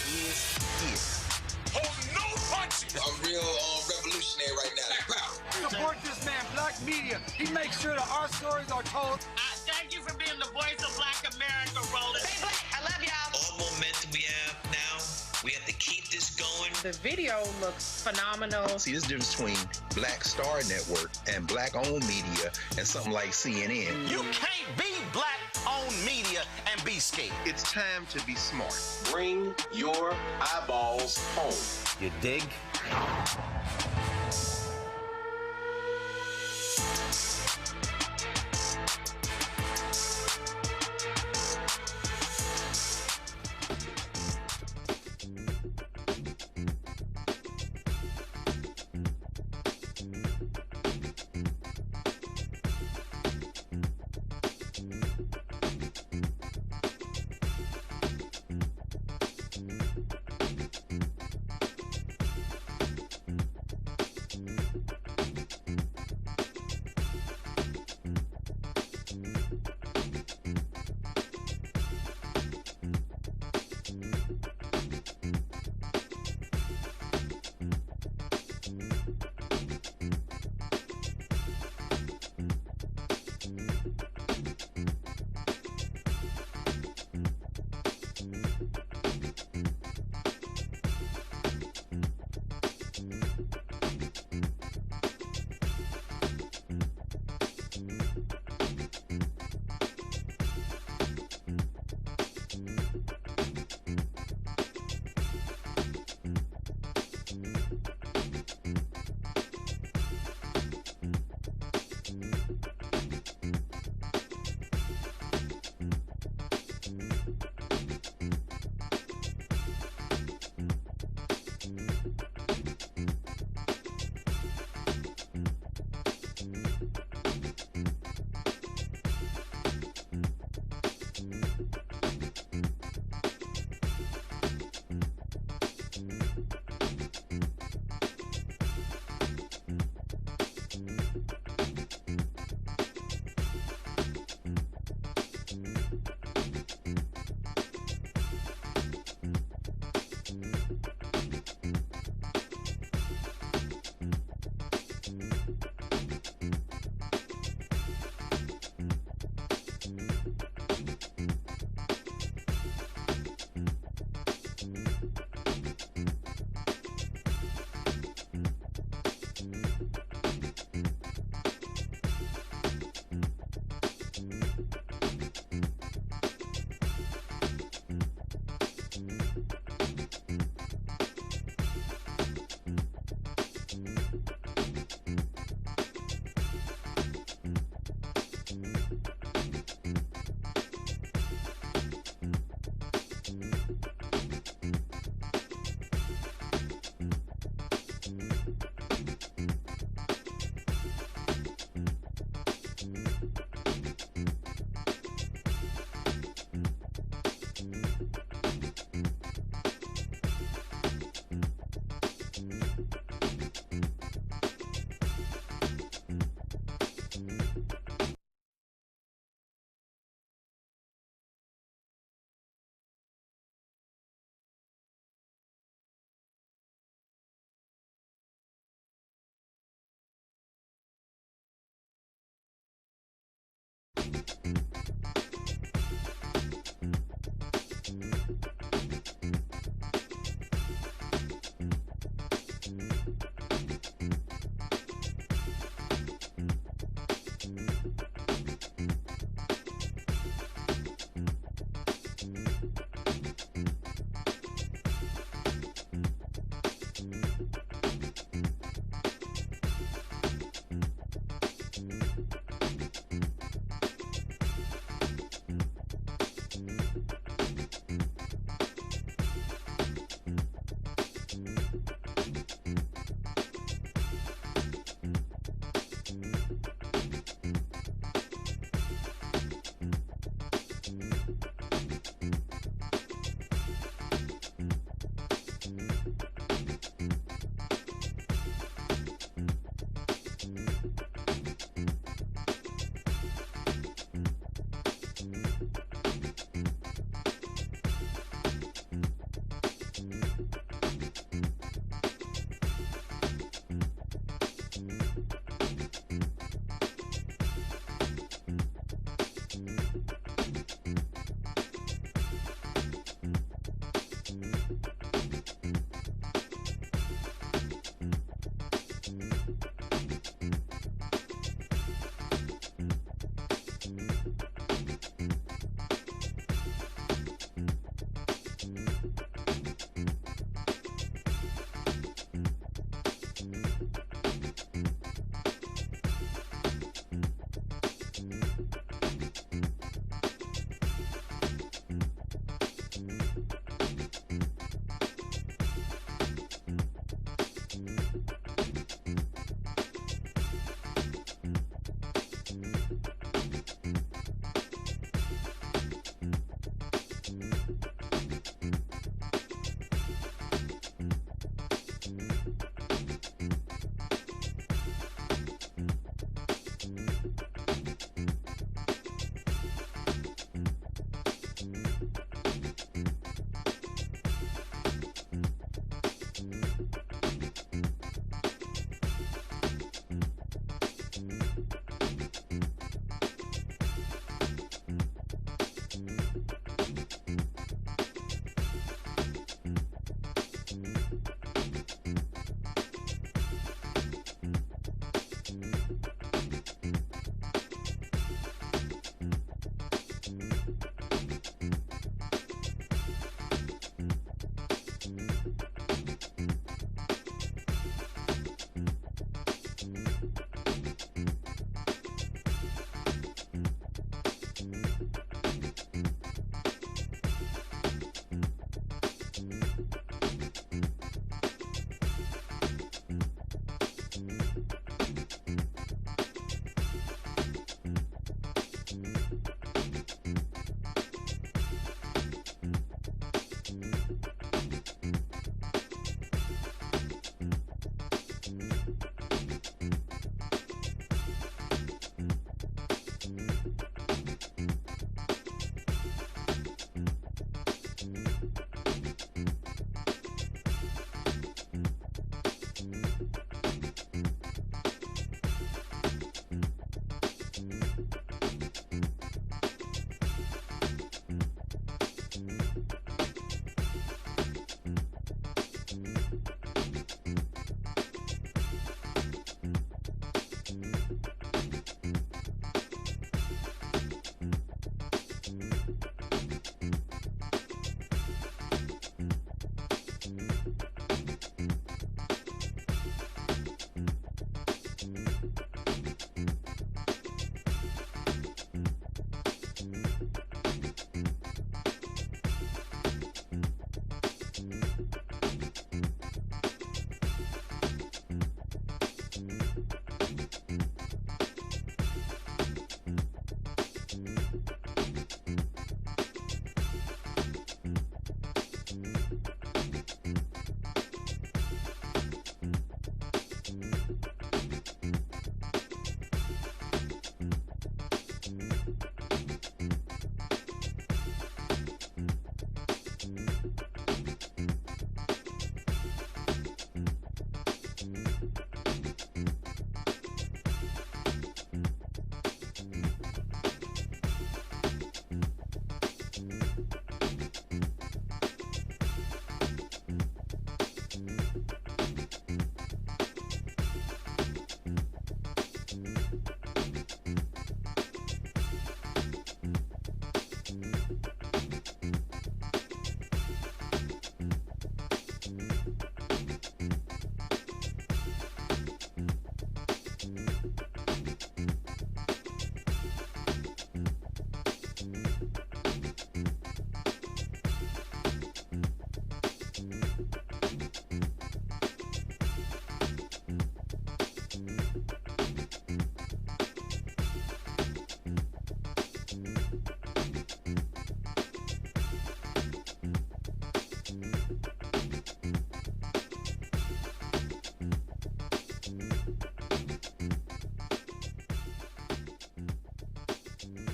is. Hold no punches! I'm real revolutionary right now. Support this man, Black Media. He makes sure that our stories are told. Thank you for being the voice of Black America, Roland. Stay black. I love y'all. All momentum we have now, we have to keep this going. The video looks phenomenal. See, this difference between Black Star Network and Black-owned media and something like CNN. You can't be Black-owned media and be scared. It's time to be smart. Bring your eyeballs home. You dig?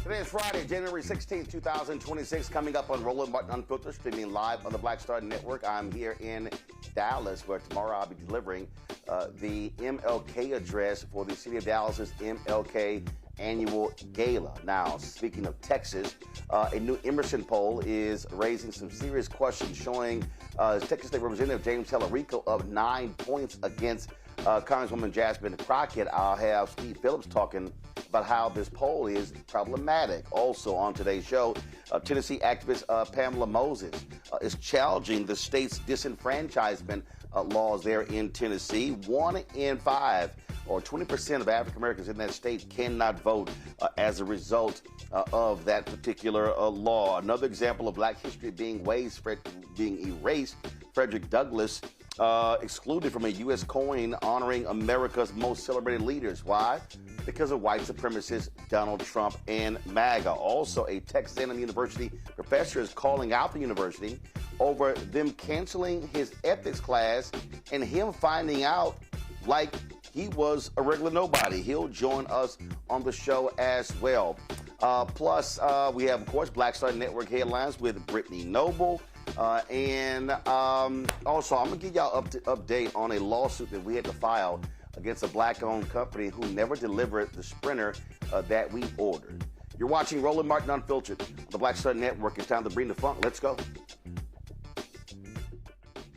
Today is Friday, January 16th, 2026. Coming up on Roland Martin Unfiltered, streaming live on the Black Star Network. I'm here in Dallas, where tomorrow I'll be delivering the MLK address for the City of Dallas's MLK Annual Gala. Now, speaking of Texas, a new Emerson poll is raising some serious questions, showing Texas State Representative James Tallarico up 9 points against Congresswoman Jasmine Crockett. I'll have Steve Phillips talking about how this poll is problematic. Also on today's show, Tennessee activist Pamela Moses is challenging the state's disenfranchisement laws there in Tennessee. 1 in 5, or 20% of African Americans in that state, cannot vote as a result of that particular law. Another example of Black history being erased, Frederick Douglass excluded from a U.S. coin honoring America's most celebrated leaders. Why? Because of white supremacists Donald Trump and MAGA. Also, a Texas A&M University professor is calling out the university over them canceling his ethics class and him finding out like he was a regular nobody. He'll join us on the show as well. Plus, we have, of course, Black Star Network headlines with Brittany Noble. And also, I'm going to give y'all an update on a lawsuit that we had to file against a Black-owned company who never delivered the Sprinter that we ordered. You're watching Roland Martin Unfiltered on the Black Star Network. It's time to bring the funk. Let's go.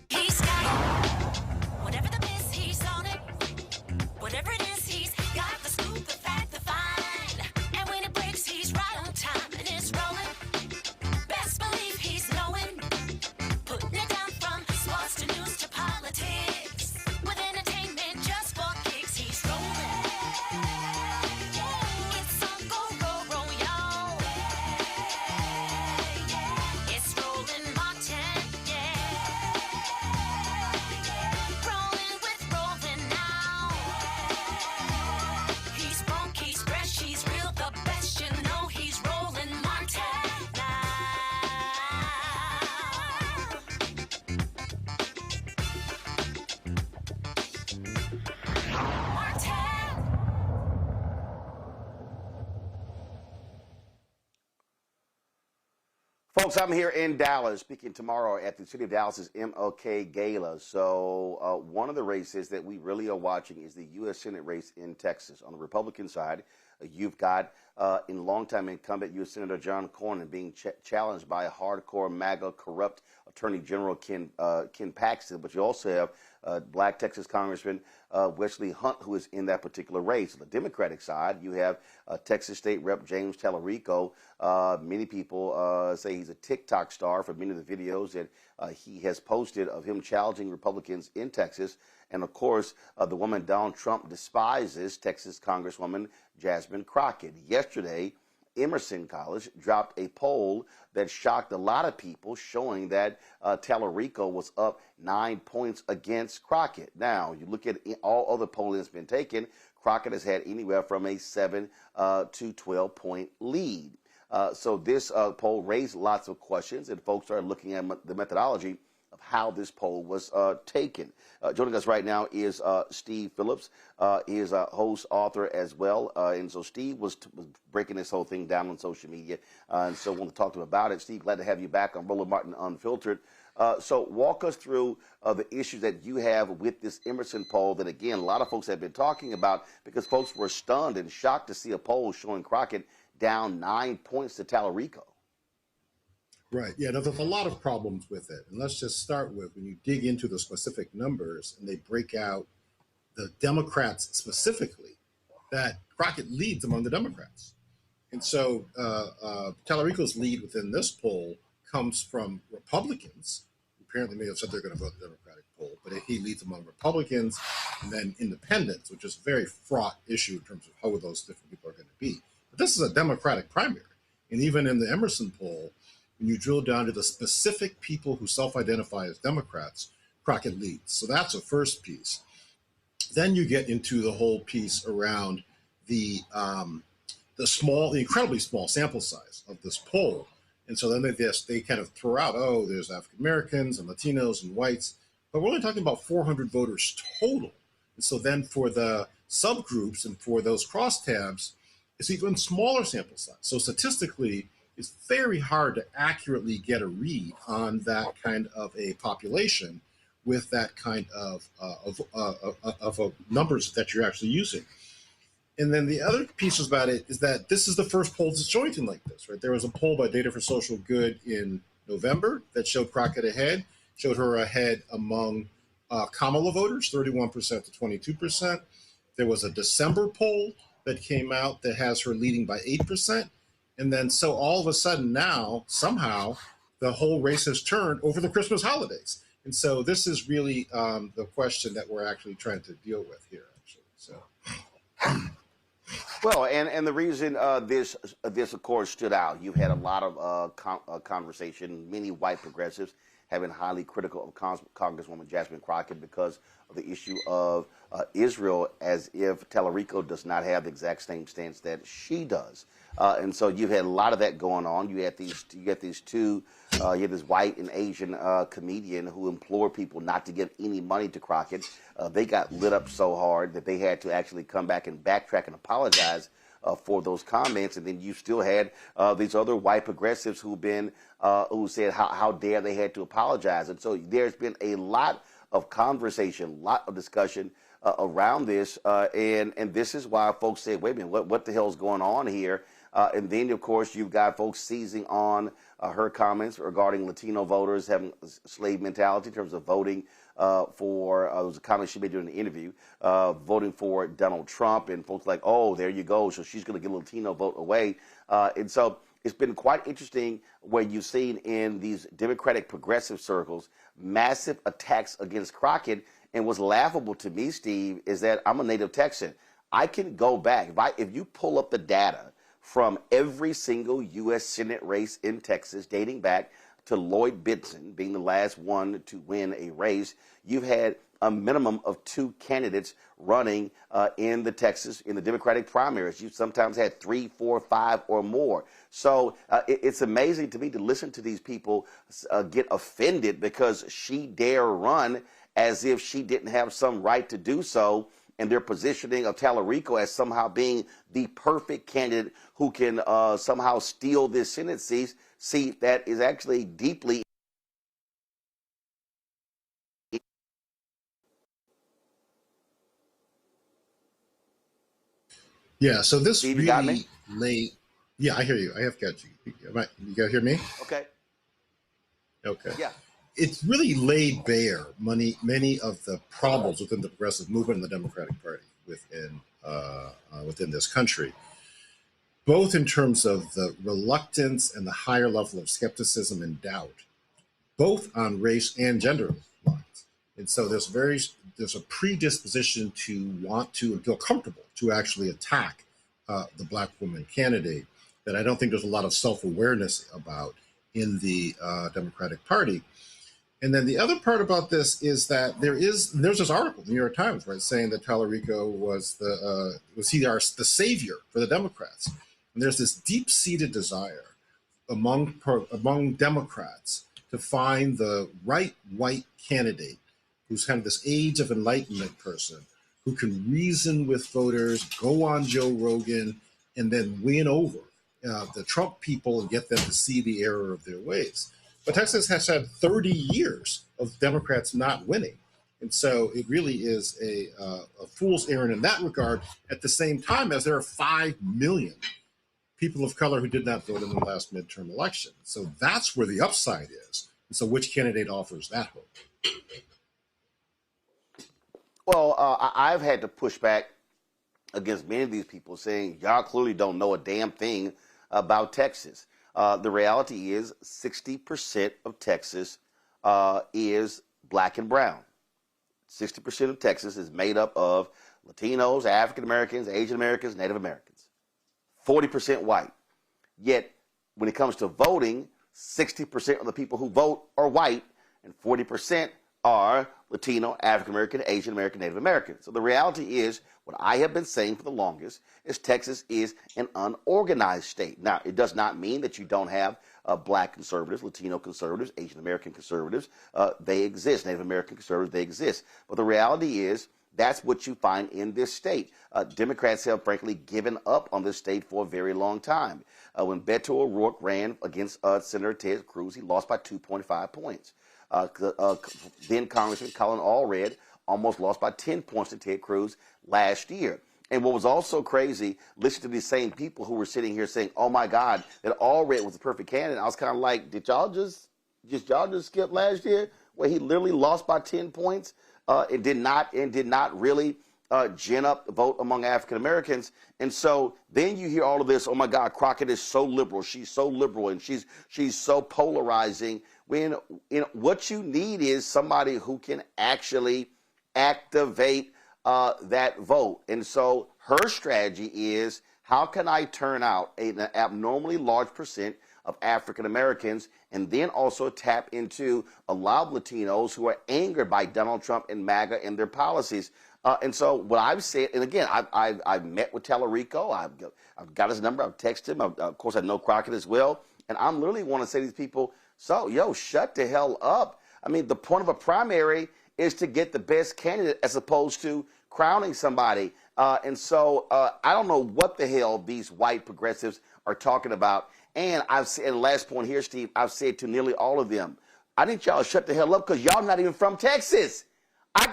He's got whatever the miss, he's on it. Whatever it is, he's got the scoop, the fact, the find. And when it breaks, he's right on time and it's rolling. Best believe he's knowing. Putting it down from sports to news to politics. With entertainment just for kicks, he's rolling. It's on go, y'all. It's Roland Martin, yeah. Rolling with Roland now. He's funk, he's fresh, he's real, the best, you know he's Roland Martin now. Folks, I'm here in Dallas, speaking tomorrow at the City of Dallas's MLK Gala. So one of the races that we really are watching is the U.S. Senate race in Texas. On the Republican side, you've got in longtime incumbent U.S. Senator John Cornyn being challenged by a hardcore MAGA corrupt Attorney General Ken Paxton. But you also have Black Texas Congressman Wesley Hunt, who is in that particular race. On the Democratic side, you have Texas State Rep James Tallarico. Many people say he's a TikTok star for many of the videos that he has posted of him challenging Republicans in Texas. And, of course, the woman Donald Trump despises, Texas Congresswoman Jasmine Crockett. Yesterday, Emerson College dropped a poll that shocked a lot of people, showing that Tallarico was up 9 points against Crockett. Now, you look at all other polling that's been taken, Crockett has had anywhere from a 7 to 12-point lead. So this poll raised lots of questions, and folks started looking at the methodology of how this poll was taken. Joining us right now is Steve Phillips. He is a host, author as well. And so Steve was breaking this whole thing down on social media. And so I want to talk to him about it. Steve, glad to have you back on Roland Martin Unfiltered. So walk us through the issues that you have with this Emerson poll that, again, a lot of folks have been talking about, because folks were stunned and shocked to see a poll showing Crockett down 9 points to Tallarico. Right. Yeah, there's a lot of problems with it. And let's just start with, when you dig into the specific numbers and they break out the Democrats specifically, that Crockett leads among the Democrats. And so Tallarico's lead within this poll comes from Republicans. Apparently may have said they're going to vote the Democratic poll, but he leads among Republicans and then independents, which is a very fraught issue in terms of how those different people are going to be. But this is a Democratic primary. And even in the Emerson poll, when you drill down to the specific people who self-identify as Democrats, Crockett leads. So that's a first piece. Then you get into the whole piece around the incredibly small sample size of this poll. And so then they kind of throw out, oh, there's African Americans and Latinos and whites, but we're only talking about 400 voters total. And so then for the subgroups and for those crosstabs, it's even smaller sample size. So statistically, it's very hard to accurately get a read on that kind of a population with that kind of numbers that you're actually using. And then the other piece about it is that this is the first poll that's showing anything like this, right? There was a poll by Data for Social Good in November that showed Crockett ahead, showed her ahead among Kamala voters, 31% to 22%. There was a December poll that came out that has her leading by 8%. And then so all of a sudden now, somehow, the whole race has turned over the Christmas holidays. And so this is really the question that we're actually trying to deal with here, actually. So. Well, and the reason this of course stood out, you've had a lot of conversation, many white progressives have been highly critical of Congresswoman Jasmine Crockett because of the issue of Israel, as if Tallarico does not have the exact same stance that she does. And so you've had a lot of that going on. You had this white and Asian comedian who implored people not to give any money to Crockett. They got lit up so hard that they had to actually come back and backtrack and apologize for those comments. And then you still had these other white progressives who said how dare they had to apologize. And so there's been a lot of conversation, a lot of discussion around this. And this is why folks say, wait a minute, what the hell's going on here? And then, of course, you've got folks seizing on her comments regarding Latino voters having a slave mentality in terms of voting for, it was a comment she made during the interview, voting for Donald Trump, and folks like, oh, there you go, so she's going to get a Latino vote away. And so it's been quite interesting where you've seen in these Democratic progressive circles massive attacks against Crockett. And what's laughable to me, Steve, is that I'm a native Texan. I can go back. If you pull up the data from every single U.S. Senate race in Texas, dating back to Lloyd Bentsen being the last one to win a race, you've had a minimum of 2 candidates running in the Democratic primaries. You sometimes had 3, 4, 5 or more. So it's amazing to me to listen to these people get offended because she dare run as if she didn't have some right to do so. And their positioning of Tallarico as somehow being the perfect candidate who can somehow steal this Senate seat that is actually deeply. Yeah, so this Steve, really late. Yeah, I hear you. I have got you. You guys hear me? Okay. Okay. Yeah. It's really laid bare many of the problems within the progressive movement and the Democratic Party within this country, both in terms of the reluctance and the higher level of skepticism and doubt, both on race and gender lines. And so there's a predisposition to want to and feel comfortable to actually attack the Black woman candidate that I don't think there's a lot of self-awareness about in the Democratic Party. And then the other part about this is that there's this article in the New York Times, right, saying that Tallarico was the savior for the Democrats. And there's this deep-seated desire among Democrats to find the right white candidate who's kind of this age of enlightenment person who can reason with voters, go on Joe Rogan, and then win over the Trump people and get them to see the error of their ways. But Texas has had 30 years of Democrats not winning. And so it really is a fool's errand in that regard, at the same time as there are 5 million people of color who did not vote in the last midterm election. So that's where the upside is. And so which candidate offers that hope? Well, I've had to push back against many of these people saying, y'all clearly don't know a damn thing about Texas. The reality is 60% of Texas is Black and brown. 60% of Texas is made up of Latinos, African Americans, Asian Americans, Native Americans. 40% white. Yet, when it comes to voting, 60% of the people who vote are white, and 40% are Latino, African American, Asian American, Native American. So the reality is, what I have been saying for the longest is Texas is an unorganized state. Now, it does not mean that you don't have Black conservatives, Latino conservatives, Asian American conservatives. They exist. Native American conservatives, they exist. But the reality is That's what you find in this state. Democrats have, frankly, given up on this state for a very long time. When Beto O'Rourke ran against Senator Ted Cruz, he lost by 2.5 points. Then Congressman Colin Allred almost lost by 10 points to Ted Cruz last year. And what was also crazy, listen to these same people who were sitting here saying, oh my God, that Allred was the perfect candidate. I was kind of like, did y'all just skip last year where he literally lost by 10 points? It did not really gin up the vote among African Americans. And so then you hear all of this, oh my God, Crockett is so liberal, she's so liberal, and she's so polarizing, when what you need is somebody who can actually activate that vote. And so her strategy is, how can I turn out an abnormally large percent of African Americans, and then also tap into a lot of Latinos who are angered by Donald Trump and MAGA and their policies. And so what I've said, and again, I've met with Tallarico, I've got his number, I've texted him, of course I know Crockett as well, and I'm literally want to say to these people, so, yo, shut the hell up. I mean, the point of a primary is to get the best candidate as opposed to crowning somebody. And so I don't know what the hell these white progressives are talking about. And I've said, and last point here, Steve, I've said to nearly all of them, I think y'all shut the hell up because y'all not even from Texas.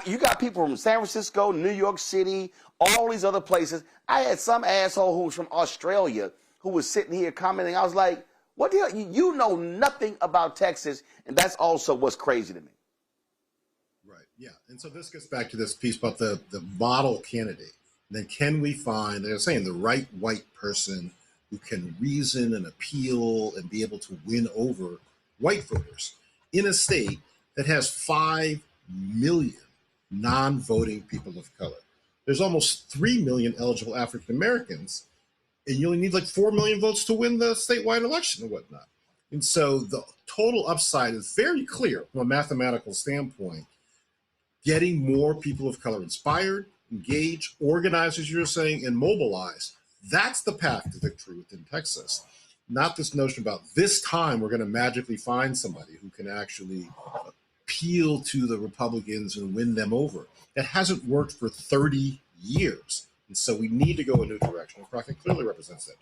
You got people from San Francisco, New York City, all these other places. I had some asshole who was from Australia who was sitting here commenting. I was like, what the hell? You know nothing about Texas, and that's also what's crazy to me. Right, yeah. And so this gets back to this piece about the model candidate. And then can we find, they're saying, the right white person who can reason and appeal and be able to win over white voters in a state that has 5 million non-voting people of color. There's almost 3 million eligible African Americans, and you only need like 4 million votes to win the statewide election and whatnot. And so the total upside is very clear from a mathematical standpoint. Getting more people of color inspired, engaged, organized, as you're saying, and mobilized. That's the path to victory within Texas. Not this notion about this time we're going to magically find somebody who can actually appeal to the Republicans and win them over. That hasn't worked for 30 years. And so we need to go a new direction. And Crockett clearly represents that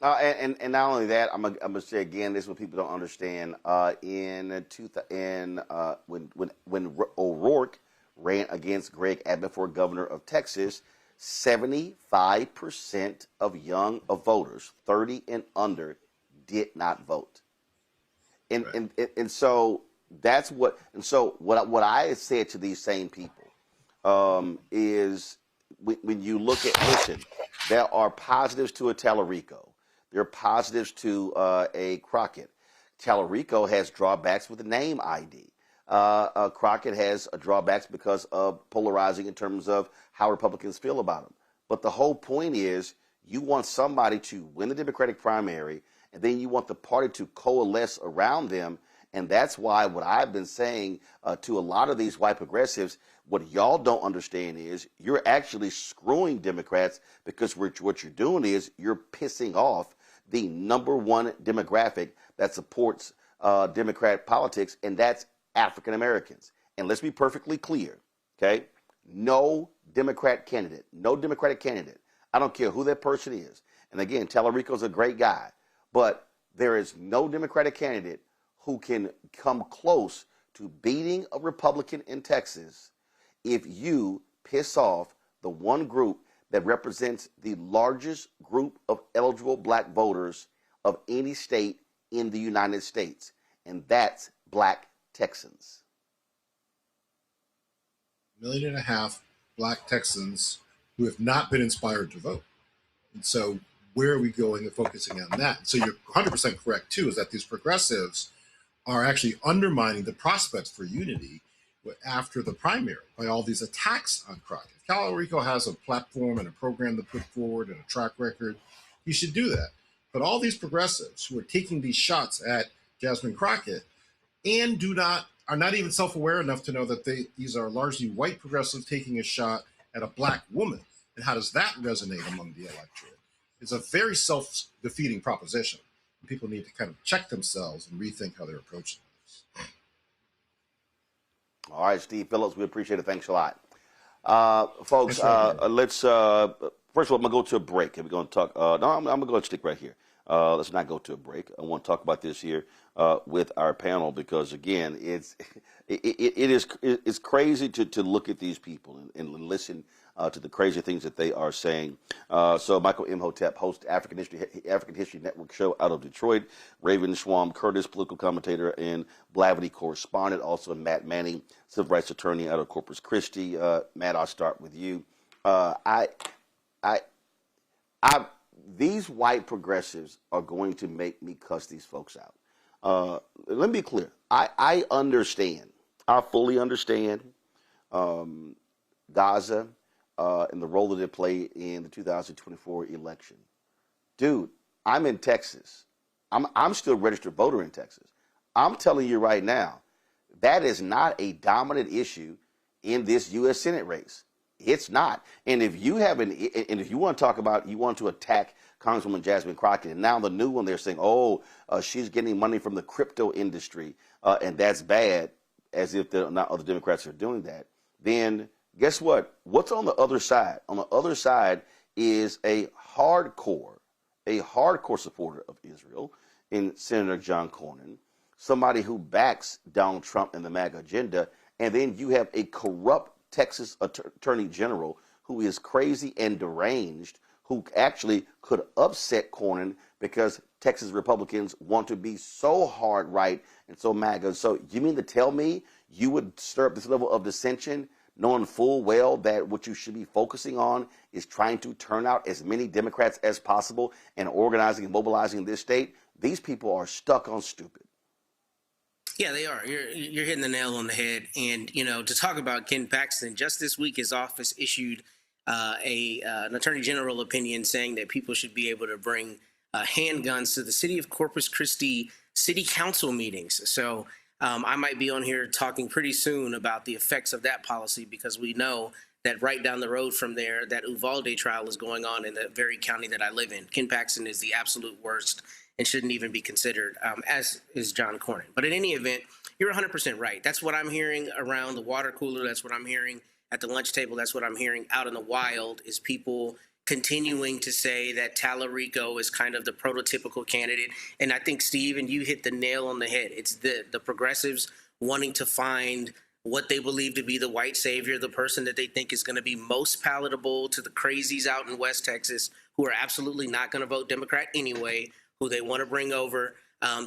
direction. And not only that, I'm gonna say again, this is what people don't understand. When O'Rourke ran against Greg Abbott for governor of Texas, 75% of voters, 30 and under, did not vote. And right. and so that's what. And so what I said to these same people is, when you look at, listen, there are positives to a Tallarico. There are positives to a Crockett. Tallarico has drawbacks with the name ID. Crockett has drawbacks because of polarizing in terms of how Republicans feel about him. But the whole point is, you want somebody to win the Democratic primary, and then you want the party to coalesce around them. And that's why what I've been saying to a lot of these white progressives, what y'all don't understand is you're actually screwing Democrats, because what you're doing is you're pissing off the number one demographic that supports Democrat politics, and that's African Americans. And let's be perfectly clear, okay? No Democratic candidate, I don't care who that person is. And again, Tallarico's a great guy, but there is no Democratic candidate who can come close to beating a Republican in Texas if you piss off the one group that represents the largest group of eligible black voters of any state in the United States, and that's black Texans. 1.5 million black Texans who have not been inspired to vote. And so where are we going and focusing on that? So you're 100% correct, too, is that these progressives are actually undermining the prospects for unity after the primary by all these attacks on Crockett. If Tallarico has a platform and a program to put forward and a track record, he should do that. But all these progressives who are taking these shots at Jasmine Crockett and are not even self-aware enough to know that these are largely white progressives taking a shot at a black woman. And how does that resonate among the electorate? It's a very self-defeating proposition. People need to kind of check themselves and rethink how they're approaching this. All right, Steve Phillips, we appreciate it. Thanks a lot. Folks, let's, first of all, I'm going to go to a break. We're going to talk, no, I'm going to go and stick right here. Let's not go to a break. I want to talk about this here with our panel because, again, it's crazy to look at these people and listen to the crazy things that they are saying. So Michael Imhotep hosts African History Network show out of Detroit. Raven Schwam Curtis, political commentator and Blavity correspondent. Also Matt Manning, civil rights attorney out of Corpus Christi. Matt, I'll start with you. These white progressives are going to make me cuss these folks out. Let me be clear. I understand. I fully understand Gaza and the role that it played in the 2024 election. Dude, I'm in Texas. I'm still a registered voter in Texas. I'm telling you right now, that is not a dominant issue in this U.S. Senate race. It's not. And if you have and if you want to talk about, you want to attack Congresswoman Jasmine Crockett, and now the new one, they're saying, she's getting money from the crypto industry, and that's bad, as if not other Democrats are doing that, then guess what? What's on the other side? On the other side is a hardcore supporter of Israel in Senator John Cornyn, somebody who backs Donald Trump and the MAGA agenda, and then you have a corrupt Texas Attorney General who is crazy and deranged, who actually could upset Cornyn because Texas Republicans want to be so hard right and so MAGA. So you mean to tell me you would stir up this level of dissension, knowing full well that what you should be focusing on is trying to turn out as many Democrats as possible and organizing and mobilizing this state? These people are stuck on stupid. Yeah, they are. You're hitting the nail on the head. And, to talk about Ken Paxton, just this week his office issued an attorney general opinion saying that people should be able to bring handguns to the city of Corpus Christi city council meetings. So I might be on here talking pretty soon about the effects of that policy, because we know that right down the road from there, that Uvalde trial is going on in the very county that I live in. Ken Paxton is the absolute worst and shouldn't even be considered, as is John Cornyn. But in any event, you're 100% right. That's what I'm hearing around the water cooler. That's what I'm hearing at the lunch table. That's what I'm hearing out in the wild, is people continuing to say that Tallarico is kind of the prototypical candidate. And I think, Steve, and you hit the nail on the head. It's the progressives wanting to find what they believe to be the white savior, the person that they think is going to be most palatable to the crazies out in West Texas who are absolutely not going to vote Democrat anyway, who they want to bring over.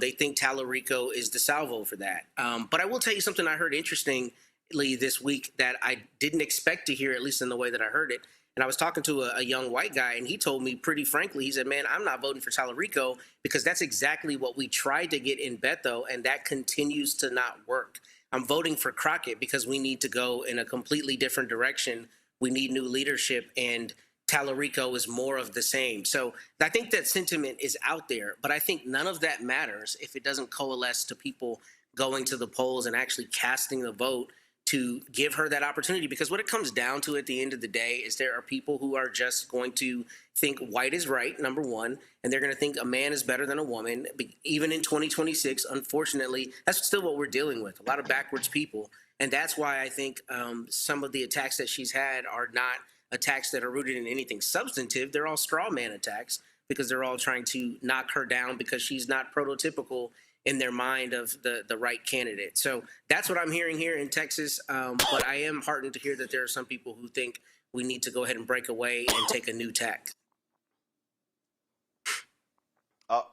They think Tallarico is the salvo for that. But I will tell you something I heard interestingly this week that I didn't expect to hear, at least in the way that I heard it. And I was talking to a young white guy, and he told me pretty frankly, he said, man, I'm not voting for Tallarico because that's exactly what we tried to get in Bethel, and that continues to not work. I'm voting for Crockett because we need to go in a completely different direction. We need new leadership, and Tallarico is more of the same. So I think that sentiment is out there, but I think none of that matters if it doesn't coalesce to people going to the polls and actually casting the vote to give her that opportunity. Because what it comes down to at the end of the day is there are people who are just going to think white is right, number one, and they're going to think a man is better than a woman. Even in 2026, unfortunately, that's still what we're dealing with, a lot of backwards people. And that's why I think some of the attacks that she's had are not attacks that are rooted in anything substantive. They're all straw man attacks because they're all trying to knock her down because she's not prototypical in their mind of the right candidate. So that's what I'm hearing here in Texas. But I am heartened to hear that there are some people who think we need to go ahead and break away and take a new tack.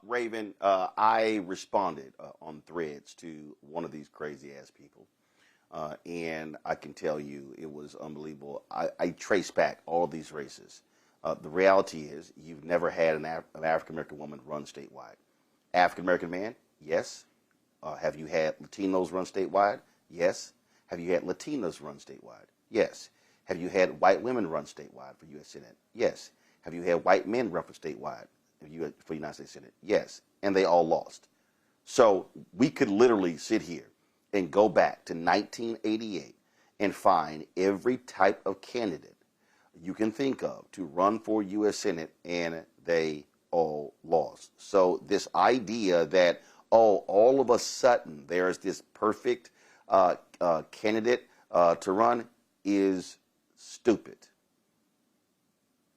Raven, I responded on Threads to one of these crazy ass people. And I can tell you it was unbelievable. I traced back all of these races. The reality is you've never had an African-American woman run statewide. African-American man? Yes. Have you had Latinos run statewide? Yes. Have you had Latinas run statewide? Yes. Have you had white women run statewide for U.S. Senate? Yes. Have you had white men run for statewide for United States Senate? Yes. And they all lost. So we could literally sit here and go back to 1988 and find every type of candidate you can think of to run for U.S. Senate, and they all lost. So this idea that, all of a sudden there's this perfect candidate to run is stupid.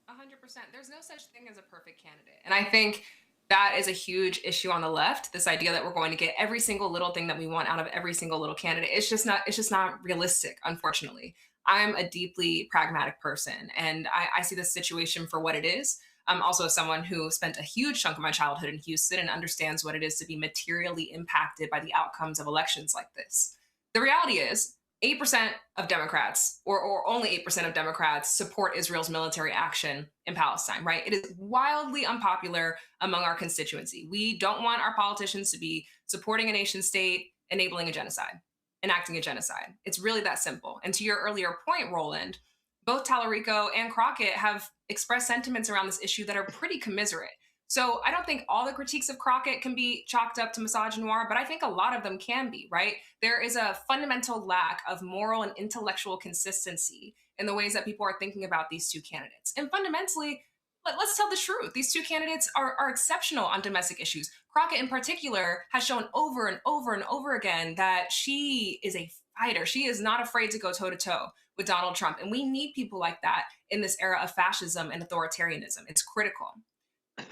100%. There's no such thing as a perfect candidate. And I think that is a huge issue on the left. This idea that we're going to get every single little thing that we want out of every single little candidate. It's just not realistic, unfortunately. I'm a deeply pragmatic person, and I see this situation for what it is. I'm also someone who spent a huge chunk of my childhood in Houston and understands what it is to be materially impacted by the outcomes of elections like this. The reality is 8% of Democrats, or only 8% of Democrats, support Israel's military action in Palestine, right? It is wildly unpopular among our constituency. We don't want our politicians to be supporting a nation state, enabling a genocide, enacting a genocide. It's really that simple. And to your earlier point, Roland, both Tallarico and Crockett have expressed sentiments around this issue that are pretty commiserate. So I don't think all the critiques of Crockett can be chalked up to misogynoir, but I think a lot of them can be, right? There is a fundamental lack of moral and intellectual consistency in the ways that people are thinking about these two candidates. And fundamentally, let's tell the truth. These two candidates are exceptional on domestic issues. Crockett in particular has shown over and over and over again that she is a fighter. She is not afraid to go toe-to-toe with Donald Trump. And we need people like that in this era of fascism and authoritarianism. It's critical.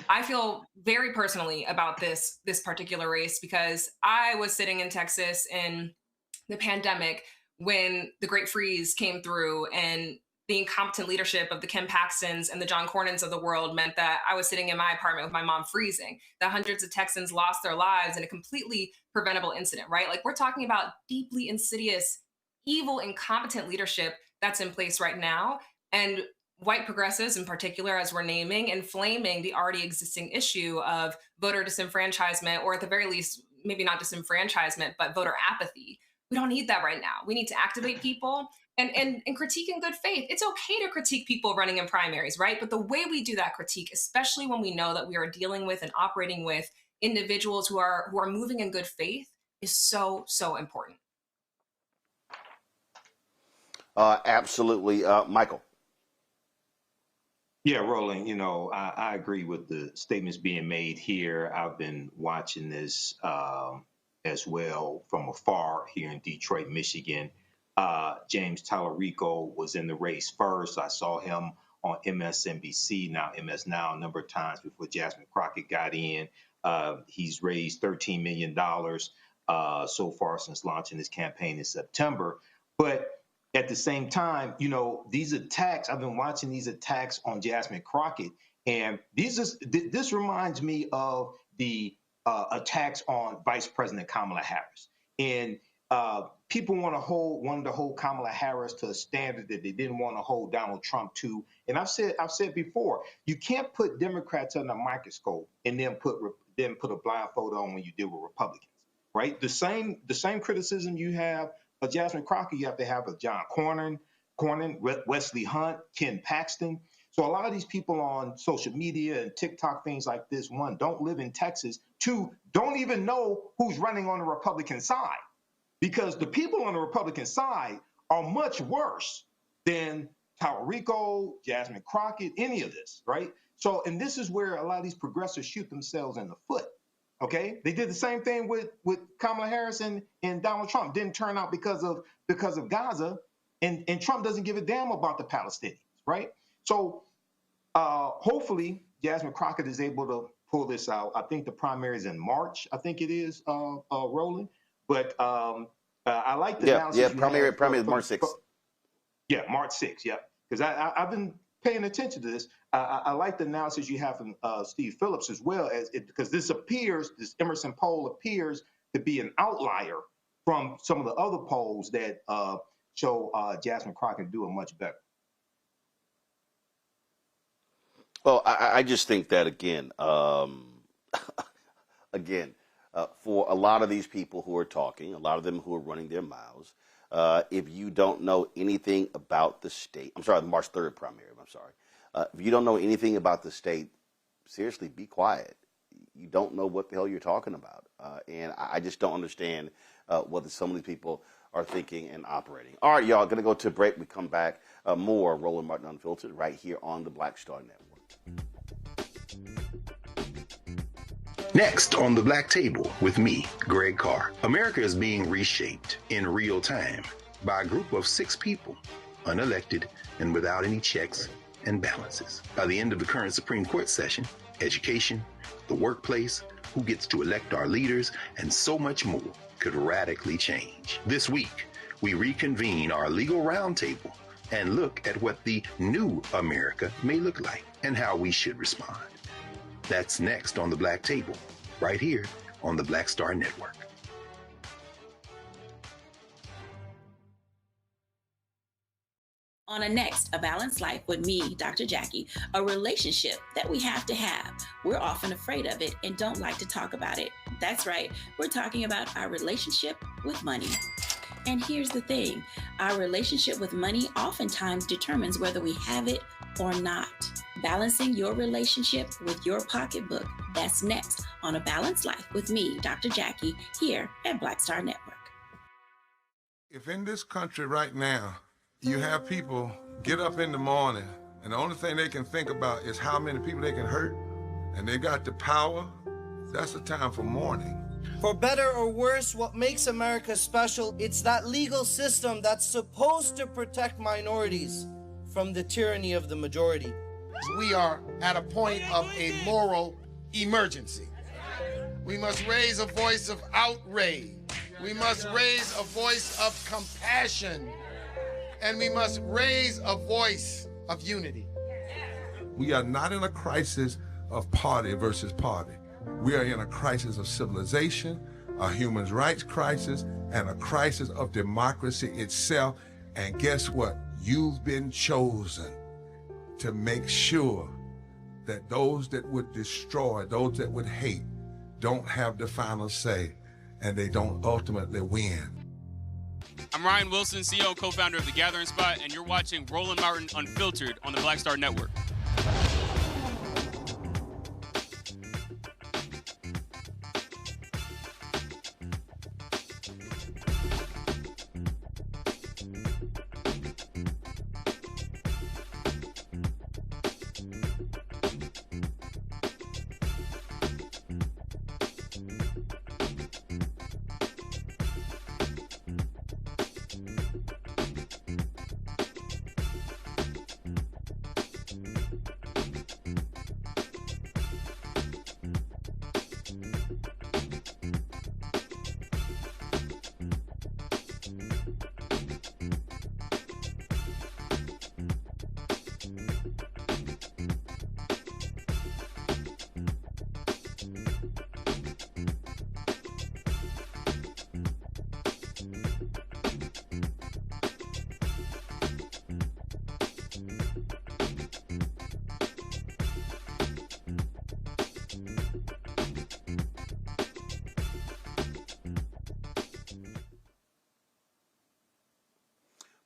I feel very personally about this particular race because I was sitting in Texas in the pandemic when the Great Freeze came through, and the incompetent leadership of the Ken Paxtons and the John Cornyn's of the world meant that I was sitting in my apartment with my mom freezing, that hundreds of Texans lost their lives in a completely preventable incident, right? Like, we're talking about deeply insidious, evil, incompetent leadership that's in place right now. And white progressives in particular, as we're naming, inflaming the already existing issue of voter disenfranchisement, or at the very least, maybe not disenfranchisement, but voter apathy. We don't need that right now. We need to activate people and critique in good faith. It's okay to critique people running in primaries, right? But the way we do that critique, especially when we know that we are dealing with and operating with individuals who are moving in good faith, is so, so important. Absolutely. Michael. Yeah, Roland, I agree with the statements being made here. I've been watching this as well from afar here in Detroit, Michigan. James Tallarico was in the race first. I saw him on MSNBC, now MS Now, a number of times before Jasmine Crockett got in. He's raised $13 million so far since launching his campaign in September. But at the same time, these attacks, I've been watching these attacks on Jasmine Crockett, and this reminds me of the attacks on Vice President Kamala Harris. And people wanted to hold Kamala Harris to a standard that they didn't want to hold Donald Trump to. And I've said before, you can't put Democrats under a microscope and then put a blindfold on when you deal with Republicans, right? The same criticism you have of Jasmine Crockett, you have to have of John Cornyn, Wesley Hunt, Ken Paxton. So a lot of these people on social media and TikTok, things like this, one, don't live in Texas. Two, don't even know who's running on the Republican side, because the people on the Republican side are much worse than Tallarico, Jasmine Crockett, any of this, right? So, and this is where a lot of these progressives shoot themselves in the foot. Okay, they did the same thing with Kamala Harris and Donald Trump. Didn't turn out because of Gaza, and Trump doesn't give a damn about the Palestinians, right? So hopefully Jasmine Crockett is able to pull this out. I think the primary is in March. I think it is, Roland. But I like the analysis. Yeah, primary is March 6th. Yeah, March 6th. Yeah, because I've been paying attention to this. I like the analysis you have from Steve Phillips as well, because this Emerson poll appears to be an outlier from some of the other polls that show Jasmine Crockett doing much better. Well, I just think that, again, for a lot of these people who are talking, a lot of them who are running their mouths, if you don't know anything about the state, the March 3rd primary, if you don't know anything about the state, seriously, be quiet. You don't know what the hell you're talking about. And I just don't understand what some of these people are thinking and operating. All right, y'all, going to go to a break. We come back, more Roland Martin Unfiltered right here on the Black Star Network. Next on the Black Table with me, Greg Carr. America is being reshaped in real time by a group of 6 people, unelected and without any checks and balances. By the end of the current Supreme Court session, education, the workplace, who gets to elect our leaders, and so much more could radically change. This week, we reconvene our legal roundtable and look at what the new America may look like and how we should respond. That's next on the Black Table, right here on the Black Star Network. On a next, A Balanced Life with me, Dr. Jackie, a relationship that we have to have. We're often afraid of it and don't like to talk about it. That's right, we're talking about our relationship with money. And here's the thing, our relationship with money oftentimes determines whether we have it or not. Balancing your relationship with your pocketbook, that's next on A Balanced Life with me, Dr. Jackie, here at Black Star Network. If in this country right now, you have people get up in the morning and the only thing they can think about is how many people they can hurt, and they got the power, that's the time for mourning. For better or worse, what makes America special, it's that legal system that's supposed to protect minorities from the tyranny of the majority. We are at a point of a moral emergency. We must raise a voice of outrage. We must raise a voice of compassion. And we must raise a voice of unity. We are not in a crisis of party versus party. We are in a crisis of civilization, a human rights crisis, and a crisis of democracy itself. And guess what? You've been chosen to make sure that those that would destroy, those that would hate, don't have the final say, and they don't ultimately win. I'm Ryan Wilson, CEO and co-founder of The Gathering Spot, and you're watching Roland Martin Unfiltered on the Black Star Network.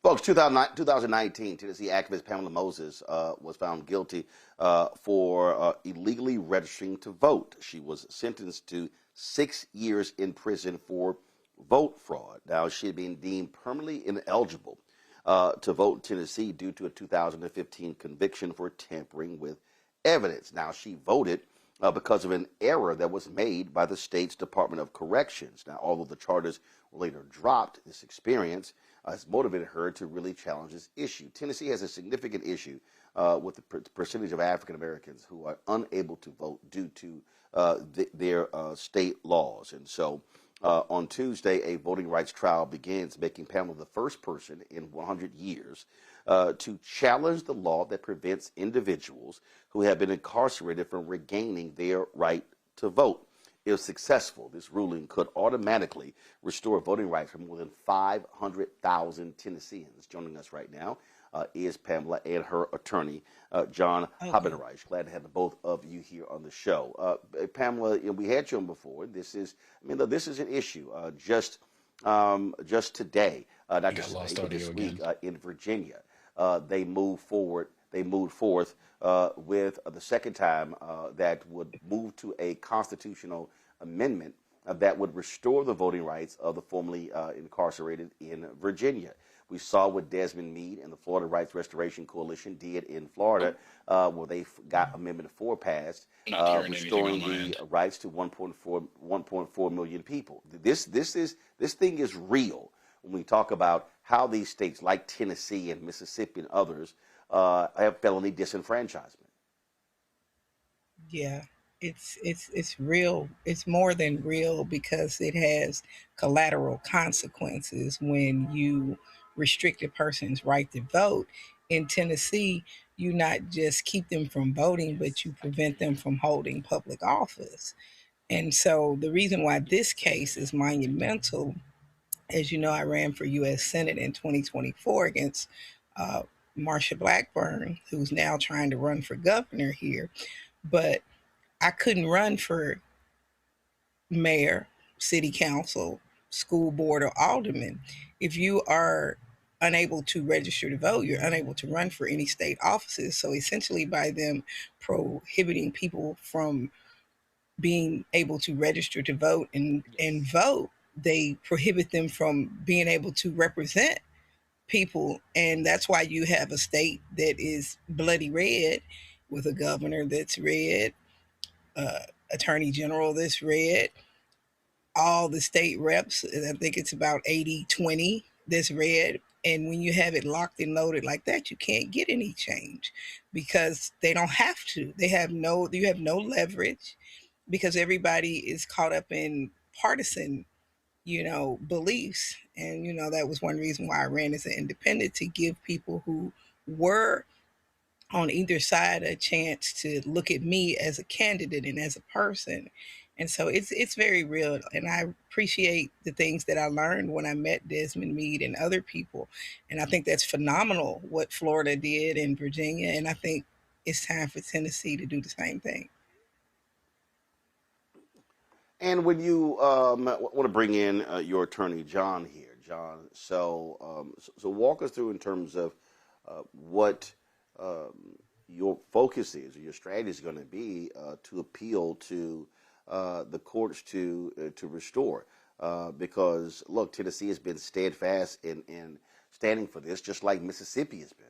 Folks, 2019, Tennessee activist Pamela Moses was found guilty for illegally registering to vote. She was sentenced to 6 years in prison for vote fraud. Now, she had been deemed permanently ineligible to vote in Tennessee due to a 2015 conviction for tampering with evidence. Now, she voted because of an error that was made by the state's Department of Corrections. Now, although the charges were later dropped, this experience has motivated her to really challenge this issue. Tennessee has a significant issue with the percentage of African Americans who are unable to vote due to their state laws. And so on Tuesday, a voting rights trial begins, making Pamela the first person in 100 years to challenge the law that prevents individuals who have been incarcerated from regaining their right to vote. If successful, this ruling could automatically restore voting rights for more than 500,000 Tennesseans. Joining us right now is Pamela and her attorney, John Habenreich. Glad to have the both of you here on the show. Pamela, we had you on before. This is an issue just today, not just today, but this week in Virginia. They moved forth with the second time that would move to a constitutional amendment that would restore the voting rights of the formerly incarcerated in Virginia. We saw what Desmond Meade and the Florida Rights Restoration Coalition did in Florida, where they got Amendment 4 passed, restoring the rights to 1.4 million people. This thing is real when we talk about how these states like Tennessee and Mississippi and others have felony disenfranchisement. Yeah, it's real. It's more than real because it has collateral consequences when you restrict a person's right to vote. In Tennessee, you not just keep them from voting, but you prevent them from holding public office. And so the reason why this case is monumental, as you know, I ran for U.S. Senate in 2024 against Marsha Blackburn, who's now trying to run for governor here. But I couldn't run for mayor, city council, school board, or alderman. If you are unable to register to vote, you're unable to run for any state offices. So essentially, by them prohibiting people from being able to register to vote and vote, they prohibit them from being able to represent people. And that's why you have a state that is bloody red, with a governor that's red, attorney general that's red, all the state reps, I think it's about 80-20 that's red. And when you have it locked and loaded like that, you can't get any change because they don't have to. You have no leverage because everybody is caught up in partisan, beliefs. And, that was one reason why I ran as an independent, to give people who were on either side a chance to look at me as a candidate and as a person. And so it's very real. And I appreciate the things that I learned when I met Desmond Meade and other people. And I think that's phenomenal what Florida did and Virginia. And I think it's time for Tennessee to do the same thing. And when you want to bring in your attorney, John, here, John, so walk us through in terms of what your focus is, or your strategy is going to be to appeal to the courts to restore, because look, Tennessee has been steadfast in standing for this, just like Mississippi has been.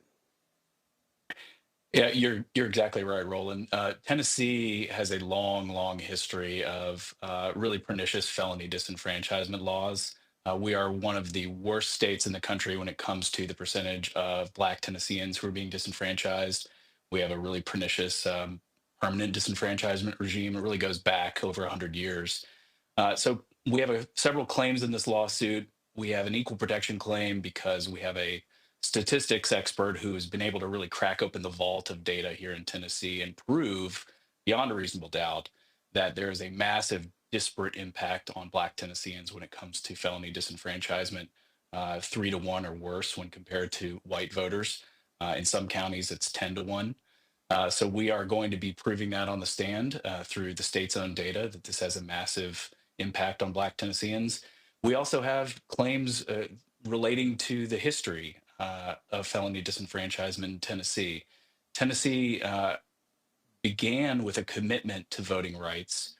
Yeah, you're exactly right, Roland. Tennessee has a long history of really pernicious felony disenfranchisement laws. We are one of the worst states in the country when it comes to the percentage of Black Tennesseans who are being disenfranchised. We have a really pernicious permanent disenfranchisement regime. It really goes back over 100 years. So we have several claims in this lawsuit. We have an equal protection claim because we have a statistics expert who has been able to really crack open the vault of data here in Tennessee and prove beyond a reasonable doubt that there is a massive disparate impact on Black Tennesseans when it comes to felony disenfranchisement, 3-to-1 or worse when compared to white voters. In some counties, it's 10-to-1. So we are going to be proving that on the stand through the state's own data, that this has a massive impact on Black Tennesseans. We also have claims relating to the history of felony disenfranchisement in Tennessee. Tennessee began with a commitment to voting rights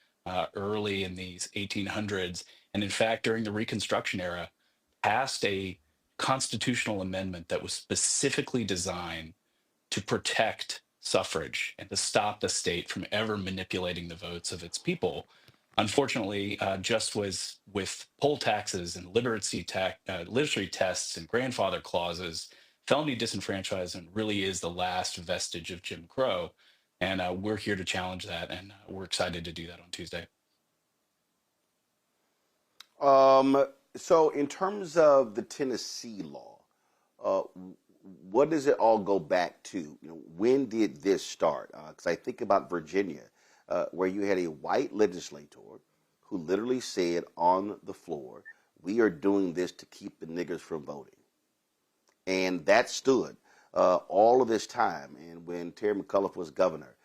early in these 1800s, and in fact, during the Reconstruction era, passed a constitutional amendment that was specifically designed to protect suffrage and to stop the state from ever manipulating the votes of its people. Unfortunately, just was with poll taxes and literacy tests and grandfather clauses, felony disenfranchisement really is the last vestige of Jim Crow. And we're here to challenge that, and we're excited to do that on Tuesday. So in terms of the Tennessee law, what does it all go back to? When did this start? Because I think about Virginia, where you had a white legislator who literally said on the floor, "We are doing this to keep the niggers from voting." And that stood all of this time. And when Terry McAuliffe was governor,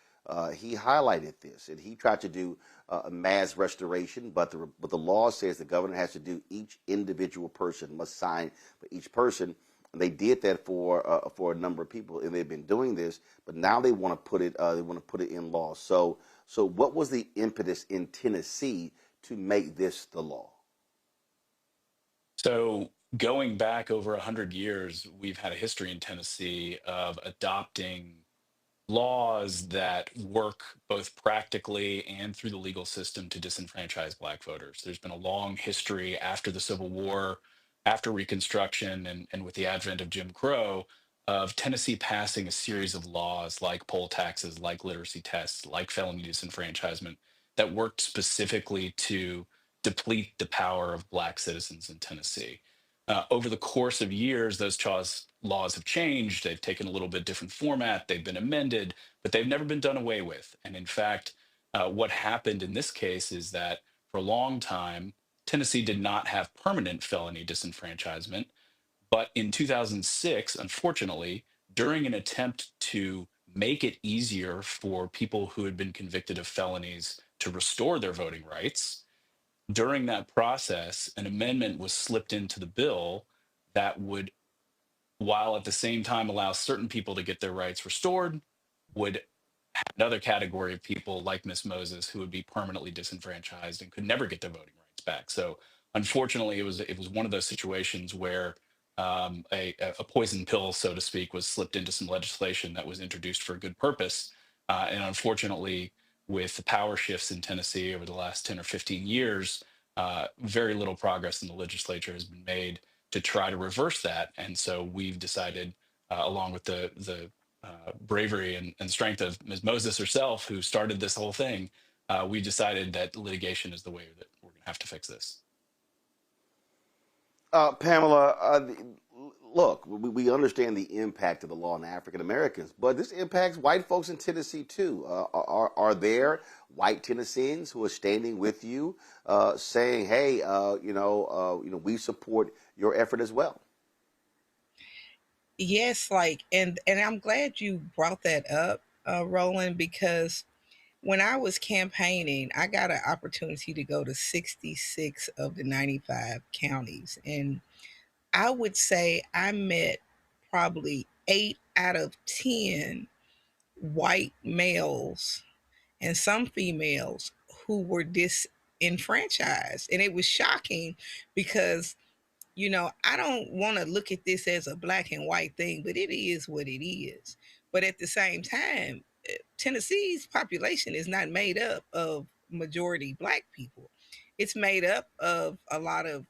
he highlighted this, and he tried to do a mass restoration, but the law says the governor has to do, each individual person must sign for each person. And they did that for a number of people, and they've been doing this, but now they want to put it in law. So what was the impetus in Tennessee to make this the law? So going back over 100 years, we've had a history in Tennessee of adopting laws that work both practically and through the legal system to disenfranchise Black voters. There's been a long history after the Civil War, after Reconstruction, and with the advent of Jim Crow, of Tennessee passing a series of laws like poll taxes, like literacy tests, like felony disenfranchisement that worked specifically to deplete the power of Black citizens in Tennessee. Over the course of years, those laws have changed. They've taken a little bit different format. They've been amended, but they've never been done away with. And in fact, what happened in this case is that for a long time, Tennessee did not have permanent felony disenfranchisement. But in 2006, unfortunately, during an attempt to make it easier for people who had been convicted of felonies to restore their voting rights, during that process, an amendment was slipped into the bill that would, while at the same time allow certain people to get their rights restored, would have another category of people like Miss Moses who would be permanently disenfranchised and could never get their voting rights back. So unfortunately, it was one of those situations where a poison pill, so to speak, was slipped into some legislation that was introduced for a good purpose. And unfortunately, with the power shifts in Tennessee over the last 10 or 15 years, very little progress in the legislature has been made to try to reverse that. And so we've decided, along with the bravery and strength of Ms. Moses herself, who started this whole thing, we decided that litigation is the way that we're going to have to fix this. Pamela, look, we understand the impact of the law on African Americans, but this impacts white folks in Tennessee too. Are there white Tennesseans who are standing with you, saying, "Hey, we support your effort as well"? Yes, and I'm glad you brought that up, Roland, because when I was campaigning, I got an opportunity to go to 66 of the 95 counties. And I would say I met probably 8 out of 10 white males and some females who were disenfranchised. And it was shocking because, I don't want to look at this as a black and white thing, but it is what it is. But at the same time, Tennessee's population is not made up of majority black people. It's made up of a lot of,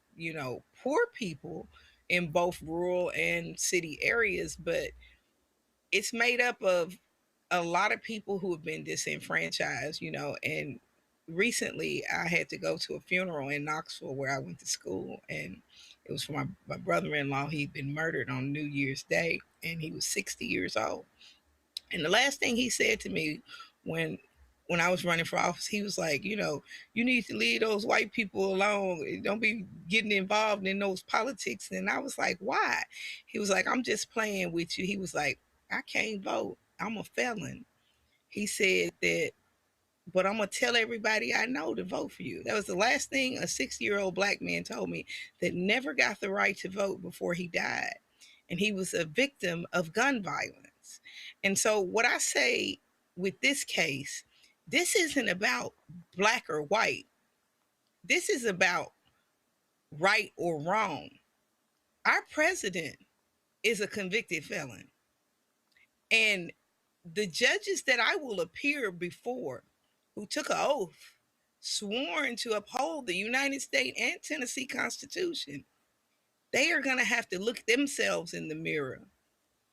poor people in both rural and city areas, but it's made up of a lot of people who have been disenfranchised, and recently I had to go to a funeral in Knoxville where I went to school, and it was for my brother-in-law. He'd been murdered on New Year's Day, and he was 60 years old. And the last thing he said to me when I was running for office, he was like, you need to leave those white people alone. Don't be getting involved in those politics. And I was like, why? He was like, I'm just playing with you. He was like, I can't vote. I'm a felon. He said that, but I'm going to tell everybody I know to vote for you. That was the last thing a 60-year-old black man told me that never got the right to vote before he died. And he was a victim of gun violence. And so what I say with this case, this isn't about black or white. This is about right or wrong. Our president is a convicted felon. And the judges that I will appear before, who took an oath, sworn to uphold the United States and Tennessee Constitution, they are going to have to look themselves in the mirror.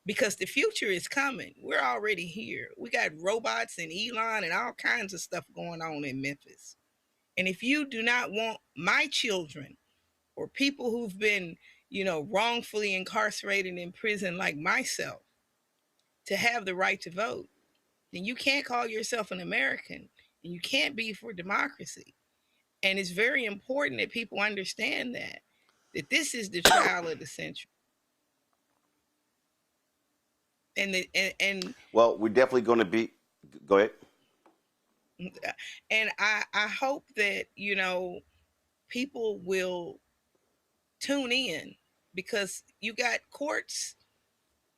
Because the future is coming. We're already here. We got robots and Elon and all kinds of stuff going on in Memphis. And if you do not want my children or people who've been, wrongfully incarcerated in prison like myself to have the right to vote, then you can't call yourself an American and you can't be for democracy. And it's very important that people understand that this is the trial of the century. And well, we're definitely going to be. Go ahead. And I hope that people will tune in, because you got courts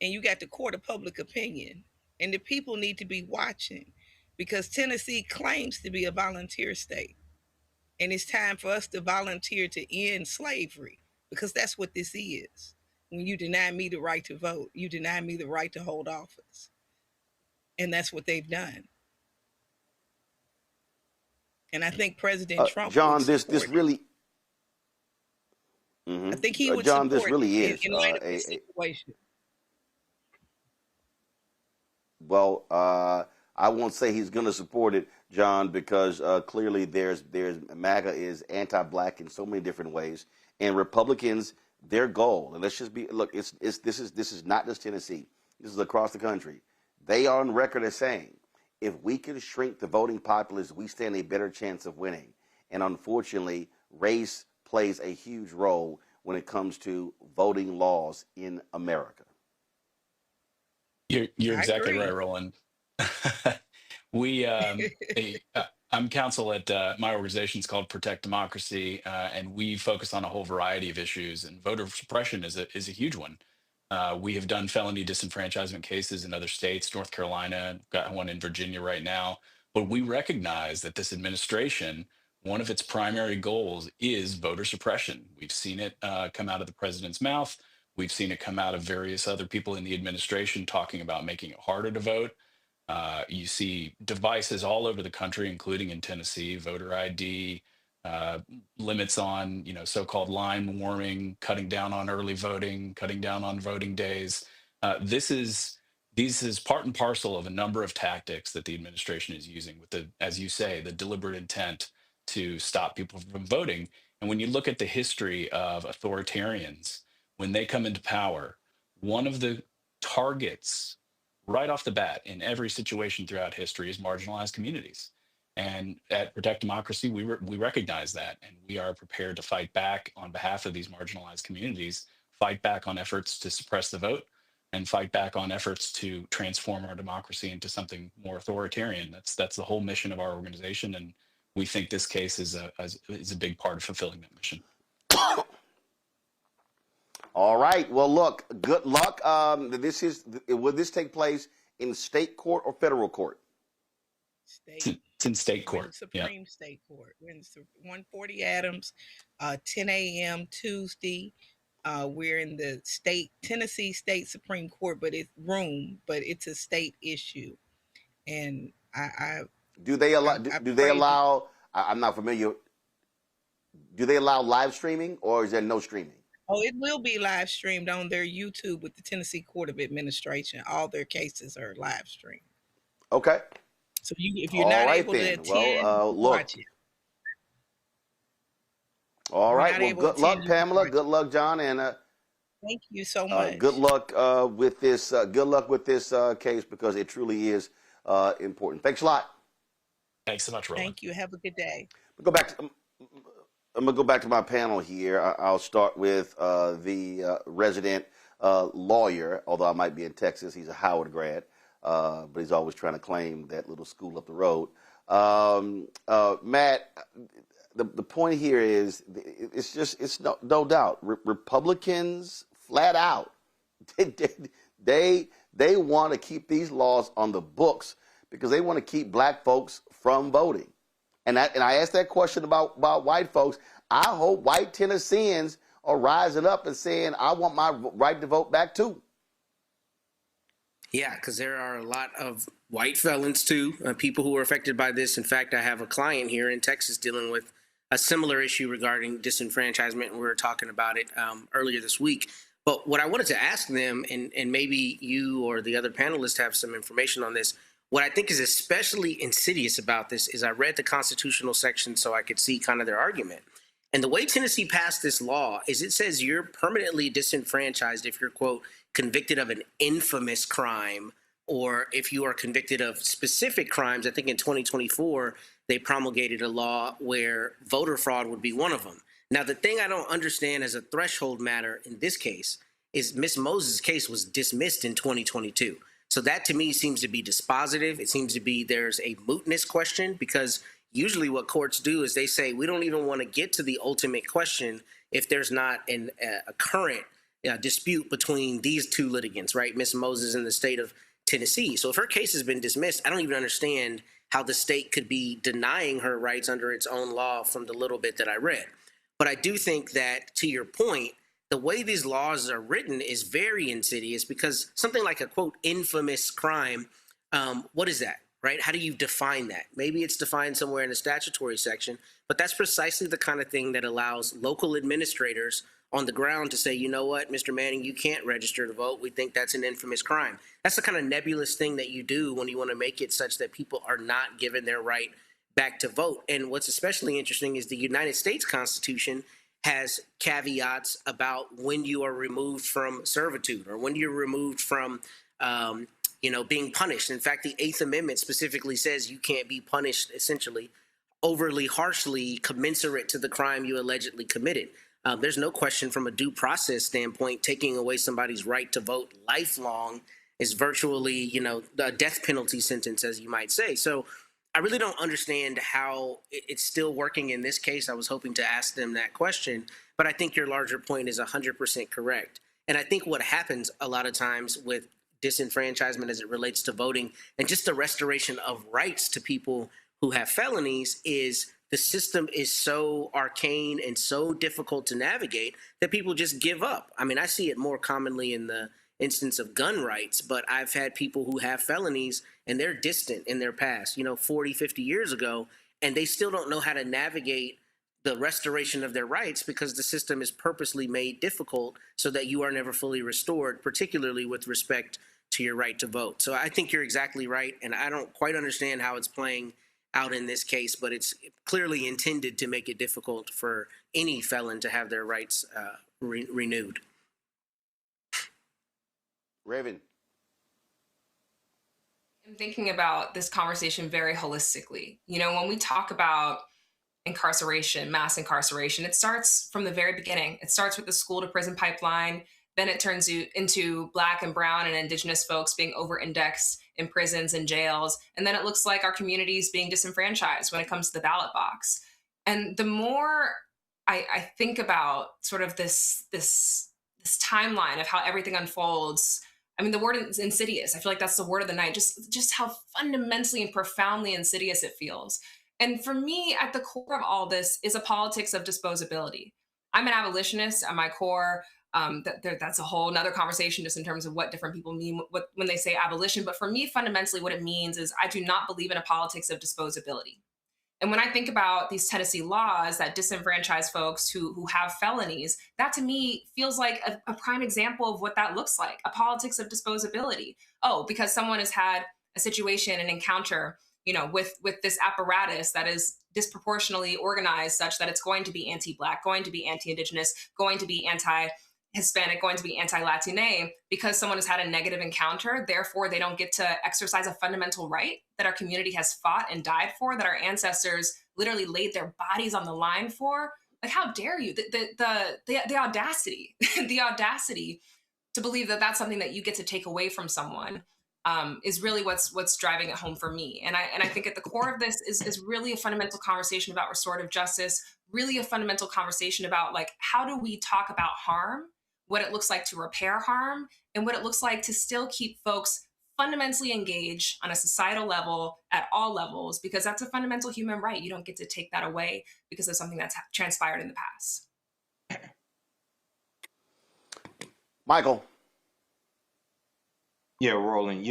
and you got the court of public opinion, and the people need to be watching, because Tennessee claims to be a volunteer state. And it's time for us to volunteer to end slavery, because that's what this is. When you deny me the right to vote, you deny me the right to hold office. And that's what they've done. And I think President Trump, John, this really. I think he would John, support this really it is in light of this situation. Well, I won't say he's going to support it, John, because clearly there's MAGA is anti-black in so many different ways, and Republicans, their goal, and let's just be this is not just Tennessee, this is across the country. They are on record as saying, if we can shrink the voting populace, we stand a better chance of winning. And unfortunately, race plays a huge role when it comes to voting laws in America. You're exactly right, Roland. I'm counsel at my organization's called Protect Democracy, and we focus on a whole variety of issues. And voter suppression is a huge one. We have done felony disenfranchisement cases in other states, North Carolina, got one in Virginia right now. But we recognize that this administration, one of its primary goals is voter suppression. We've seen it come out of the president's mouth. We've seen it come out of various other people in the administration talking about making it harder to vote. You see devices all over the country, including in Tennessee, voter ID, limits on, so-called line warming, cutting down on early voting, cutting down on voting days. This is part and parcel of a number of tactics that the administration is using with as you say, the deliberate intent to stop people from voting. And when you look at the history of authoritarians, when they come into power, one of the targets right off the bat in every situation throughout history is marginalized communities. And at Protect Democracy, we recognize that, and we are prepared to fight back on behalf of these marginalized communities, fight back on efforts to suppress the vote, and fight back on efforts to transform our democracy into something more authoritarian. That's the whole mission of our organization, and we think this case is a big part of fulfilling that mission. All right. Well, look, good luck. Will this take place in state court or federal court? State. It's in state court. Supreme State Court. We're in 140 Adams, 10 a.m. Tuesday. We're in the Tennessee State Supreme Court, but it's a state issue. And do they allow? I'm not familiar. Do they allow live streaming, or is there no streaming? Oh, it will be live streamed on their YouTube with the Tennessee Court of Administration. All their cases are live streamed. Okay. So if you're not able to attend, watch it. All right. Well, good luck, Pamela. Good luck, John, and thank you so much. Good luck with this. Good luck with this case, because it truly is important. Thanks a lot. Thanks so much, Roland. Thank you. Have a good day. I'm gonna go back to my panel here. I'll start with the resident lawyer, although I might be in Texas. He's a Howard grad, but he's always trying to claim that little school up the road. Matt, the point here is it's no doubt Republicans flat out they want to keep these laws on the books because they want to keep black folks from voting. And I asked that question about white folks. I hope white Tennesseans are rising up and saying, I want my right to vote back too. Yeah, because there are a lot of white felons too, people who are affected by this. In fact, I have a client here in Texas dealing with a similar issue regarding disenfranchisement, and we were talking about it earlier this week. But what I wanted to ask them, and maybe you or the other panelists have some information on this, what I think is especially insidious about this is I read the constitutional section so I could see kind of their argument. And the way Tennessee passed this law is it says you're permanently disenfranchised if you're, quote, convicted of an infamous crime, or if you are convicted of specific crimes. I think in 2024, they promulgated a law where voter fraud would be one of them. Now, the thing I don't understand as a threshold matter in this case is Ms. Moses' case was dismissed in 2022. So that to me seems to be dispositive. It seems to be there's a mootness question, because usually what courts do is they say we don't even want to get to the ultimate question if there's not a current dispute between these two litigants, right? Ms. Moses in the state of Tennessee. So if her case has been dismissed, I don't even understand how the state could be denying her rights under its own law from the little bit that I read. But I do think that, to your point, the way these laws are written is very insidious, because something like a, quote, infamous crime, what is that, right? How do you define that? Maybe it's defined somewhere in the statutory section, but that's precisely the kind of thing that allows local administrators on the ground to say, you know what, Mr. Manning, you can't register to vote. We think that's an infamous crime. That's the kind of nebulous thing that you do when you want to make it such that people are not given their right back to vote. And what's especially interesting is the United States Constitution has caveats about when you are removed from servitude, or when you're removed from, being punished. In fact, the Eighth Amendment specifically says you can't be punished, essentially, overly harshly commensurate to the crime you allegedly committed. There's no question from a due process standpoint, taking away somebody's right to vote lifelong is virtually, a death penalty sentence, as you might say. So I really don't understand how it's still working in this case. I was hoping to ask them that question, but I think your larger point is 100% correct. And I think what happens a lot of times with disenfranchisement as it relates to voting and just the restoration of rights to people who have felonies is the system is so arcane and so difficult to navigate that people just give up. I mean, I see it more commonly in the instance of gun rights, but I've had people who have felonies and they're distant in their past, 40, 50 years ago, and they still don't know how to navigate the restoration of their rights because the system is purposely made difficult so that you are never fully restored, particularly with respect to your right to vote. So I think you're exactly right, and I don't quite understand how it's playing out in this case, but it's clearly intended to make it difficult for any felon to have their rights renewed. Raven. I'm thinking about this conversation very holistically. When we talk about incarceration, mass incarceration, it starts from the very beginning. It starts with the school to prison pipeline. Then it turns into Black and Brown and Indigenous folks being over-indexed in prisons and jails. And then it looks like our communities being disenfranchised when it comes to the ballot box. And the more I think about sort of this timeline of how everything unfolds, I mean, the word is insidious. I feel like that's the word of the night, just how fundamentally and profoundly insidious it feels. And for me, at the core of all this is a politics of disposability. I'm an abolitionist at my core. That's a whole nother conversation just in terms of what different people mean when they say abolition. But for me, fundamentally, what it means is I do not believe in a politics of disposability. And when I think about these Tennessee laws that disenfranchise folks who have felonies, that to me feels like a prime example of what that looks like, a politics of disposability. Oh, because someone has had a situation, an encounter, with this apparatus that is disproportionately organized such that it's going to be anti-Black, going to be anti-Indigenous, going to be anti-Hispanic, going to be anti-Latine, because someone has had a negative encounter. Therefore, they don't get to exercise a fundamental right that our community has fought and died for, that our ancestors literally laid their bodies on the line for. Like, how dare you? The audacity, the audacity to believe that that's something that you get to take away from someone is really what's driving it home for me. And I think at the core of this is really a fundamental conversation about restorative justice, really a fundamental conversation about, like, how do we talk about harm, what it looks like to repair harm, and what it looks like to still keep folks fundamentally engaged on a societal level at all levels, because that's a fundamental human right. You don't get to take that away because of something that's transpired in the past. Michael. Yeah, Roland,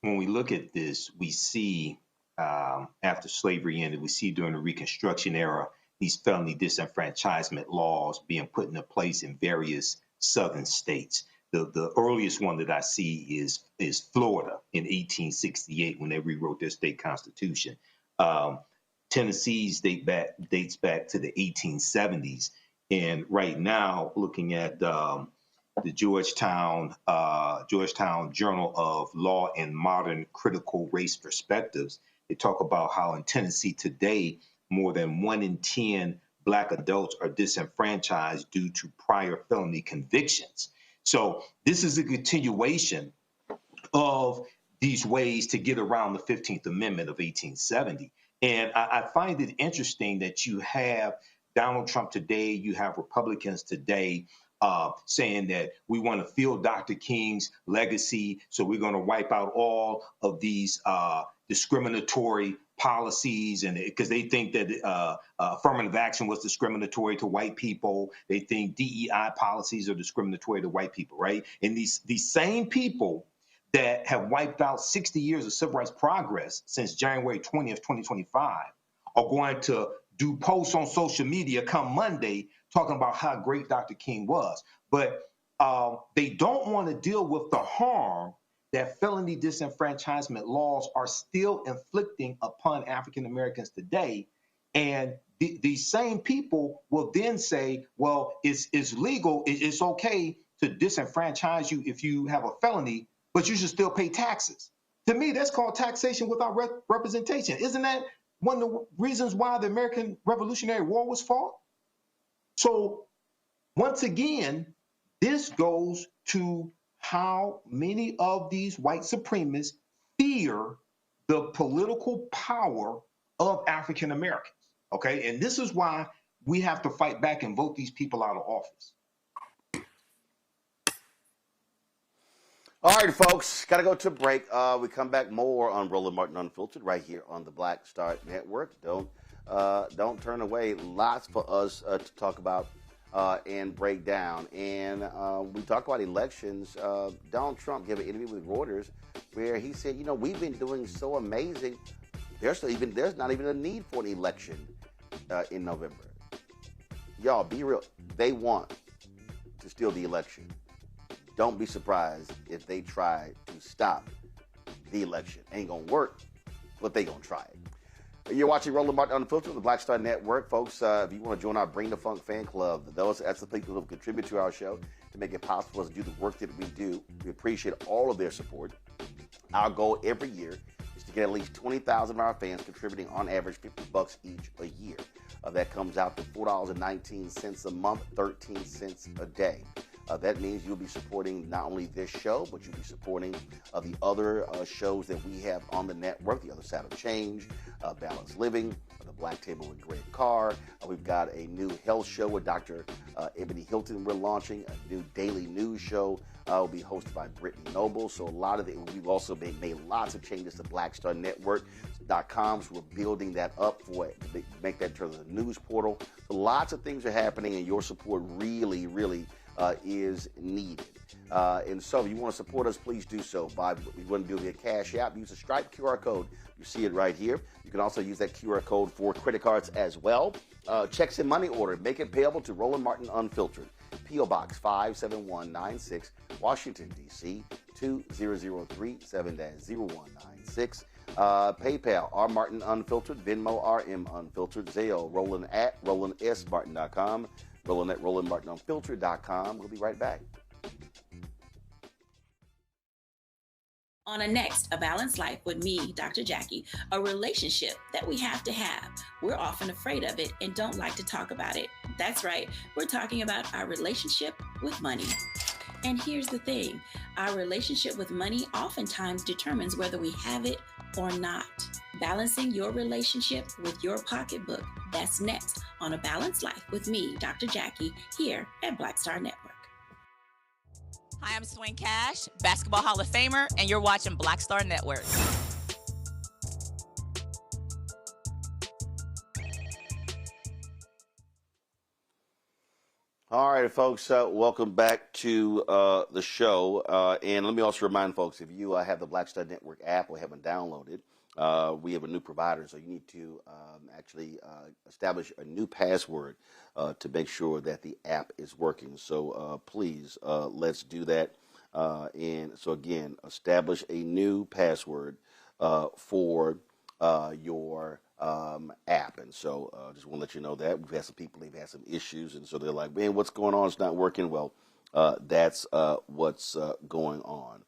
when we look at this, we see after slavery ended, we see during the Reconstruction era, these felony disenfranchisement laws being put into place in various southern states. The earliest one that I see is Florida in 1868 when they rewrote their state constitution. Tennessee's dates back to the 1870s. And right now, looking at the Georgetown Journal of Law and Modern Critical Race Perspectives, they talk about how in Tennessee today, more than 1 in 10 Black adults are disenfranchised due to prior felony convictions. So this is a continuation of these ways to get around the 15th Amendment of 1870. And I find it interesting that you have Donald Trump today, you have Republicans today saying that we want to fill Dr. King's legacy, so we're going to wipe out all of these discriminatory policies, and because they think that affirmative action was discriminatory to white people. They think DEI policies are discriminatory to white people, right? And these same people that have wiped out 60 years of civil rights progress since January 20th, 2025, are going to do posts on social media come Monday talking about how great Dr. King was. But they don't want to deal with the harm that felony disenfranchisement laws are still inflicting upon African Americans today. And these same people will then say, well, it's legal, it's okay to disenfranchise you if you have a felony, but you should still pay taxes. To me, that's called taxation without representation. Isn't that one of the reasons why the American Revolutionary War was fought? So once again, this goes to how many of these white supremacists fear the political power of African Americans, okay? And this is why we have to fight back and vote these people out of office. All right, folks, got to go to a break. We come back more on Roland Martin Unfiltered right here on the Black Star Network. Don't turn away. Lots for us to talk about and break down. And we talk about elections. Donald Trump gave an interview with Reuters where he said, you know, we've been doing so amazing. There's not even a need for an election in November. Y'all, be real. They want to steal the election. Don't be surprised if they try to stop the election. Ain't gonna work, but they gonna try it. You're watching Roland Martin Unfiltered on the Black Star Network. Folks, if you want to join our Bring the Funk fan club, that's the people who contribute to our show to make it possible for us to do the work that we do. We appreciate all of their support. Our goal every year is to get at least 20,000 of our fans contributing on average $50 each a year. That comes out to $4.19 a month, 13 cents a day. That means you'll be supporting not only this show, but you'll be supporting the other shows that we have on the network, The Other Side of Change, Balanced Living, The Black Table with Greg Carr. We've got a new health show with Dr. Ebony Hilton we're launching, a new daily news show will be hosted by Brittany Noble. So we've also made lots of changes to BlackStarNetwork.com, so we're building that up for it, to make that turn into the news portal. So lots of things are happening, and your support really, really is needed. And so if you want to support us, please do so by, if you want to do it via Cash App, use the Stripe QR code. You see it right here. You can also use that QR code for credit cards as well. Checks and money order, make it payable to Roland Martin Unfiltered. P.O. Box 57196, Washington, D.C. 20037 7-0196. PayPal, R. Martin Unfiltered. Venmo, RM Unfiltered. Zelle, Roland at RolandSMartin.com. Roland at RolandMartinUnfiltered.com. We'll be right back. On a next, A Balanced Life with me, Dr. Jackie, a relationship that we have to have. We're often afraid of it and don't like to talk about it. That's right, we're talking about our relationship with money. And here's the thing, our relationship with money oftentimes determines whether we have it or not. Balancing your relationship with your pocketbook. That's next on A Balanced Life with me, Dr. Jackie, here at Black Star Network. Hi, I'm Swing Cash, Basketball Hall of Famer, and you're watching Black Star Network. All right, folks, welcome back to the show. And let me also remind folks, if you have the Black Star Network app or haven't downloaded, we have a new provider, so you need to actually establish a new password to make sure that the app is working. So please, let's do that. And so again, establish a new password for your app. And so just want to let you know that we've had some people, they've had some issues, and so they're like, man, what's going on? It's not working. Well, that's what's going on.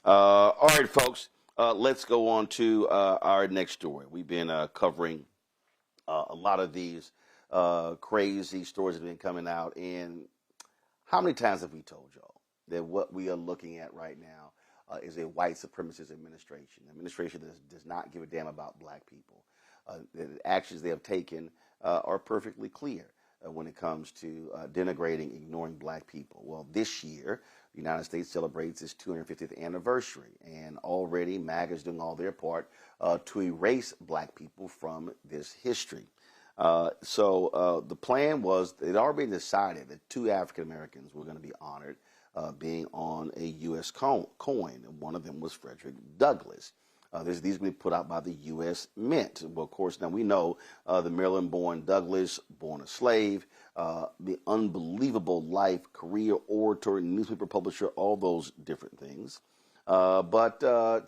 All right, folks. Let's go on to our next story. We've been covering a lot of these crazy stories that have been coming out. And how many times have we told y'all that what we are looking at right now is a white supremacist administration, an administration that does not give a damn about black people. The actions they have taken are perfectly clear. when it comes to denigrating, ignoring black people. Well, this year, the United States celebrates its 250th anniversary, and already MAGA is doing all their part to erase black people from this history. So the plan was, it had already been decided that 2 African Americans were going to be honored being on a U.S. coin, and one of them was Frederick Douglass. These will be put out by the U.S. Mint. Well, of course, now we know the Maryland-born Douglass, born a slave, the unbelievable life, career, orator, newspaper publisher, all those different things. But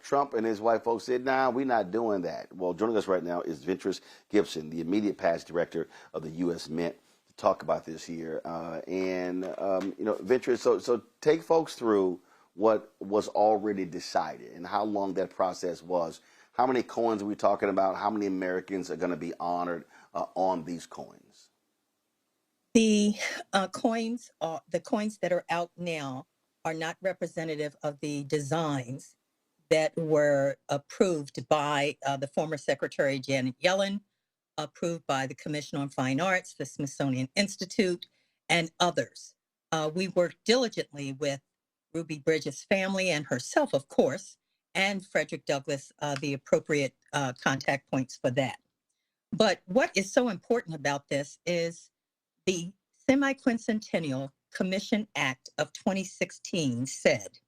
Trump and his white folks said, nah, we're not doing that. Well, joining us right now is Ventris Gibson, the immediate past director of the U.S. Mint, to talk about this here. Ventris, so take folks through what was already decided and how long that process was. How many coins are we talking about? How many Americans are going to be honored on these coins? The coins that are out now are not representative of the designs that were approved by the former Secretary Janet Yellen, approved by the Commission on Fine Arts, the Smithsonian Institute, and others. We worked diligently with Ruby Bridges' family and herself, of course, and Frederick Douglass, the appropriate contact points for that. But what is so important about this is the Semi-Quincentennial Commission Act of 2016 said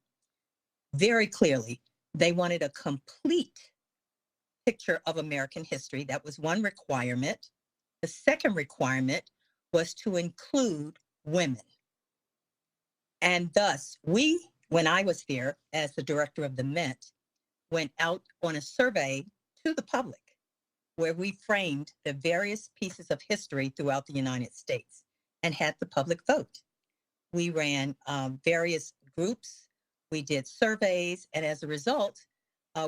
very clearly they wanted a complete picture of American history. That was one requirement. The second requirement was to include women. And thus, when I was there as the director of the Mint, went out on a survey to the public where we framed the various pieces of history throughout the United States and had the public vote. We ran various groups, we did surveys, and as a result,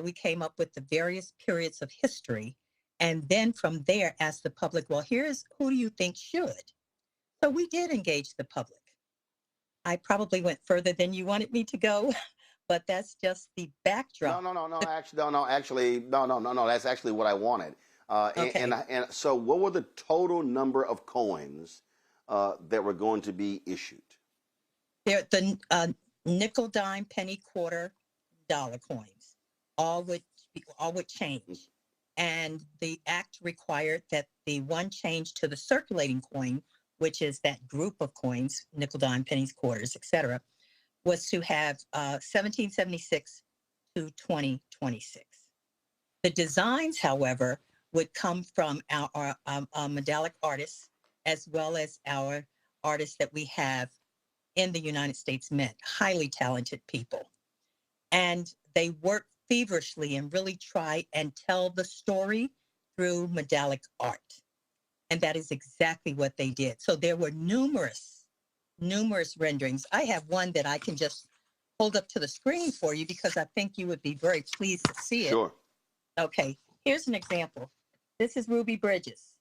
we came up with the various periods of history. And then from there, asked the public, well, here's who do you think should? So we did engage the public. I probably went further than you wanted me to go, but that's just the backdrop. No. That's actually what I wanted. Okay. And so, what were the total number of coins that were going to be issued? The nickel, dime, penny, quarter, dollar coins, all would change, and the act required that the one change to the circulating coin, which is that group of coins, nickel, dime, pennies, quarters, etc., was to have 1776 to 2026. The designs, however, would come from our medallic artists, as well as our artists that we have in the United States Mint, highly talented people. And they work feverishly and really try and tell the story through medallic art. And that is exactly what they did. So there were numerous renderings. I have one that I can just hold up to the screen for you because I think you would be very pleased to see it. Sure. Okay, here's an example. This is Ruby Bridges.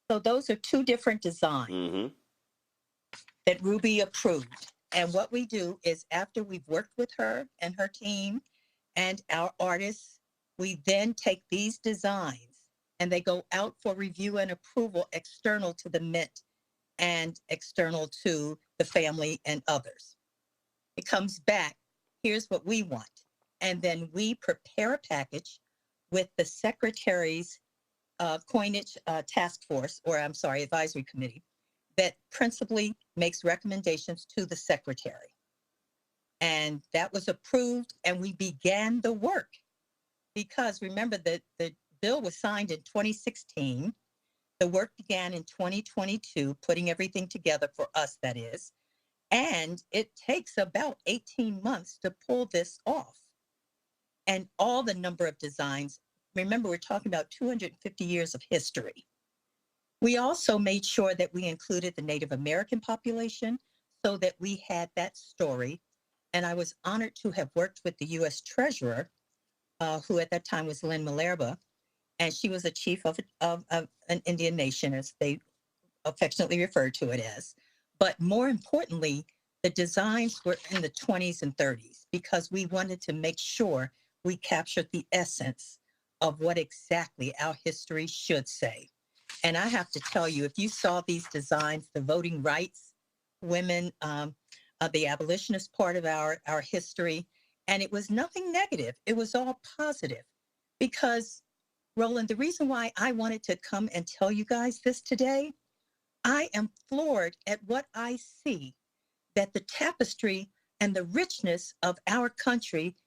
So those are 2 different designs that Ruby approved. And what we do is after we've worked with her and her team and our artists, we then take these designs and they go out for review and approval external to the Mint and external to the family and others. It comes back, here's what we want. And then we prepare a package with the Secretary's coinage task force, advisory committee, that principally makes recommendations to the Secretary. And that was approved, and we began the work. Because remember that the bill was signed in 2016. The work began in 2022, putting everything together for us, that is. And it takes about 18 months to pull this off. And all the number of designs, remember, we're talking about 250 years of history. We also made sure that we included the Native American population so that we had that story. And I was honored to have worked with the U.S. Treasurer, who at that time was Lynn Malerba, and she was a chief of an Indian nation, as they affectionately refer to it as. But more importantly, the designs were in the 20s and 30s because we wanted to make sure we captured the essence of what exactly our history should say. And I have to tell you, if you saw these designs, the voting rights, women, the abolitionist part of our history, and it was nothing negative. It was all positive. Because, Roland, the reason why I wanted to come and tell you guys this today, I am floored at what I see, that the tapestry and the richness of our country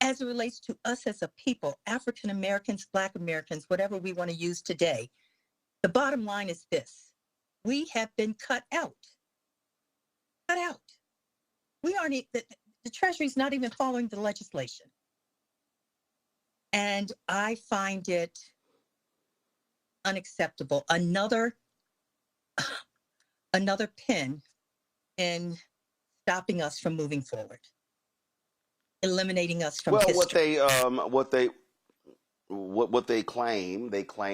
as it relates to us as a people, African Americans, Black Americans, whatever we want to use today. The bottom line is this: we have been cut out. Cut out. We aren't, the Treasury's not even following the legislation. And I find it unacceptable. Another pin in stopping us from moving forward, eliminating us from history. What they claim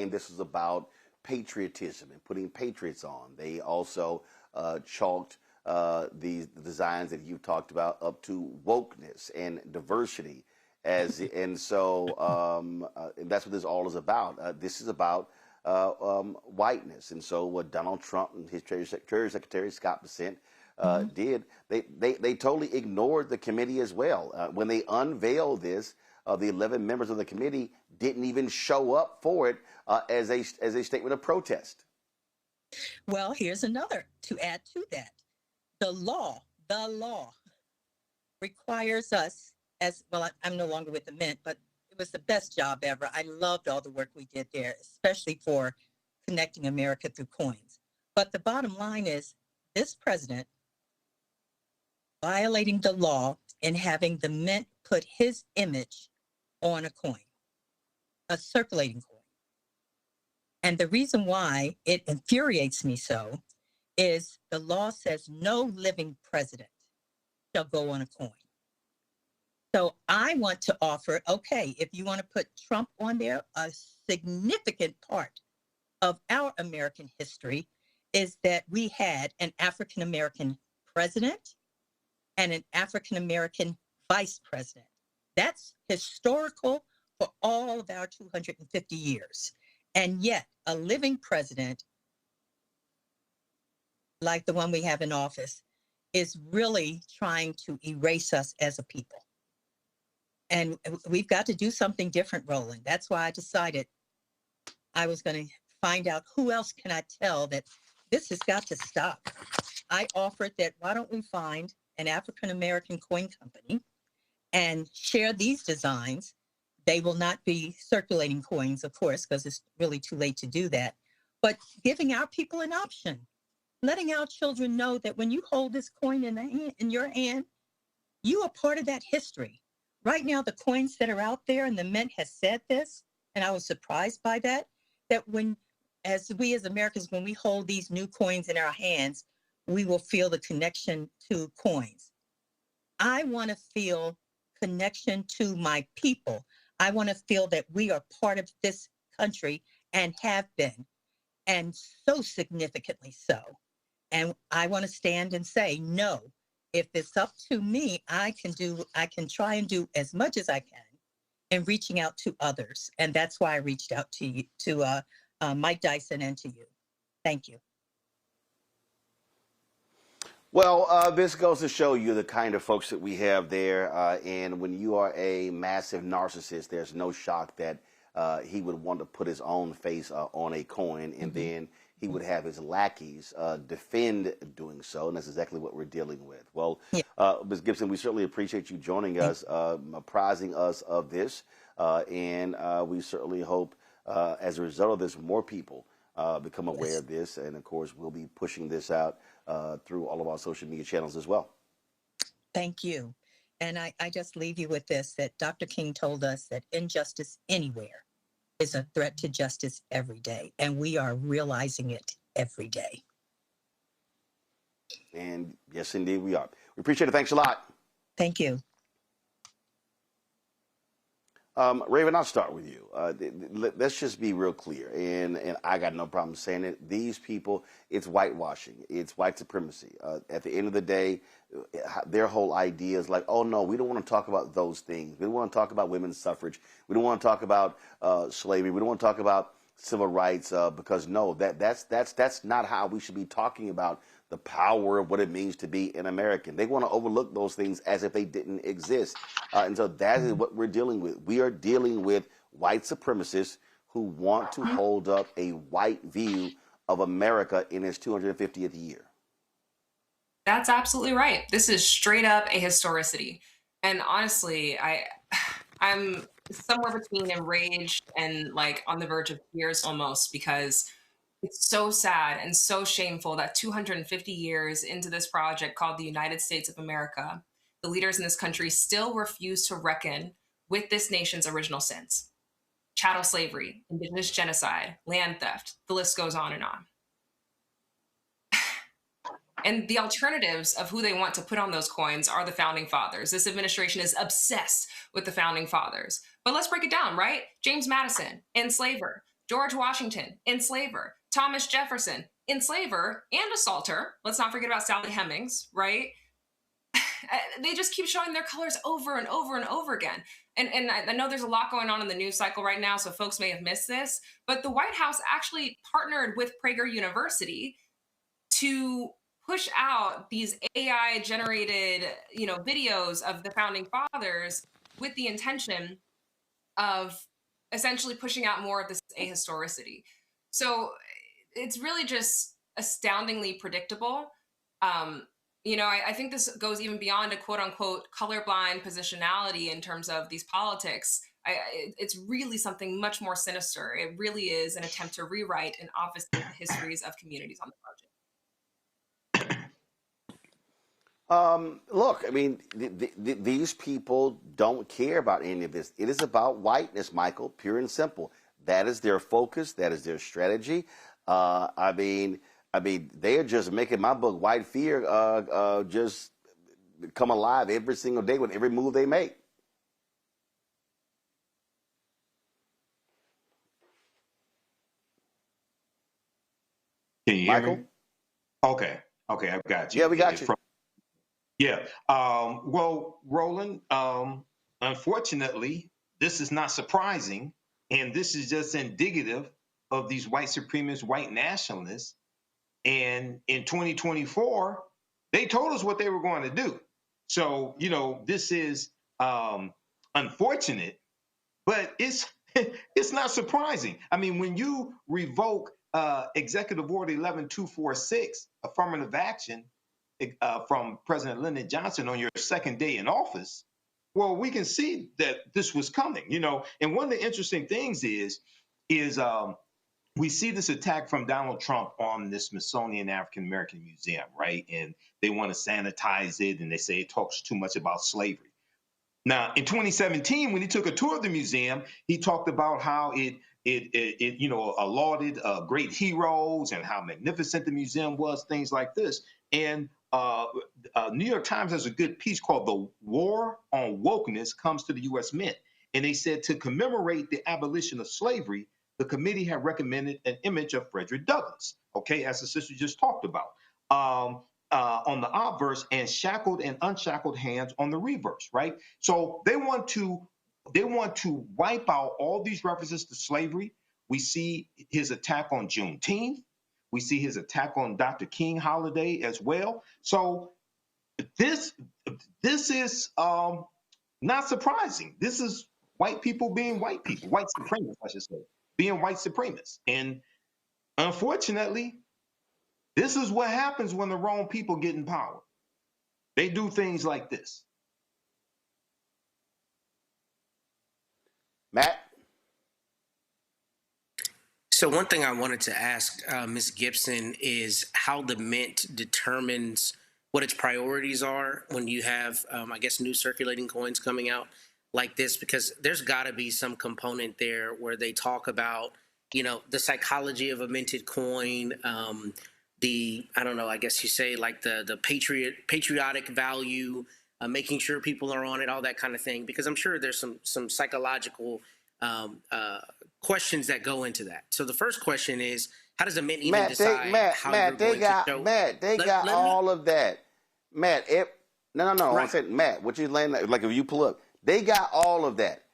this is about patriotism and putting patriots on. They also chalked these designs that you talked about up to wokeness and diversity, and so that's what this all is about. This is about whiteness, and so what Donald Trump and his Treasury Secretary Scott Bessent did, they totally ignored the committee as well. When they unveiled this, the 11 members of the committee didn't even show up for it as a statement of protest. Well, here's another to add to that. The law requires us, as well, I'm no longer with the Mint, but it was the best job ever. I loved all the work we did there, especially for connecting America through coins. But the bottom line is this president violating the law and having the Mint put his image on a coin, a circulating coin. And the reason why it infuriates me so is the law says no living president shall go on a coin. So I want to offer, okay, if you want to put Trump on there, a significant part of our American history is that we had an African-American president and an African-American vice president. That's historical for all of our 250 years. And yet a living president like the one we have in office is really trying to erase us as a people. And we've got to do something different, Roland. That's why I decided I was going to find out who else can I tell that this has got to stop. I offered that, why don't we find an African-American coin company and share these designs. They will not be circulating coins, of course, because it's really too late to do that. But giving our people an option, letting our children know that when you hold this coin in your hand, you are part of that history. Right now, the coins that are out there, and the Mint has said this, and I was surprised by that when, as we as Americans, when we hold these new coins in our hands, we will feel the connection to coins. I want to feel connection to my people. I want to feel that we are part of this country and have been, and so significantly so. And I want to stand and say, no, if it's up to me, I can try and do as much as I can in reaching out to others. And that's why I reached out to you, to Mike Dyson, and to you. Thank you. Well, this goes to show you the kind of folks that we have there. And when you are a massive narcissist, there's no shock that he would want to put his own face on a coin, and then he would have his lackeys defend doing so. And that's exactly what we're dealing with. Well, Ms. Gibson, we certainly appreciate you joining us, apprising us of this. And we certainly hope, as a result of this, more people become aware of this. And, of course, we'll be pushing this out through all of our social media channels as well. Thank you. And I just leave you with this, that Dr. King told us that injustice anywhere is a threat to justice every day. And we are realizing it every day. And yes, indeed, we are. We appreciate it. Thanks a lot. Thank you. Raven, I'll start with you. Let's just be real clear, and I got no problem saying it. These people, it's whitewashing. It's white supremacy. At the end of the day, their whole idea is like, oh, no, we don't want to talk about those things. We don't want to talk about women's suffrage. We don't want to talk about slavery. We don't want to talk about civil rights, because no, that's not how we should be talking about the power of what it means to be an American. They want to overlook those things as if they didn't exist. And so that is what we're dealing with. We are dealing with white supremacists who want to hold up a white view of America in its 250th year. That's absolutely right. This is straight up a historicity. And honestly, I'm somewhere between enraged and like on the verge of tears almost, because it's so sad and so shameful that 250 years into this project called the United States of America, the leaders in this country still refuse to reckon with this nation's original sins. Chattel slavery, indigenous genocide, land theft, the list goes on and on. And the alternatives of who they want to put on those coins are the founding fathers. This administration is obsessed with the founding fathers. But let's break it down, right? James Madison, enslaver. George Washington, enslaver. Thomas Jefferson, enslaver and assaulter. Let's not forget about Sally Hemings, right? They just keep showing their colors over and over and over again. And I know there's a lot going on in the news cycle right now, so folks may have missed this, but the White House actually partnered with Prager University to push out these AI-generated, videos of the founding fathers with the intention of essentially pushing out more of this ahistoricity. So it's really just astoundingly predictable. I think this goes even beyond a quote-unquote colorblind positionality in terms of these politics. It's really something much more sinister. It really is an attempt to rewrite and obfuscate the histories of communities on the project. Look, I mean, these people don't care about any of this. It is about whiteness, Michael, pure and simple. That is their focus. That is their strategy. I mean, they are just making my book, White Fear, just come alive every single day with every move they make. Can you hear Michael? me? Okay, I've got you. Yeah, we got you. Yeah. Well, Roland, unfortunately, this is not surprising, and this is just indicative of these white supremacist, white nationalists. And in 2024, they told us what they were going to do. So, this is unfortunate, but it's not surprising. I mean, when you revoke Executive Order 11246, affirmative action from President Lyndon Johnson on your second day in office, well, we can see that this was coming, And one of the interesting things is we see this attack from Donald Trump on the Smithsonian African American Museum, right? And they want to sanitize it, and they say it talks too much about slavery. Now, in 2017, when he took a tour of the museum, he talked about how it lauded great heroes and how magnificent the museum was, things like this. And New York Times has a good piece called "The War on Wokeness Comes to the U.S. Mint," and they said to commemorate the abolition of slavery, the committee had recommended an image of Frederick Douglass, okay, as the sister just talked about, on the obverse, and shackled and unshackled hands on the reverse, right? So they want to wipe out all these references to slavery. We see his attack on Juneteenth. We see his attack on Dr. King holiday as well. So this is not surprising. This is white people being white people, white supremacists, I should say, being white supremacists. And unfortunately, this is what happens when the wrong people get in power. They do things like this. Matt? So one thing I wanted to ask Ms. Gibson is how the Mint determines what its priorities are when you have, new circulating coins coming out like this, because there's got to be some component there where they talk about, the psychology of a minted coin, the patriotic value, making sure people are on it, all that kind of thing, because I'm sure there's some psychological questions that go into that. So the first question is, how does the Mint even decide how you're going to show? They got all of that. Matt, no. Right. I said, Matt, what you laying like if you pull up, they got all of that.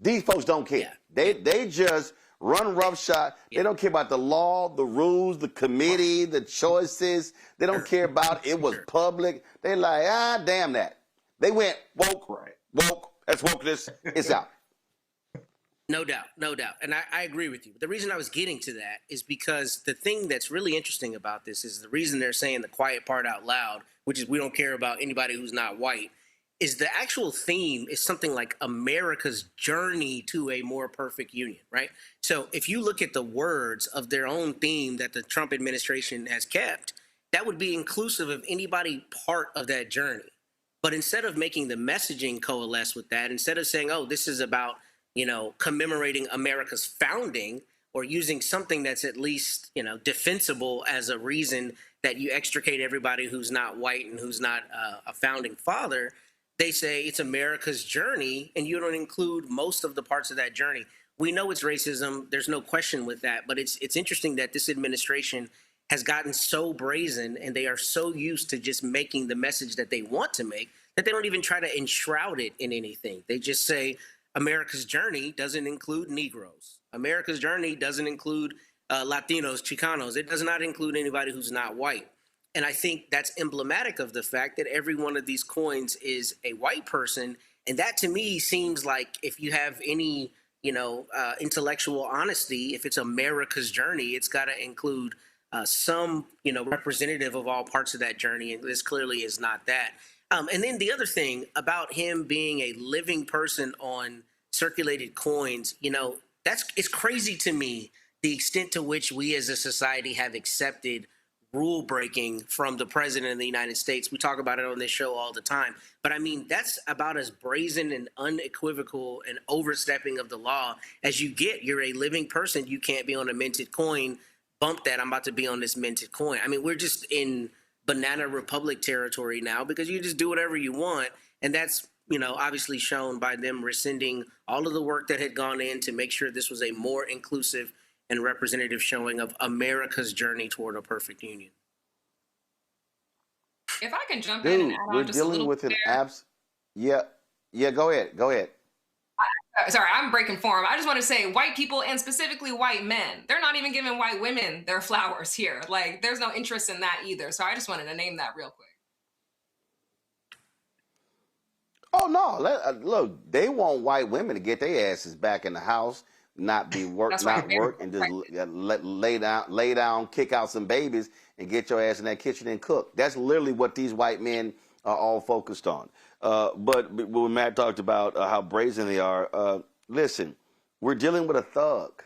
These folks don't care. Yeah. They just run roughshod. They don't care about the law, the rules, the committee, the choices. They don't care about it was public. They like, damn that. They went woke, woke. That's wokeness. It's out. No doubt, no doubt. And I agree with you. But the reason I was getting to that is because the thing that's really interesting about this is the reason they're saying the quiet part out loud, which is we don't care about anybody who's not white, is the actual theme is something like America's journey to a more perfect union, right? So if you look at the words of their own theme that the Trump administration has kept, that would be inclusive of anybody part of that journey. But instead of making the messaging coalesce with that, instead of saying, oh, this is about, commemorating America's founding or using something that's at least, defensible as a reason that you extricate everybody who's not white and who's not a founding father, they say it's America's journey and you don't include most of the parts of that journey. We know it's racism. There's no question with that. But it's interesting that this administration has gotten so brazen and they are so used to just making the message that they want to make that they don't even try to enshroud it in anything. They just say America's journey doesn't include Negroes. America's journey doesn't include Latinos, Chicanos. It does not include anybody who's not white. And I think that's emblematic of the fact that every one of these coins is a white person. And that to me seems like if you have any, intellectual honesty, if it's America's journey, it's got to include some, representative of all parts of that journey. And this clearly is not that. And then the other thing about him being a living person on circulated coins, it's crazy to me, the extent to which we as a society have accepted rule breaking from the president of the United States. We talk about it on this show all the time. But I mean, that's about as brazen and unequivocal and overstepping of the law as you get. You're a living person. You can't be on a minted coin. Bump that. I'm about to be on this minted coin. I mean, we're just in Banana Republic territory now because you just do whatever you want. And that's, obviously shown by them rescinding all of the work that had gone in to make sure this was a more inclusive and representative showing of America's journey toward a perfect union. If I can jump in and add on just a little bit there. Yeah, go ahead. Sorry, I'm breaking form. I just want to say white people and specifically white men, they're not even giving white women their flowers here. Like, there's no interest in that either. So I just wanted to name that real quick. Oh, no. Look, they want white women to get their asses back in the house, not work, and just lay down, kick out some babies, and get your ass in that kitchen and cook. That's literally what these white men are all focused on. But when Matt talked about how brazen they are, listen, we're dealing with a thug.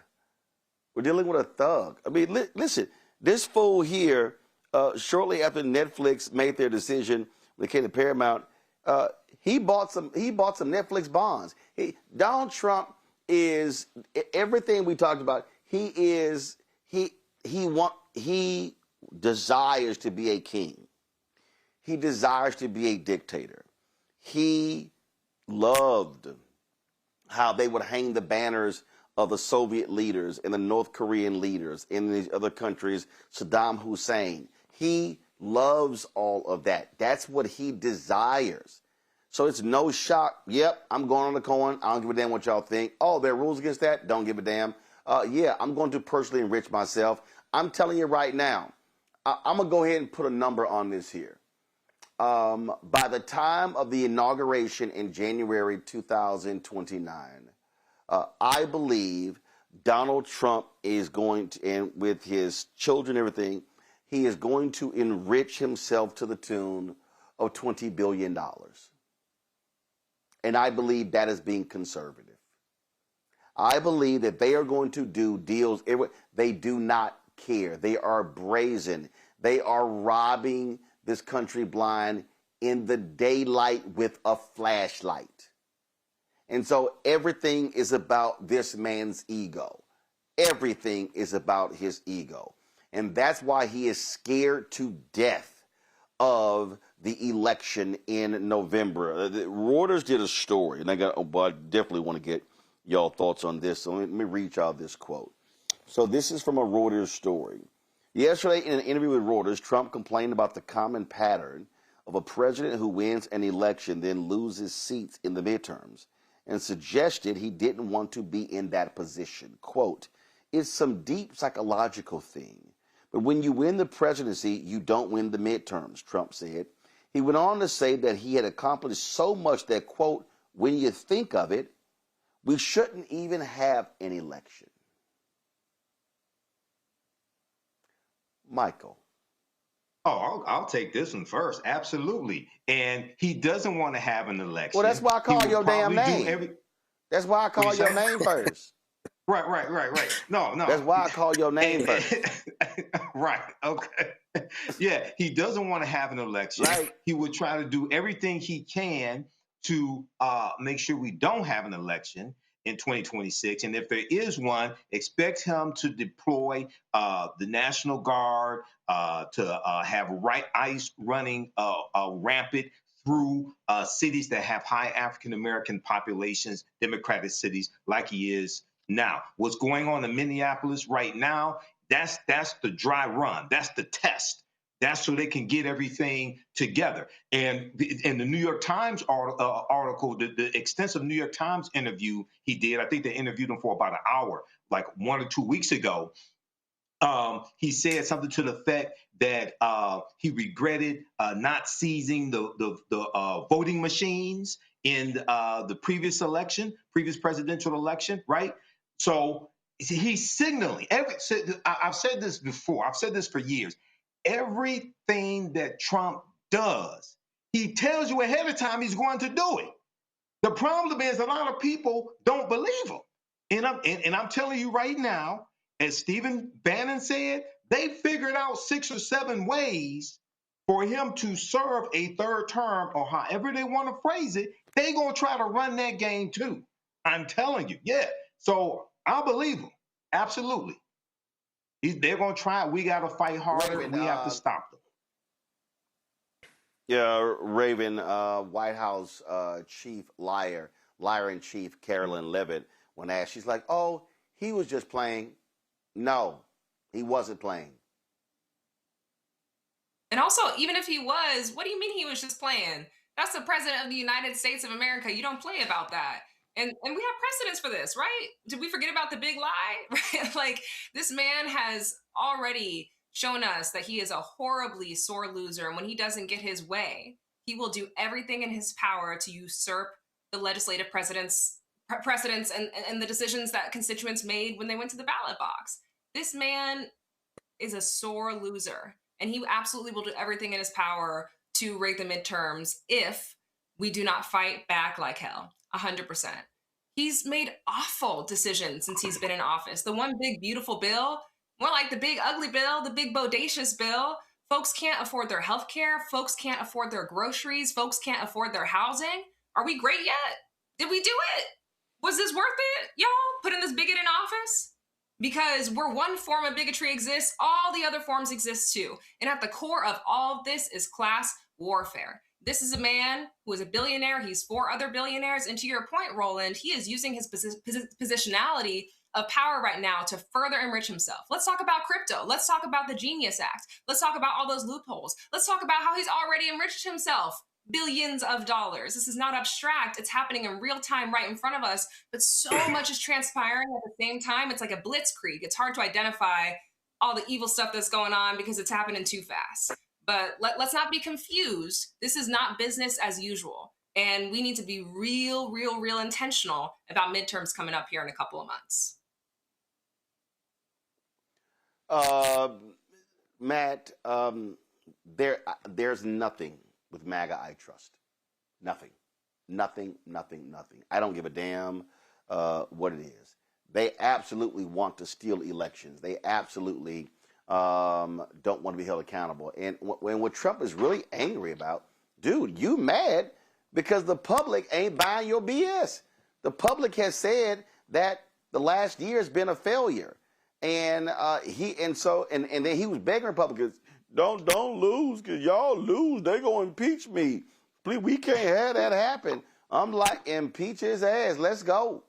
I mean, listen, this fool here, shortly after Netflix made their decision when it came to Paramount, he bought some Netflix bonds. Donald Trump is everything we talked about. He desires to be a king. He desires to be a dictator. He loved how they would hang the banners of the Soviet leaders and the North Korean leaders in these other countries, Saddam Hussein. He loves all of that. That's what he desires. So it's no shock. Yep, I'm going on the coin. I don't give a damn what y'all think. Oh, there are rules against that? Don't give a damn. Yeah, I'm going to personally enrich myself. I'm telling you right now, I'm going to go ahead and put a number on this here. By the time of the inauguration in January 2029, I believe Donald Trump is going to, and with his children and everything, he is going to enrich himself to the tune of $20 billion. And I believe that is being conservative. I believe that they are going to do deals. They do not care. They are brazen. They are robbing this country blind in the daylight with a flashlight. And so everything is about this man's ego. Everything is about his ego. And that's why he is scared to death of the election in November. Reuters did a story, and I definitely want to get y'all thoughts on this. So let me read y'all this quote. So this is from a Reuters story. Yesterday, in an interview with Reuters, Trump complained about the common pattern of a president who wins an election then loses seats in the midterms and suggested he didn't want to be in that position. Quote, It's some deep psychological thing. But when you win the presidency, you don't win the midterms, Trump said. He went on to say that he had accomplished so much that, quote, when you think of it, we shouldn't even have an election. Michael. Oh, I'll take this one first. Absolutely. And he doesn't want to have an election. Well, that's why I call your damn name. That's why I call your name first. Right. No. That's why I call your name first. Right. Okay. Yeah, he doesn't want to have an election. Right. He would try to do everything he can to make sure we don't have an election in 2026. And if there is one, expect him to deploy the National Guard, to have ICE running rampant through cities that have high African-American populations, Democratic cities like he is now. What's going on in Minneapolis right now, that's the dry run. That's the test. That's so they can get everything together. And in the New York Times article, the extensive New York Times interview he did, I think they interviewed him for about an hour, like 1 or 2 weeks ago. He said something to the effect that he regretted not seizing the voting machines in the previous presidential election, right? So he's signaling. I've said this before. I've said this for years. Everything that Trump does, he tells you ahead of time he's going to do it. The problem is a lot of people don't believe him. And I'm telling you right now, as Stephen Bannon said, they figured out 6 or 7 ways for him to serve a third term, or however they want to phrase it. They're going to try to run that game too. I'm telling you. Yeah. So I believe them. Absolutely. They're going to try it. We got to fight harder, and we have to stop them. Yeah, Raven, White House chief liar-in-chief Carolyn Levitt, when asked, she's like, oh, he was just playing. No, he wasn't playing. And also, even if he was, what do you mean he was just playing? That's the president of the United States of America. You don't play about that. And we have precedents for this, right? Did we forget about the big lie? Right? Like, this man has already shown us that he is a horribly sore loser. And when he doesn't get his way, he will do everything in his power to usurp the legislative precedents and the decisions that constituents made when they went to the ballot box. This man is a sore loser, and he absolutely will do everything in his power to rig the midterms if we do not fight back like hell. 100%. He's made awful decisions since he's been in office. The one big beautiful bill, more like the big ugly bill, the big bodacious bill. Folks can't afford their health care. Folks can't afford their groceries. Folks can't afford their housing. Are we great yet? Did we do it? Was this worth it, y'all, putting this bigot in office? Because where one form of bigotry exists, all the other forms exist too. And at the core of all of this is class warfare. This is a man who is a billionaire. He's 4 other billionaires. And to your point, Roland, he is using his positionality of power right now to further enrich himself. Let's talk about crypto. Let's talk about the Genius Act. Let's talk about all those loopholes. Let's talk about how he's already enriched himself. Billions of dollars. This is not abstract. It's happening in real time right in front of us. But so much is transpiring at the same time. It's like a blitzkrieg. It's hard to identify all the evil stuff that's going on because it's happening too fast. But let's not be confused. This is not business as usual. And we need to be real intentional about midterms coming up here in a couple of months. Matt, there's nothing with MAGA I trust. Nothing. I don't give a damn what it is. They absolutely want to steal elections. They absolutely don't want to be held accountable. And what Trump is really angry about, dude, you mad because the public ain't buying your BS. The public has said that the last year has been a failure. And then he was begging Republicans, don't lose, because y'all lose, they gonna impeach me. Please, we can't have that happen. I'm like, impeach his ass. Let's go.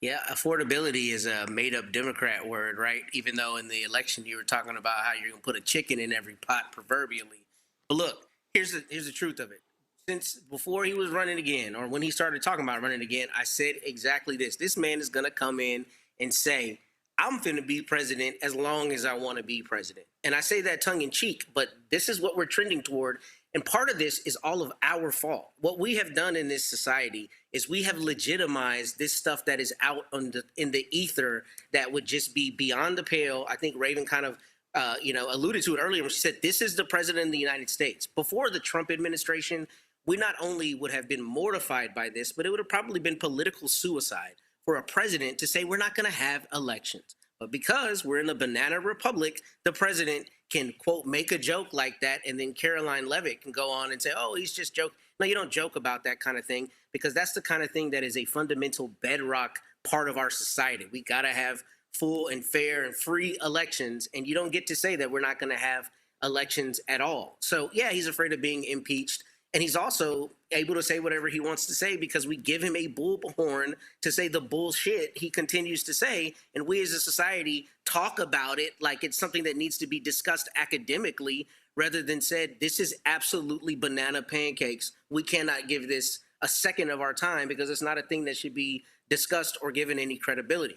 Yeah, affordability is a made-up Democrat word, right? Even though in the election you were talking about how you're going to put a chicken in every pot, proverbially. But look, here's the truth of it. Since before he was running again, or when he started talking about running again, I said exactly this. This man is going to come in and say, I'm finna be president as long as I want to be president. And I say that tongue in cheek, but this is what we're trending toward. And part of this is all of our fault. What we have done in this society is we have legitimized this stuff that is out in the ether that would just be beyond the pale. I think Raven kind of alluded to it earlier when she said, this is the president of the United States. Before the Trump administration, we not only would have been mortified by this, but it would have probably been political suicide for a president to say we're not going to have elections. But because we're in a banana republic, the president can, quote, make a joke like that, and then Caroline Levitt can go on and say, oh, he's just joking. No, you don't joke about that kind of thing, because that's the kind of thing that is a fundamental bedrock part of our society. We got to have full and fair and free elections, and you don't get to say that we're not going to have elections at all. So, yeah, he's afraid of being impeached. And he's also able to say whatever he wants to say because we give him a bullhorn to say the bullshit he continues to say. And we as a society talk about it like it's something that needs to be discussed academically rather than said, this is absolutely banana pancakes. We cannot give this a second of our time because it's not a thing that should be discussed or given any credibility.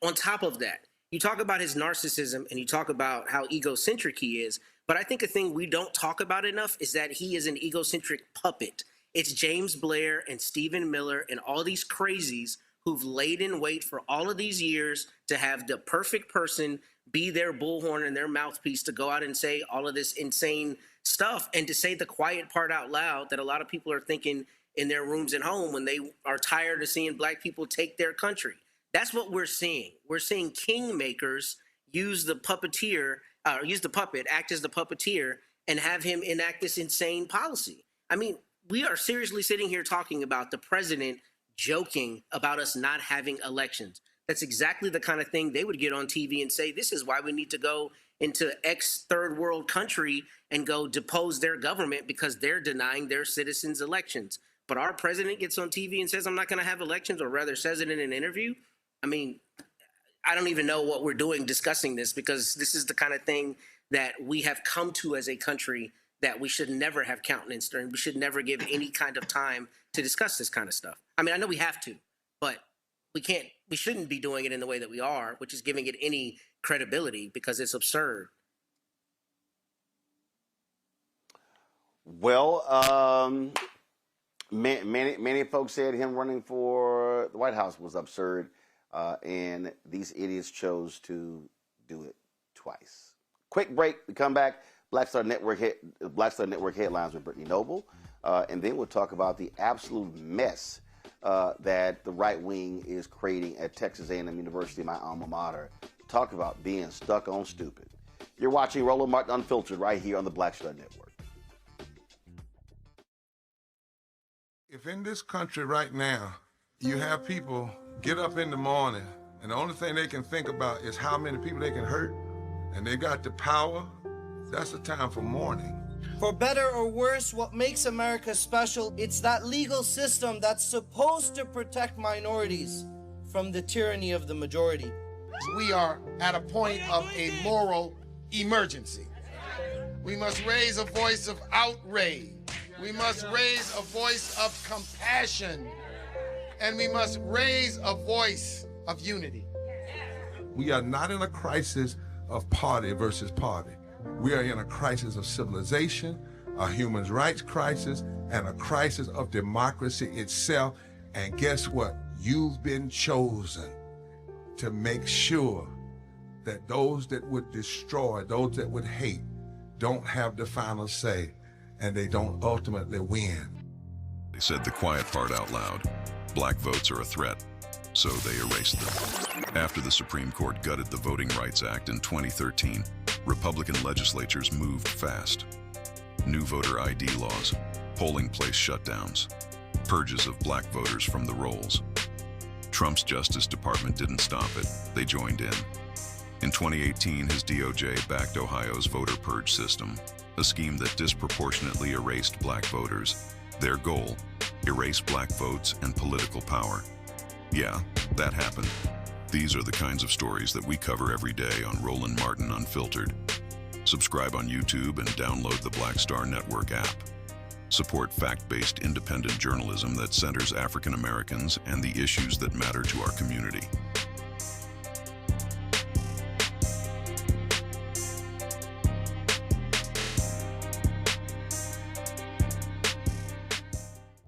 On top of that, you talk about his narcissism and you talk about how egocentric he is. But I think a thing we don't talk about enough is that he is an egocentric puppet. It's James Blair and Stephen Miller and all these crazies who've laid in wait for all of these years to have the perfect person be their bullhorn and their mouthpiece to go out and say all of this insane stuff and to say the quiet part out loud that a lot of people are thinking in their rooms at home when they are tired of seeing black people take their country. That's what we're seeing. We're seeing kingmakers use the puppeteer, use the puppet, act as the puppeteer, and have him enact this insane policy. I mean, we are seriously sitting here talking about the president joking about us not having elections. That's exactly the kind of thing they would get on TV and say, this is why we need to go into X third world country and go depose their government because they're denying their citizens elections. But our president gets on TV and says, I'm not going to have elections, or rather says it in an interview. I mean, I don't even know what we're doing discussing this because this is the kind of thing that we have come to as a country that we should never have countenanced, and we should never give any kind of time to discuss this kind of stuff. I mean, I know we have to, but we shouldn't be doing it in the way that we are, which is giving it any credibility because it's absurd. Well, many folks said him running for the White House was absurd. And these idiots chose to do it twice. Quick break. We come back. Black Star Network headlines with Brittany Noble. And then we'll talk about the absolute mess that the right wing is creating at Texas A&M University, my alma mater. Talk about being stuck on stupid. You're watching Roland Martin Unfiltered right here on the Black Star Network. If in this country right now, you have people get up in the morning and the only thing they can think about is how many people they can hurt, and they got the power, that's the time for mourning. For better or worse, what makes America special, it's that legal system that's supposed to protect minorities from the tyranny of the majority. We are at a point of a moral emergency. We must raise a voice of outrage. We must raise a voice of compassion. And we must raise a voice of unity. We are not in a crisis of party versus party. We are in a crisis of civilization, a human rights crisis, and a crisis of democracy itself. And guess what? You've been chosen to make sure that those that would destroy, those that would hate, don't have the final say, and they don't ultimately win. They said the quiet part out loud. Black votes are a threat, so they erased them. After the Supreme Court gutted the Voting Rights Act in 2013, Republican legislatures moved fast. New voter ID laws, polling place shutdowns, purges of black voters from the rolls. Trump's Justice Department didn't stop it, they joined in. In 2018, his DOJ backed Ohio's voter purge system, a scheme that disproportionately erased black voters. Their goal, erase black votes and political power. Yeah, that happened. These are the kinds of stories that we cover every day on Roland Martin Unfiltered. Subscribe on YouTube and download the Black Star Network app. Support fact-based independent journalism that centers African Americans and the issues that matter to our community.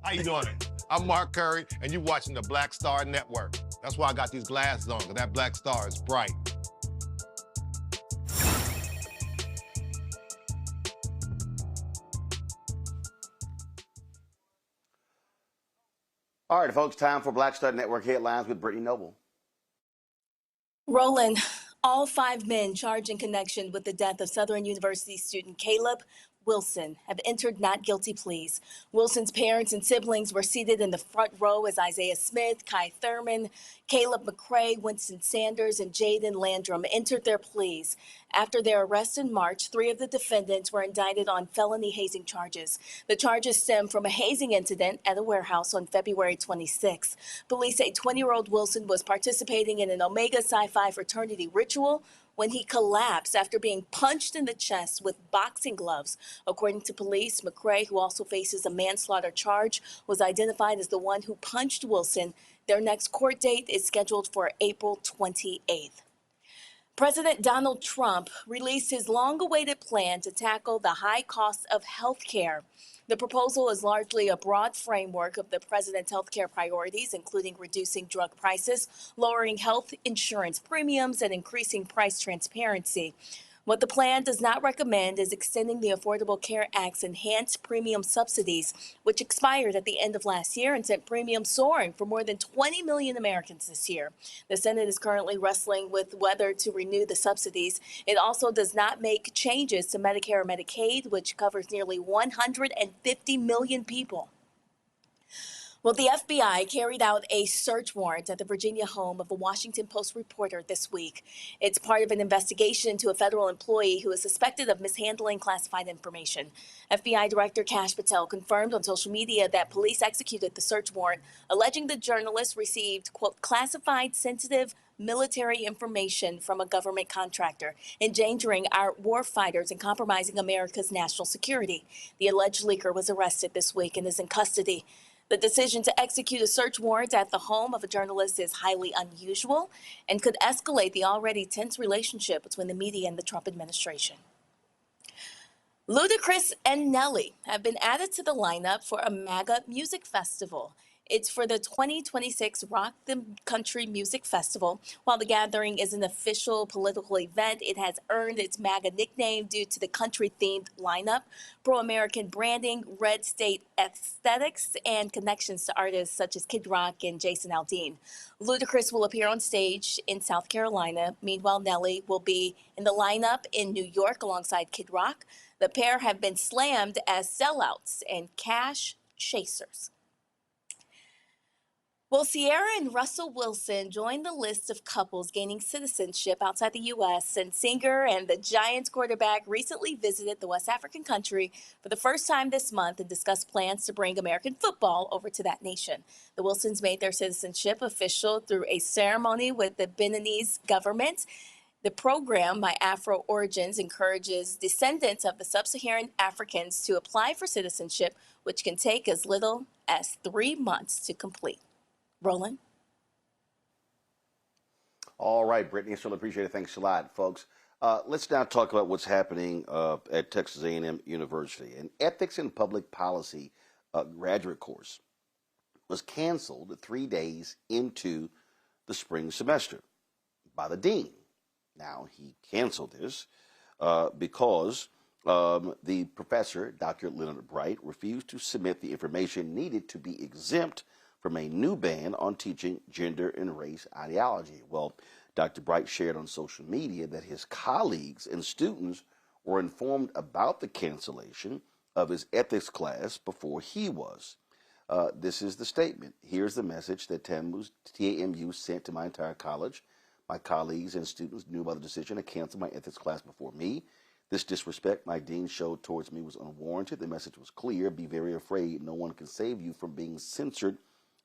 How you doing? I'm Mark Curry, and you're watching the Black Star Network. That's why I got these glasses on, because that black star is bright. All right, folks, time for Black Star Network headlines with Brittany Noble. Roland, all 5 men charged in connection with the death of Southern University student Caleb Wilson have entered not guilty pleas. Wilson's parents and siblings were seated in the front row as Isaiah Smith, Kai Thurman, Caleb McCrae, Winston Sanders, and Jaden Landrum entered their pleas. After their arrest in March, 3 of the defendants were indicted on felony hazing charges. The charges stem from a hazing incident at a warehouse on February 26. Police say 20-year-old Wilson was participating in an Omega Psi Phi fraternity ritual when he collapsed after being punched in the chest with boxing gloves. According to police, McCrae, who also faces a manslaughter charge, was identified as the one who punched Wilson. Their next court date is scheduled for April 28th. President Donald Trump released his long-awaited plan to tackle the high cost of health care. The proposal is largely a broad framework of the president's health care priorities, including reducing drug prices, lowering health insurance premiums, and increasing price transparency. What the plan does not recommend is extending the Affordable Care Act's enhanced premium subsidies, which expired at the end of last year and sent premiums soaring for more than 20 million Americans this year. The Senate is currently wrestling with whether to renew the subsidies. It also does not make changes to Medicare or Medicaid, which covers nearly 150 million people. Well, the FBI carried out a search warrant at the Virginia home of a Washington Post reporter this week. It's part of an investigation into a federal employee who is suspected of mishandling classified information. FBI Director Kash Patel confirmed on social media that police executed the search warrant, alleging the journalist received, quote, classified sensitive military information from a government contractor, endangering our war fighters and compromising America's national security. The alleged leaker was arrested this week and is in custody. The decision to execute a search warrant at the home of a journalist is highly unusual and could escalate the already tense relationship between the media and the Trump administration. Ludacris and Nelly have been added to the lineup for a MAGA music festival. It's for the 2026 Rock the Country Music Festival. While the gathering is an official political event, it has earned its MAGA nickname due to the country-themed lineup, pro-American branding, red state aesthetics, and connections to artists such as Kid Rock and Jason Aldean. Ludacris will appear on stage in South Carolina. Meanwhile, Nelly will be in the lineup in New York alongside Kid Rock. The pair have been slammed as sellouts and cash chasers. Well, Sierra and Russell Wilson joined the list of couples gaining citizenship outside the U.S., and singer and the Giants quarterback recently visited the West African country for the first time this month and discussed plans to bring American football over to that nation. The Wilsons made their citizenship official through a ceremony with the Beninese government. The program, My Afro Origins, encourages descendants of the sub-Saharan Africans to apply for citizenship, which can take as little as 3 months to complete. Roland. All right, Brittany, certainly appreciate it. Thanks a lot, folks. Let's now talk about what's happening at Texas A&M University. An ethics and public policy graduate course was canceled 3 days into the spring semester by the dean. Now, he canceled this because the professor, Dr. Leonard Bright, refused to submit the information needed to be exempt from a new ban on teaching gender and race ideology. Well, Dr. Bright shared on social media that his colleagues and students were informed about the cancellation of his ethics class before he was. This is the statement. Here's the message that TAMU sent to my entire college. My colleagues and students knew about the decision to cancel my ethics class before me. This disrespect my dean showed towards me was unwarranted. The message was clear. Be very afraid. No one can save you from being censored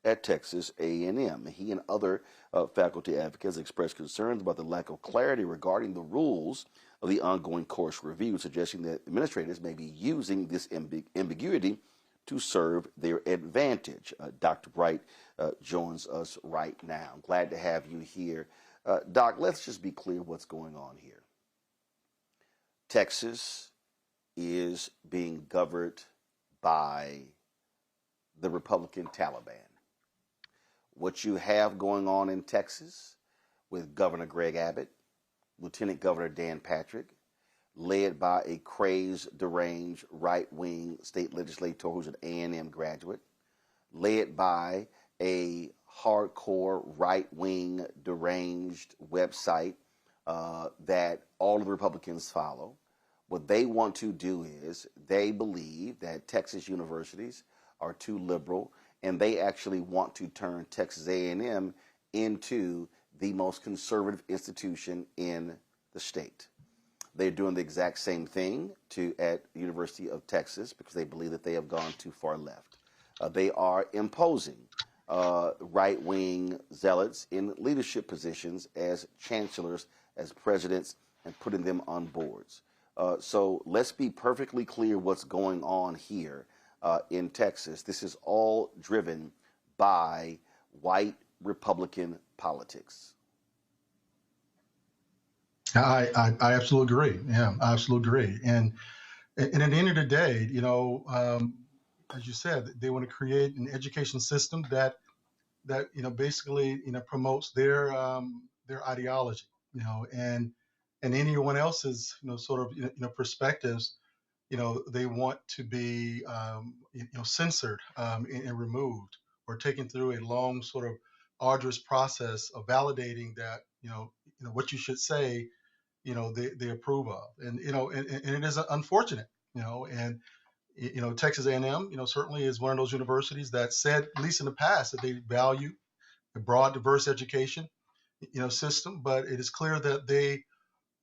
at Texas A&M. He and other faculty advocates expressed concerns about the lack of clarity regarding the rules of the ongoing course review, suggesting that administrators may be using this ambiguity to serve their advantage. Dr. Bright joins us right now. I'm glad to have you here. Doc, let's just be clear what's going on here. Texas is being governed by the Republican Taliban. What you have going on in Texas with Governor Greg Abbott, Lieutenant Governor Dan Patrick, led by a crazed, deranged, right-wing state legislator who's an A&M graduate, led by a hardcore, right-wing, deranged website that all of the Republicans follow. What they want to do is they believe that Texas universities are too liberal, and they actually want to turn Texas A&M into the most conservative institution in the state. They're doing the exact same thing at University of Texas because they believe that they have gone too far left. They are imposing right-wing zealots in leadership positions as chancellors, as presidents, and putting them on boards. So let's be perfectly clear what's going on here in Texas. This is all driven by white Republican politics. I absolutely agree. Yeah, I absolutely agree. And at the end of the day, as you said, they want to create an education system that basically promotes their ideology, and anyone else's sort of perspectives, they want to be censored and removed, or taken through a long sort of arduous process of validating that what you should say they approve of, and it is unfortunate, and Texas A&M certainly is one of those universities that said, at least in the past, that they value a broad, diverse education system, but it is clear that they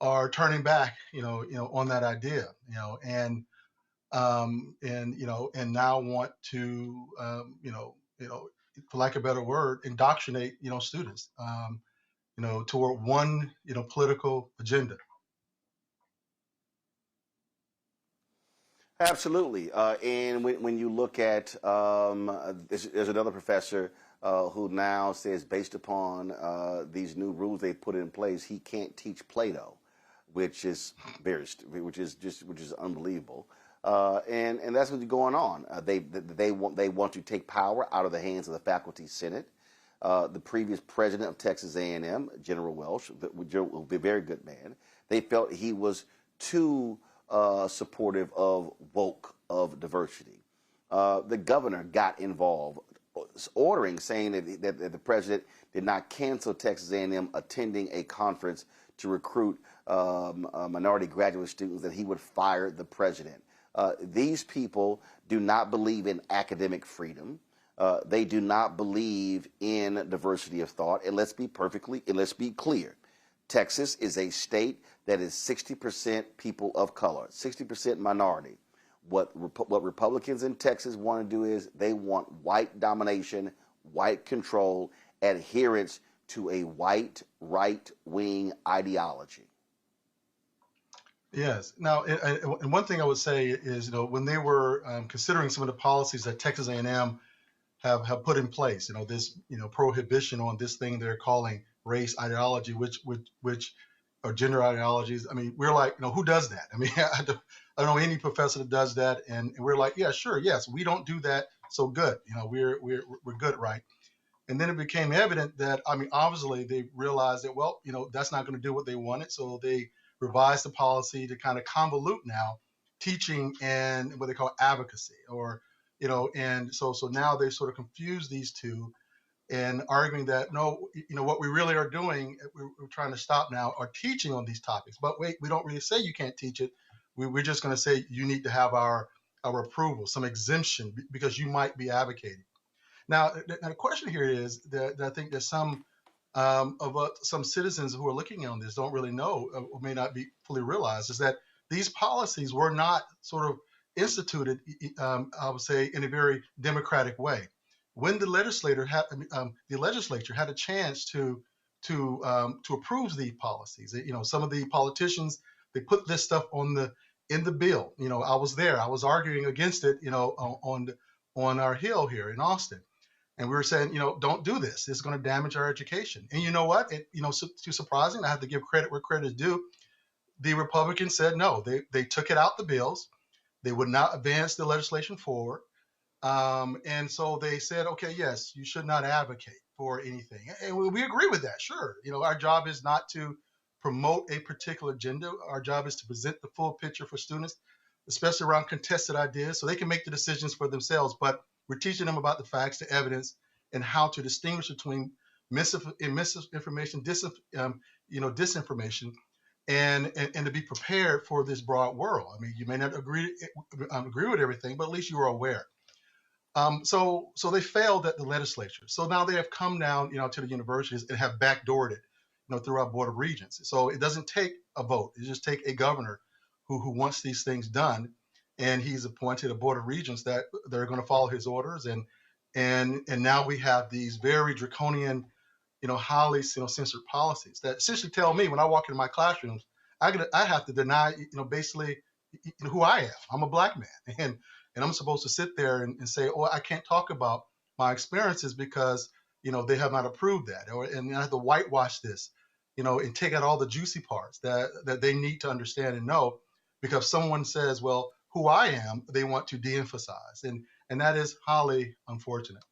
are turning back on that idea, and now want to for lack of a better word, indoctrinate students toward one political agenda. Absolutely. And when you look at, there's another professor who now says, based upon these new rules they put in place, he can't teach Plato, which is unbelievable. And that's what's going on. They want to take power out of the hands of the faculty senate. The previous president of Texas A&M, General Welsh, a very good man, they felt he was too supportive of woke, of diversity. The governor got involved, saying that the president did not cancel Texas A&M attending a conference to recruit minority graduate students, that he would fire the president. These people do not believe in academic freedom. They do not believe in diversity of thought. And let's be clear. Texas is a state that is 60% people of color, 60% minority. What Republicans in Texas want to do is they want white domination, white control, adherence to a white right-wing ideology. Yes. Now, and one thing I would say is, when they were considering some of the policies that Texas A&M have put in place, this prohibition on this thing they're calling race ideology, which or gender ideologies. I mean, we're like, who does that? I mean, I don't know any professor that does that, and we're like, yeah, sure, yes, we don't do that, so good. We're good, right? And then it became evident that, I mean, obviously they realized that, well, that's not going to do what they wanted, so they revised the policy to kind of convolute now teaching and what they call advocacy, or and so now they sort of confuse these two, and arguing that no, what we really are doing, we're trying to stop now, are teaching on these topics. But wait, we don't really say you can't teach it. We're just going to say you need to have our approval, some exemption, because you might be advocating. Now the question here is that I think that some some citizens who are looking on this don't really know, or may not be fully realized, is that these policies were not sort of instituted, I would say, in a very democratic way. When the legislature had a chance to approve these policies, some of the politicians, they put this stuff in the bill. I was there. I was arguing against it. On our Hill here in Austin. And we were saying, don't do this. It's going to damage our education. And you know what? Too surprising. I have to give credit where credit is due. The Republicans said no. They took it out the bills. They would not advance the legislation forward. And so they said, okay, yes, you should not advocate for anything. And we agree with that, sure. Our job is not to promote a particular agenda. Our job is to present the full picture for students, especially around contested ideas, so they can make the decisions for themselves. But we're teaching them about the facts, the evidence, and how to distinguish between misinformation, disinformation, and to be prepared for this broad world. I mean, you may not agree with everything, but at least you are aware. So they failed at the legislature. So now they have come down, to the universities and have backdoored it, through our Board of Regents. So it doesn't take a vote. It just take a governor who wants these things done, and he's appointed a Board of Regents that they're going to follow his orders. And now we have these very draconian, highly censored policies that essentially tell me when I walk into my classrooms, I have to deny, basically who I am. I'm a Black man, and I'm supposed to sit there and say, oh, I can't talk about my experiences because, they have not approved that. And I have to whitewash this, and take out all the juicy parts that they need to understand and know, because someone says, well, who I am, they want to de-emphasize. And that is highly unfortunate.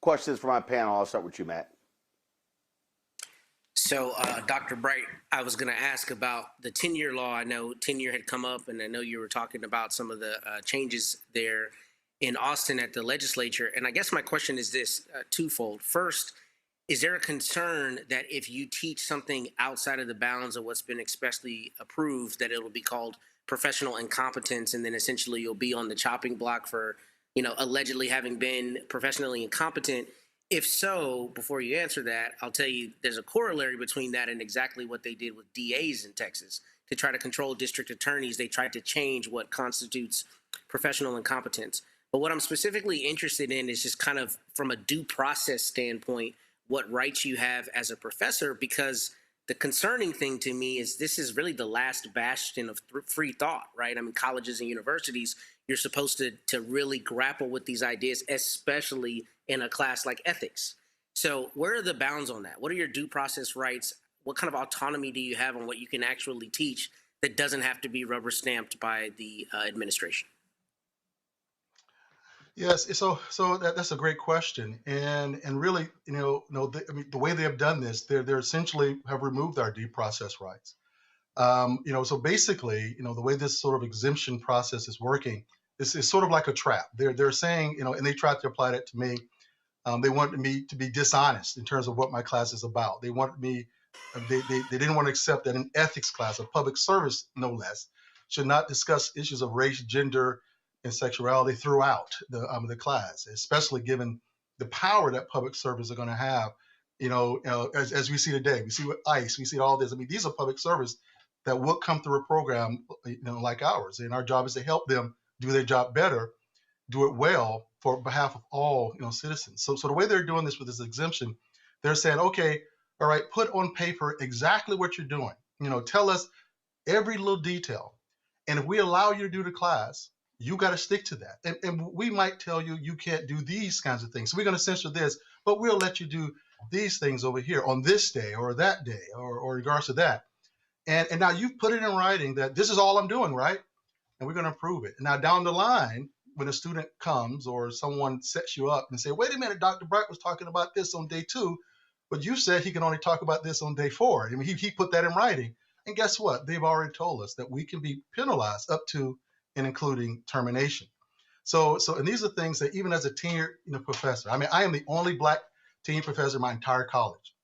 Questions for my panel. I'll start with you, Matt. So, Dr. Bright, I was going to ask about the tenure law. I know tenure had come up, and I know you were talking about some of the changes there in Austin at the legislature. And I guess my question is this, twofold. First, is there a concern that if you teach something outside of the bounds of what's been expressly approved, that it'll be called professional incompetence, and then essentially you'll be on the chopping block for, allegedly having been professionally incompetent? If so, before you answer that, I'll tell you there's a corollary between that and exactly what they did with DAs in Texas. To try to control district attorneys, they tried to change what constitutes professional incompetence. But what I'm specifically interested in is just kind of from a due process standpoint, what rights you have as a professor, because the concerning thing to me is this is really the last bastion of free thought, right? I mean, colleges and universities, you're supposed to really grapple with these ideas, especially in a class like ethics. So where are the bounds on that? What are your due process rights? What kind of autonomy do you have on what you can actually teach that doesn't have to be rubber stamped by the administration? Yes, so that's a great question, and really, the way they have done this, they're essentially have removed our due process rights. So basically, the way this sort of exemption process is working is sort of like a trap. They're saying, and they tried to apply that to me. They wanted me to be dishonest in terms of what my class is about. They wanted me, they didn't want to accept that an ethics class, a public service no less, should not discuss issues of race, gender, and sexuality throughout the class, especially given the power that public servers are going to have. As we see today, we see with ICE, we see all this. I mean, these are public servers that will come through a program, like ours, and our job is to help them do their job better, do it well for behalf of all citizens. So the way they're doing this with this exemption, they're saying, okay, all right, put on paper exactly what you're doing. Tell us every little detail, and if we allow you to do the class, you got to stick to that. And we might tell you you can't do these kinds of things. So we're going to censor this, but we'll let you do these things over here on this day or that day or regards to that. And now you've put it in writing that this is all I'm doing, right? And we're going to approve it. And now down the line, when a student comes or someone sets you up and say, wait a minute, Dr. Bright was talking about this on day 2, but you said he can only talk about this on day 4. I mean, he put that in writing. And guess what? They've already told us that we can be penalized up to and including termination. So and these are things that even as a tenured professor, I mean, I am the only Black tenured professor in my entire college.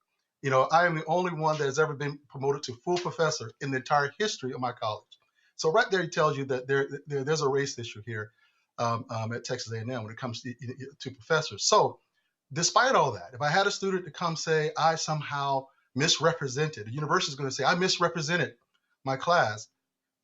I am the only one that has ever been promoted to full professor in the entire history of my college. So right there, it tells you that there's a race issue here at Texas A&M when it comes to professors. So despite all that, if I had a student to come say, I somehow misrepresented, the university is going to say, I misrepresented my class,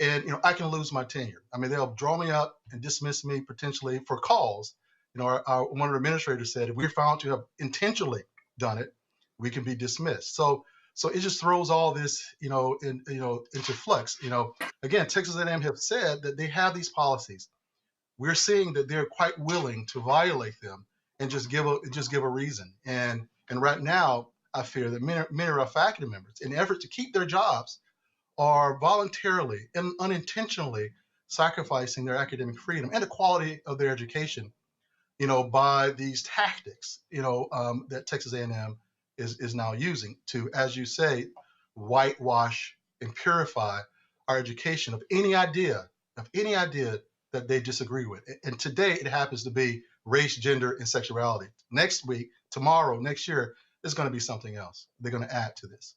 and I can lose my tenure. I mean, they'll draw me up and dismiss me potentially for cause. One of the administrators said, if we're found to have intentionally done it, we can be dismissed. So it just throws all this, into flux. Again, Texas A&M have said that they have these policies. We're seeing that they're quite willing to violate them and just give a reason. And right now, I fear that many of our faculty members, in an effort to keep their jobs, are voluntarily and unintentionally sacrificing their academic freedom and the quality of their education, by these tactics, that Texas A&M is now using to, as you say, whitewash and purify our education of any idea that they disagree with. And today it happens to be race, gender, and sexuality. Next week, tomorrow, next year, it's going to be something else. They're going to add to this.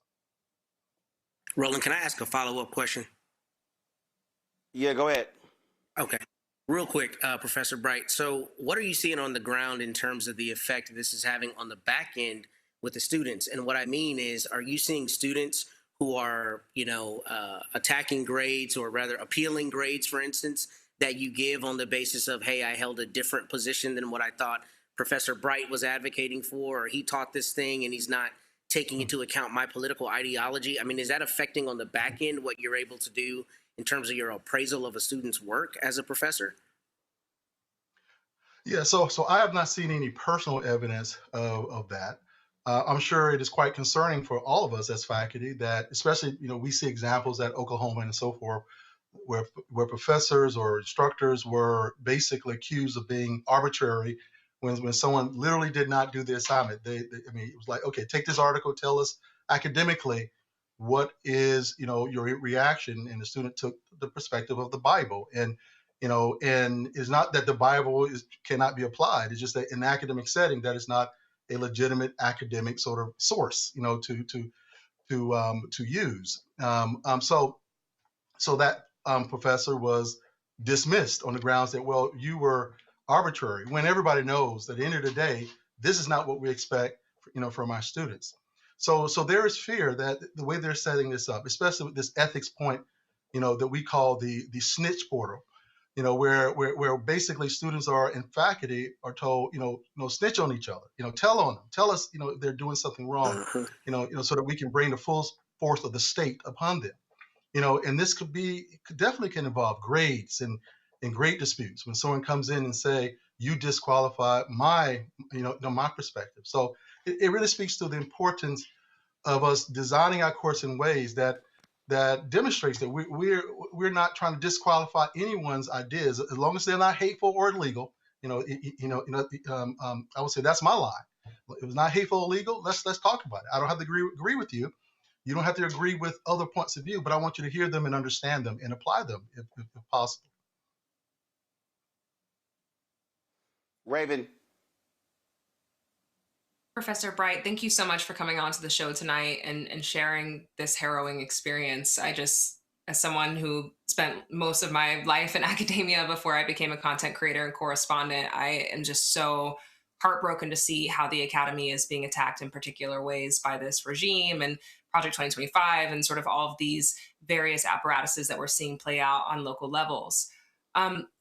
Roland, can I ask a follow-up question? Yeah, go ahead. Okay. Real quick, Professor Bright. So what are you seeing on the ground in terms of the effect this is having on the back end with the students? And what I mean is, are you seeing students who are, attacking grades, or rather appealing grades, for instance, that you give on the basis of, hey, I held a different position than what I thought Professor Bright was advocating for, or he taught this thing and he's not taking into account my political ideology? I mean, is that affecting on the back end what you're able to do in terms of your appraisal of a student's work as a professor? Yeah, so I have not seen any personal evidence of that. I'm sure it is quite concerning for all of us as faculty that, especially, we see examples at Oklahoma and so forth, where professors or instructors were basically accused of being arbitrary when someone literally did not do the assignment. It was like, okay, take this article, tell us academically what is, your reaction, and the student took the perspective of the Bible. And it's not that the Bible cannot be applied. It's just that in an academic setting, that is not a legitimate academic sort of source, to use. So that professor was dismissed on the grounds that, well, you were arbitrary, when everybody knows that at the end of the day, this is not what we expect, from our students. So there is fear that the way they're setting this up, especially with this ethics point, that we call the snitch portal, where basically students and faculty are told, snitch on each other, tell on them, tell us, if they're doing something wrong, so that we can bring the full force of the state upon them. And this could definitely can involve grades and grade disputes when someone comes in and say, you disqualify my perspective. So it really speaks to the importance of us designing our course in ways that demonstrates that we're not trying to disqualify anyone's ideas, as long as they're not hateful or illegal. I would say that's my line. If it's not hateful or illegal, let's talk about it. I don't have to agree with you. You don't have to agree with other points of view, but I want you to hear them and understand them and apply them if possible. Raven. Professor Bright, thank you so much for coming on to the show tonight and sharing this harrowing experience. As someone who spent most of my life in academia before I became a content creator and correspondent, I am just so heartbroken to see how the academy is being attacked in particular ways by this regime and Project 2025 and sort of all of these various apparatuses that we're seeing play out on local levels.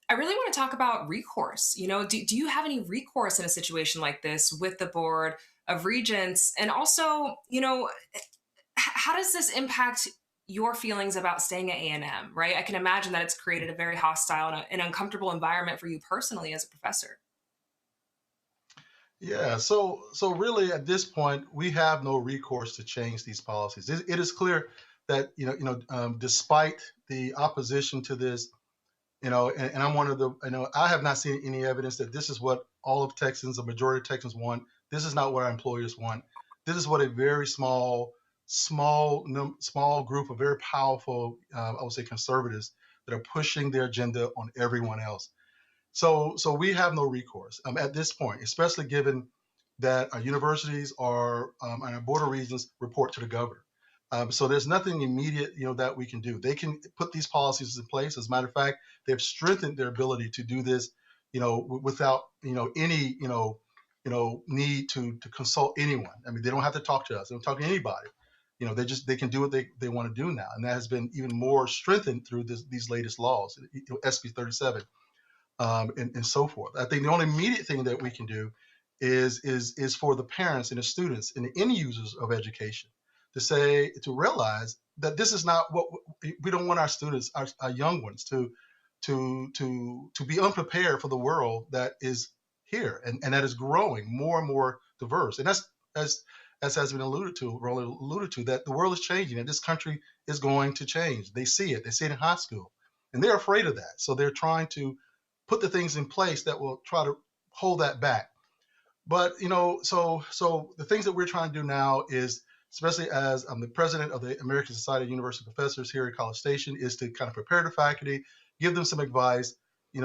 I really want to talk about recourse. Do you have any recourse in a situation like this with the Board of Regents? And also, how does this impact your feelings about staying at A&M, right? I can imagine that it's created a very hostile and uncomfortable environment for you personally as a professor. Yeah, so really at this point, we have no recourse to change these policies. It is clear that, despite the opposition to this, and I'm one of the, I have not seen any evidence that this is what all of Texans, the majority of Texans want. This is not what our employers want. This is what a very small group of very powerful, I would say, conservatives that are pushing their agenda on everyone else. So we have no recourse at this point, especially given that our universities and our Board of Regents report to the governor. So there's nothing immediate, that we can do. They can put these policies in place. As a matter of fact, they've strengthened their ability to do this, without, any, need to consult anyone. I mean, they don't have to talk to us. They don't talk to anybody. They can do what they want to do now, and that has been even more strengthened through these latest laws, SB 37, and so forth. I think the only immediate thing that we can do is for the parents and the students and the end users of education to realize that this is not what we don't want our students, our young ones, to be unprepared for the world that is here and that is growing more and more diverse. And that's as has been alluded to, that the world is changing and this country is going to change. They see it. They see it in high school. and they're afraid of that. So they're trying to put the things in place that will try to hold that back. But so the things that we're trying to do now is, especially as I'm the president of the American Society of University Professors here at College Station, is to kind of prepare the faculty, give them some advice,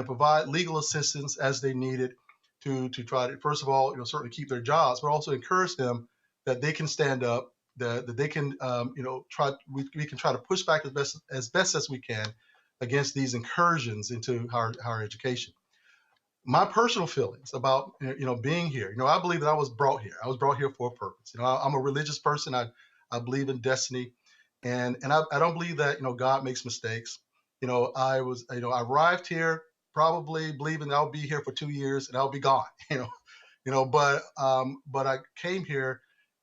provide legal assistance as they need it to try to, first of all, certainly keep their jobs, but also encourage them that they can stand up, that they can, we can try to push back as best as we can against these incursions into higher education. My personal feelings about being here, I believe that I was brought here. I was brought here for a purpose. I'm a religious person. I believe in destiny, and I don't believe that God makes mistakes. I arrived here probably believing that I'll be here for 2 years and I'll be gone. But I came here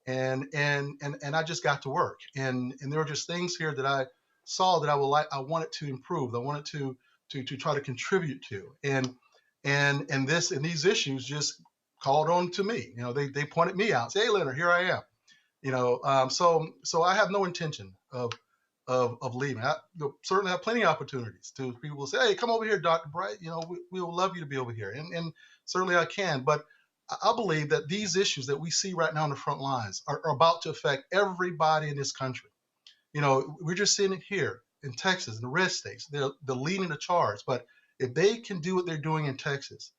and I just got to work, and there were just things here that I saw that I wanted to improve. I wanted to try to contribute to, and these issues just called on to me. They pointed me out, say, "Hey, Leonard, here I am." So I have no intention of leaving. I certainly have plenty of opportunities to people will say, "Hey, come over here, Dr. Bright. We would love you to be over here," and certainly I can. But I believe that these issues that we see right now on the front lines are about to affect everybody in this country. We're just seeing it here in Texas, in the red states. They're leading the charge. But if they can do what they're doing in Texas,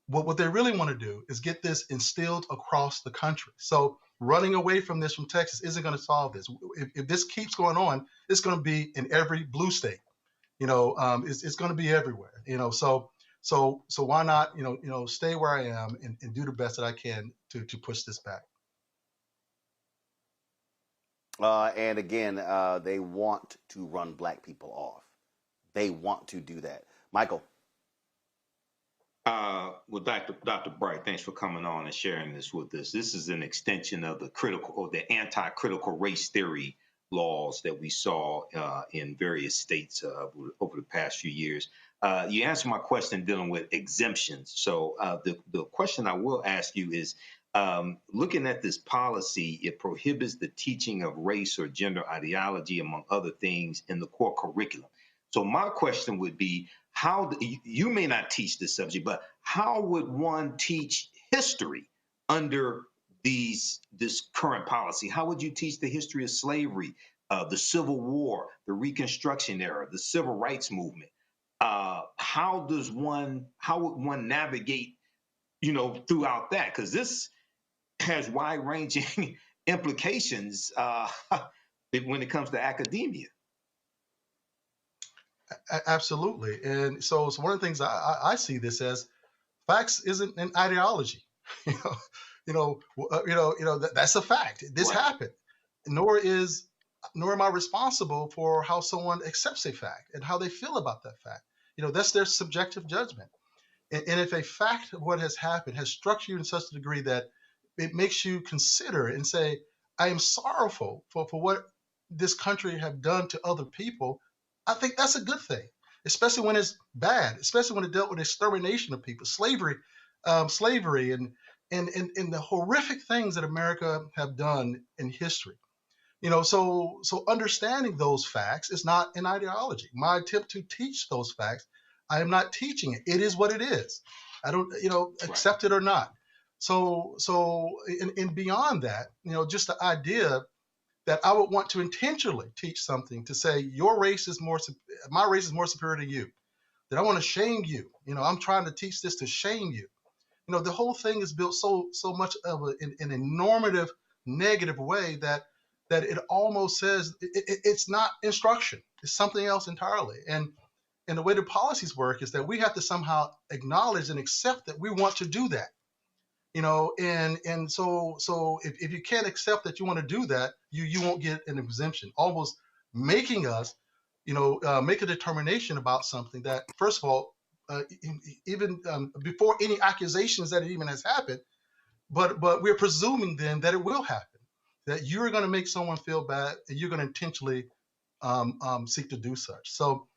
what they really want to do is get this instilled across the country. So running away from this from Texas isn't going to solve this. If this keeps going on, it's going to be in every blue state. It's going to be everywhere. So why not stay where I am and do the best that I can to push this back. And again, they want to run black people off. They want to do that. Michael. Well, Dr. Bright, thanks for coming on and sharing this with us. This is an extension of the anti-critical race theory laws that we saw in various states over the past few years. You answered my question dealing with exemptions. So the question I will ask you is, looking at this policy, it prohibits the teaching of race or gender ideology, among other things, in the core curriculum. So my question would be, you may not teach this subject, but how would one teach history under this current policy? How would you teach the history of slavery, the Civil War, the Reconstruction era, the Civil Rights Movement? How would one navigate, throughout that? Because this has wide-ranging implications when it comes to academia. Absolutely. And so one of the things I see this as, facts isn't an ideology. That's a fact. This happened. Nor am I responsible for how someone accepts a fact and how they feel about that fact. That's their subjective judgment. And if a fact of what has happened has struck you in such a degree that it makes you consider and say, I am sorrowful for what this country have done to other people, I think that's a good thing, especially when it's bad, especially when it dealt with extermination of people, slavery, and the horrific things that America have done in history. So understanding those facts is not an ideology. My attempt to teach those facts, I am not teaching it. It is what it is. I don't, accept it or not. So beyond that, just the idea that I would want to intentionally teach something to say my race is more superior to you, that I want to shame you. I'm trying to teach this to shame you. The whole thing is built so much of in a normative, negative way that it almost says it's not instruction. It's something else entirely. And the way the policies work is that we have to somehow acknowledge and accept that we want to do that. So if you can't accept that you want to do that, you won't get an exemption, almost making us, make a determination about something that, first of all, even before any accusations that it even has happened, but we're presuming then that it will happen, that you're going to make someone feel bad and you're going to intentionally seek to do such. So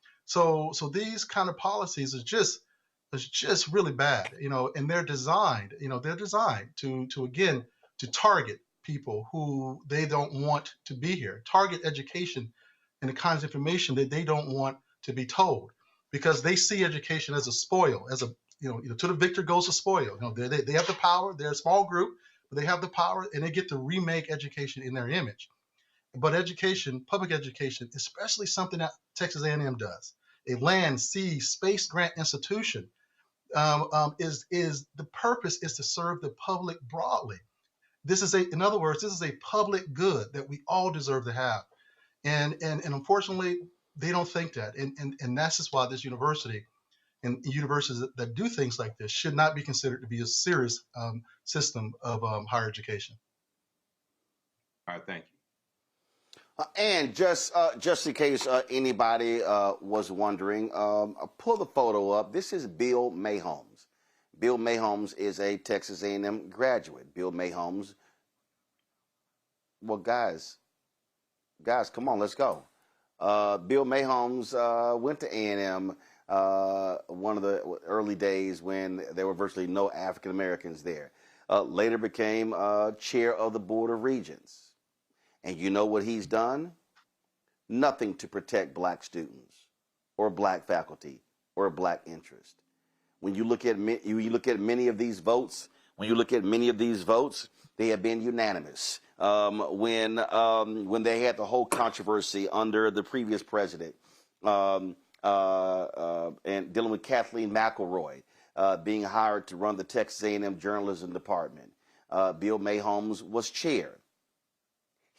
these kind of policies are just really bad, and they're designed, to target people who they don't want to be here, target education and the kinds of information that they don't want to be told. because they see education as a spoil, as a, to the victor goes the spoil. They have the power. They're a small group, but they have the power, and they get to remake education in their image. But education, public education, especially something that Texas A&M does, a land, sea, space grant institution, is the purpose is to serve the public broadly. In other words, this is a public good that we all deserve to have. And unfortunately, they don't think that. And that's just why this university and universities that do things like this should not be considered to be a serious system of higher education. All right, thank you. And just in case anybody was wondering, pull the photo up. This is Bill Mayholmes. Bill Mayholmes is a Texas A&M graduate. Bill Mayholmes. Well, guys, come on, let's go. Bill Mayholmes went to A&M one of the early days when there were virtually no African Americans there. Later became chair of the Board of Regents. And you know what he's done? Nothing to protect black students or black faculty or black interest. When you look at many of these votes, they have been unanimous. When they had the whole controversy under the previous president, and dealing with Kathleen McElroy being hired to run the Texas A&M journalism department, Bill Mayholmes was chair.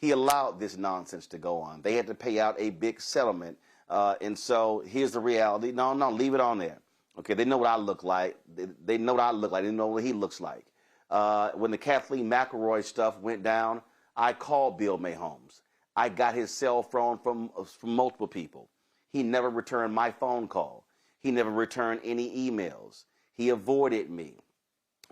He allowed this nonsense to go on. They had to pay out a big settlement. And so here's the reality. No, leave it on there. Okay, they know what I look like. They know what I look like. They know what he looks like. When the Kathleen McElroy stuff went down, I called Bill Mayholmes. I got his cell phone from multiple people. He never returned my phone call. He never returned any emails. He avoided me.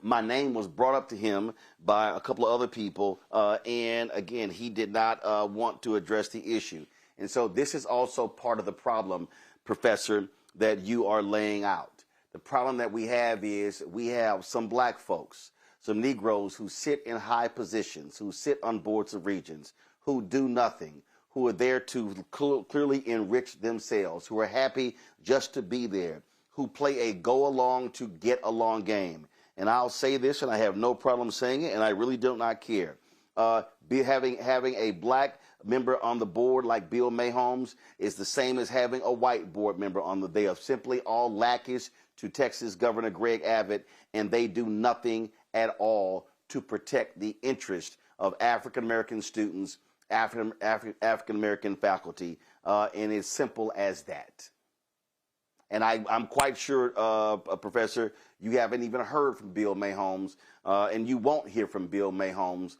My name was brought up to him by a couple of other people, and again, he did not want to address the issue. And so this is also part of the problem, Professor, that you are laying out. The problem that we have is we have some black folks, some Negroes who sit in high positions, who sit on boards of regents, who do nothing, who are there to clearly enrich themselves, who are happy just to be there, who play a go-along to get along game. And I'll say this, and I have no problem saying it, and I really do not care. Having a black member on the board like Bill Mayholmes is the same as having a white board member on the. They are simply all lackeys to Texas Governor Greg Abbott, and they do nothing at all to protect the interest of African American students, African American faculty, and it's simple as that. And I'm quite sure, Professor, you haven't even heard from Bill Mayholmes, and you won't hear from Bill Mayholmes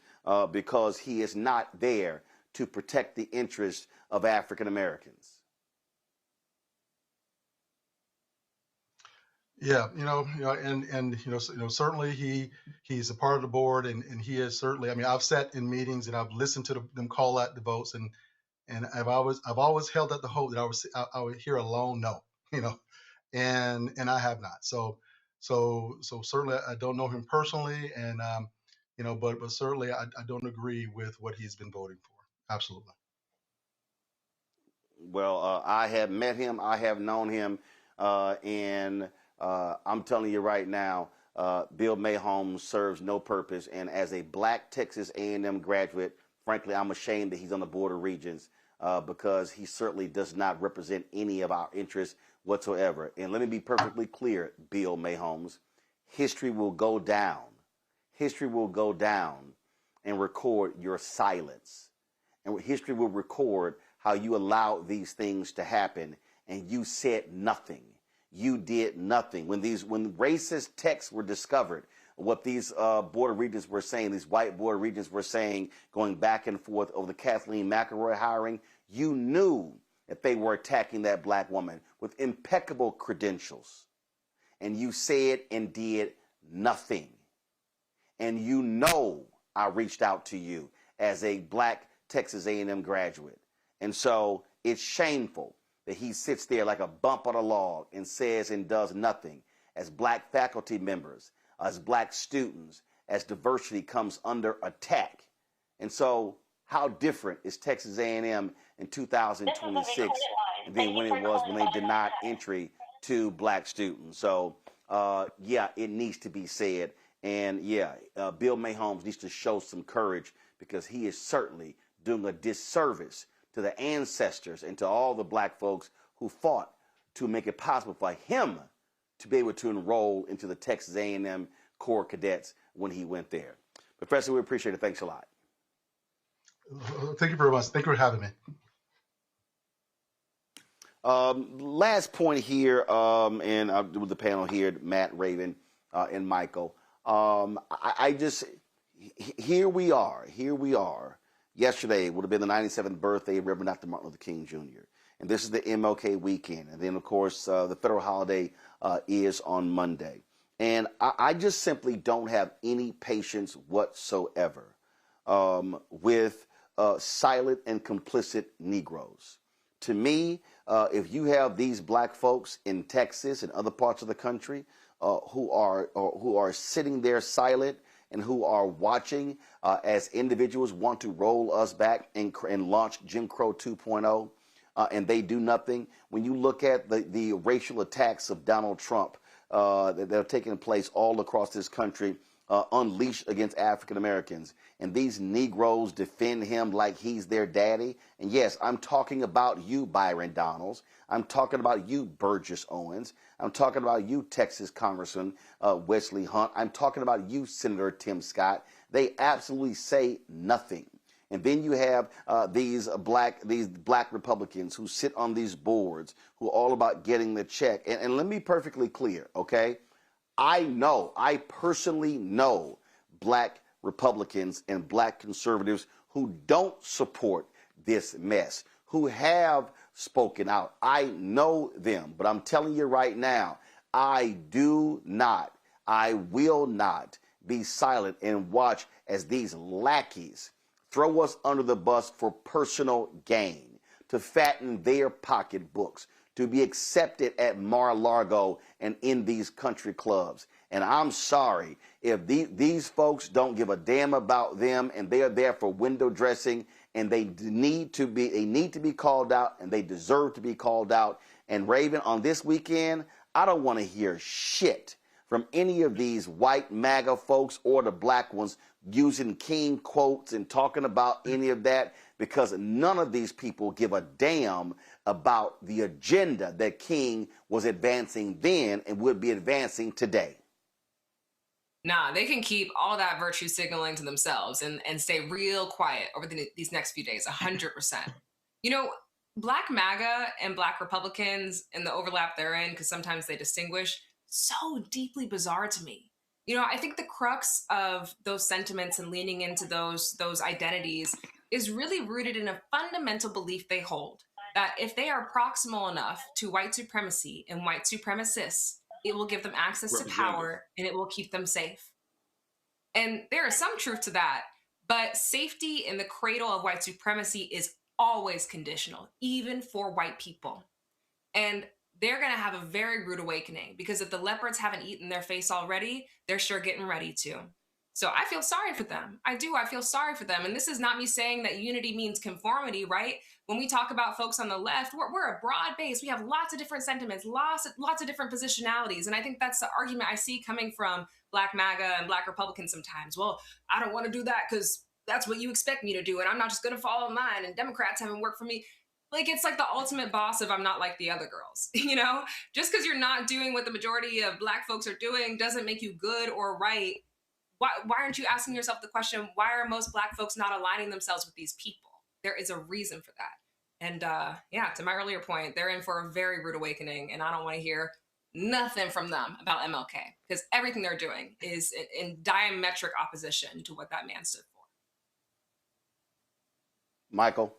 because he is not there to protect the interests of African Americans. Yeah, certainly he's a part of the board, and he is certainly. I mean, I've sat in meetings and I've listened to them call out the votes, and I've always held out the hope that I would hear a lone no, and I have not. So certainly I don't know him personally, and but certainly I don't agree with what he's been voting for. Absolutely. Well, I have met him. I have known him, and I'm telling you right now, Bill Mayholmes serves no purpose. And as a black Texas A&M graduate, frankly, I'm ashamed that he's on the Board of Regents because he certainly does not represent any of our interests whatsoever. And let me be perfectly clear, Bill Mayholmes, history will go down. History will go down and record your silence. And history will record how you allowed these things to happen and you said nothing. You did nothing. When racist texts were discovered, what these Board of Regents were saying, these white Board of Regents were saying, going back and forth over the Kathleen McElroy hiring, you knew that they were attacking that black woman with impeccable credentials. And you said and did nothing. And you know I reached out to you as a black Texas A&M graduate. And so it's shameful that he sits there like a bump on a log and says and does nothing as black faculty members, as black students, as diversity comes under attack. And so how different is Texas A&M in 2026 than when it was when they denied entry to black students. So, yeah, it needs to be said. And yeah, Bill Mahomes needs to show some courage because he is certainly doing a disservice to the ancestors and to all the black folks who fought to make it possible for him to be able to enroll into the Texas A&M Corps Cadets when he went there. Professor, we appreciate it. Thanks a lot. Thank you very much. Thank you for having me. Last point here, and I'll do with the panel here, Matt, Raven, and Michael. Here we are. Yesterday would have been the 97th birthday of Reverend Dr. Martin Luther King Jr. And this is the MLK weekend. And then, of course, the federal holiday is on Monday. And I just simply don't have any patience whatsoever with silent and complicit Negroes. To me, if you have these black folks in Texas and other parts of the country who are sitting there silent and who are watching as individuals want to roll us back and launch Jim Crow 2.0, and they do nothing. When you look at the racial attacks of Donald Trump that are taking place all across this country, unleashed against African Americans, and these Negroes defend him like he's their daddy. And yes, I'm talking about you, Byron Donalds. I'm talking about you, Burgess Owens. I'm talking about you, Texas Congressman Wesley Hunt. I'm talking about you, Senator Tim Scott. They absolutely say nothing. And then you have these black Republicans who sit on these boards who are all about getting the check. And let me be perfectly clear, okay? I personally know black Republicans and black conservatives who don't support this mess, who have spoken out. I know them, but I'm telling you right now, I will not be silent and watch as these lackeys throw us under the bus for personal gain, to fatten their pocketbooks, to be accepted at Mar-a-Lago and in these country clubs. And I'm sorry, if these folks don't give a damn about them and they are there for window dressing, and they need to be called out, and they deserve to be called out. And Raven, on this weekend, I don't want to hear shit from any of these white MAGA folks or the black ones using King quotes and talking about any of that, because none of these people give a damn about the agenda that King was advancing then and would be advancing today. Nah, they can keep all that virtue signaling to themselves and stay real quiet over these next few days, 100%. You know, Black MAGA and Black Republicans and the overlap they're in, because sometimes they distinguish, so deeply bizarre to me. You know, I think the crux of those sentiments and leaning into those identities is really rooted in a fundamental belief they hold, that if they are proximal enough to white supremacy and white supremacists, it will give them access to power and it will keep them safe. And there is some truth to that, but safety in the cradle of white supremacy is always conditional, even for white people. And they're going to have a very rude awakening, because if the leopards haven't eaten their face already, they're sure getting ready to. So I feel sorry for them. I do. I feel sorry for them. And this is not me saying that unity means conformity, right? When we talk about folks on the left, we're a broad base. We have lots of different sentiments, lots of different positionalities. And I think that's the argument I see coming from Black MAGA and Black Republicans sometimes. Well, I don't want to do that because that's what you expect me to do, and I'm not just going to follow in line, and Democrats haven't worked for me. Like, it's like the ultimate boss of I'm not like the other girls, you know? Just because you're not doing what the majority of Black folks are doing doesn't make you good or right. Why aren't you asking yourself the question, why are most Black folks not aligning themselves with these people? There is a reason for that. And yeah, to my earlier point, they're in for a very rude awakening, and I don't want to hear nothing from them about MLK, because everything they're doing is in diametric opposition to what that man stood for. Michael?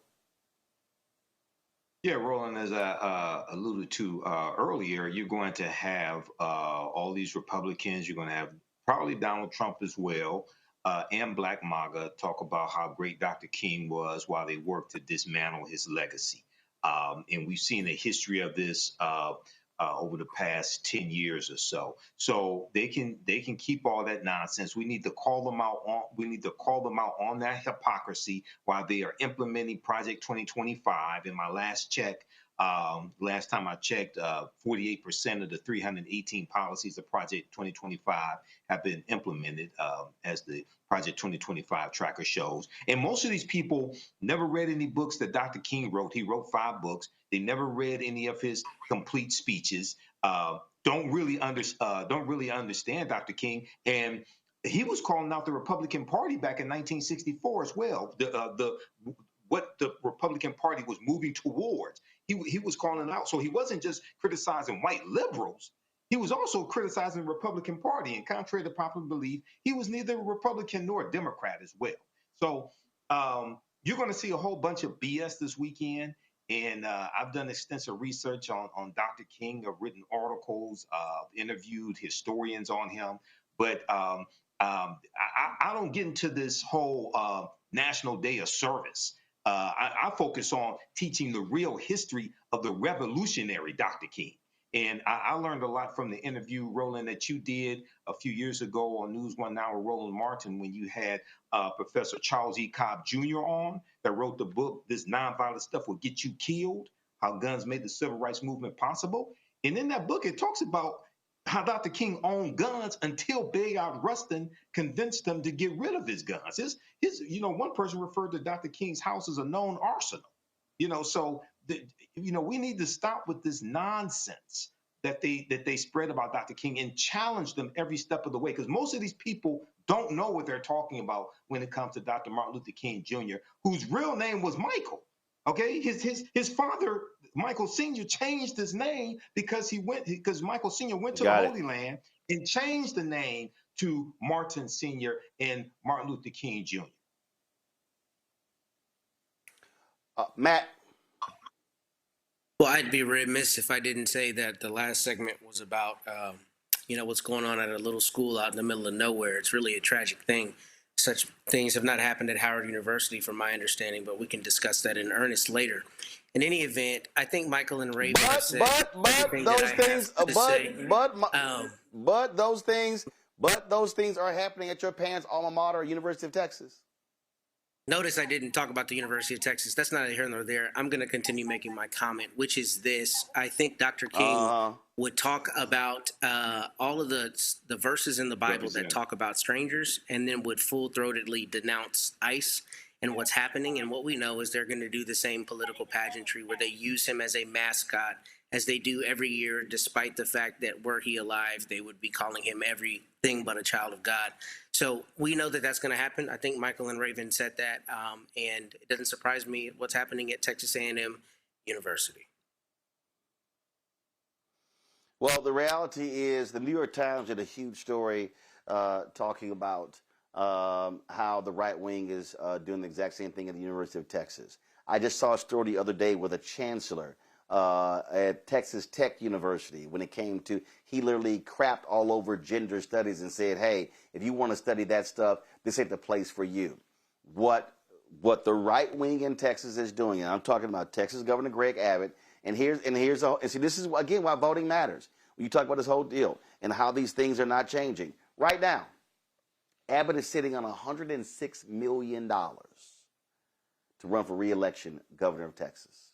Yeah, Roland, as I alluded to earlier, you're going to have all these Republicans. You're going to have probably Donald Trump as well, and Black MAGA talk about how great Dr. King was while they worked to dismantle his legacy. And we've seen a history of this over the past 10 years or so. So they can keep all that nonsense. We need to call them out on that hypocrisy while they are implementing Project 2025. In my last check, Last time I checked, 48% of the 318 policies of Project 2025 have been implemented, as the Project 2025 tracker shows. And most of these people never read any books that Dr. King wrote. He wrote 5 books. They never read any of his complete speeches. Don't really understand Dr. King. And he was calling out the Republican Party back in 1964 as well. What the Republican Party was moving towards. He was calling out. So he wasn't just criticizing white liberals. He was also criticizing the Republican Party. And contrary to popular belief, he was neither Republican nor Democrat as well. So you're going to see a whole bunch of BS this weekend. And I've done extensive research on Dr. King. I've written articles, interviewed historians on him. But I don't get into this whole National Day of Service. I focus on teaching the real history of the revolutionary Dr. King. And I learned a lot from the interview, Roland, that you did a few years ago on News One Now with Roland Martin, when you had Professor Charles E. Cobb Jr. on, that wrote the book, This Nonviolent Stuff Will Get You Killed, How Guns Made the Civil Rights Movement Possible. And in that book, it talks about how Dr. King owned guns until Bayard Rustin convinced him to get rid of his guns. One person referred to Dr. King's house as a known arsenal. So we need to stop with this nonsense that they spread about Dr. King and challenge them every step of the way, because most of these people don't know what they're talking about when it comes to Dr. Martin Luther King Jr., whose real name was Michael. Okay, his father, Michael Sr., changed his name because Michael Sr. went to the Holy Land and changed the name to Martin Sr. and Martin Luther King Jr. Matt. Well, I'd be remiss if I didn't say that the last segment was about, what's going on at a little school out in the middle of nowhere. It's really a tragic thing. Such things have not happened at Howard University, from my understanding, but we can discuss that in earnest later. In any event, I think Michael and Raven have said those things are happening at your parents' alma mater, University of Texas. Notice I didn't talk about the University of Texas. That's neither here nor there. I'm going to continue making my comment, which is this. I think Dr. King would talk about all of the verses in the Bible that talk about strangers, and then would full-throatedly denounce ICE and what's happening. And what we know is they're going to do the same political pageantry where they use him as a mascot, as they do every year, despite the fact that were he alive, they would be calling him everything but a child of God. So we know that that's going to happen. I think Michael and Raven said that, and it doesn't surprise me what's happening at Texas A&M University. Well, the reality is the New York Times did a huge story talking about how the right wing is doing the exact same thing at the University of Texas. I just saw a story the other day with a chancellor at Texas Tech University when it came to, he literally crapped all over gender studies and said, hey, if you want to study that stuff, this ain't the place for you. What the right wing in Texas is doing, and I'm talking about Texas Governor Greg Abbott, and see, this is again why voting matters. When you talk about this whole deal and how these things are not changing. Right now, Abbott is sitting on $106 million to run for re-election governor of Texas.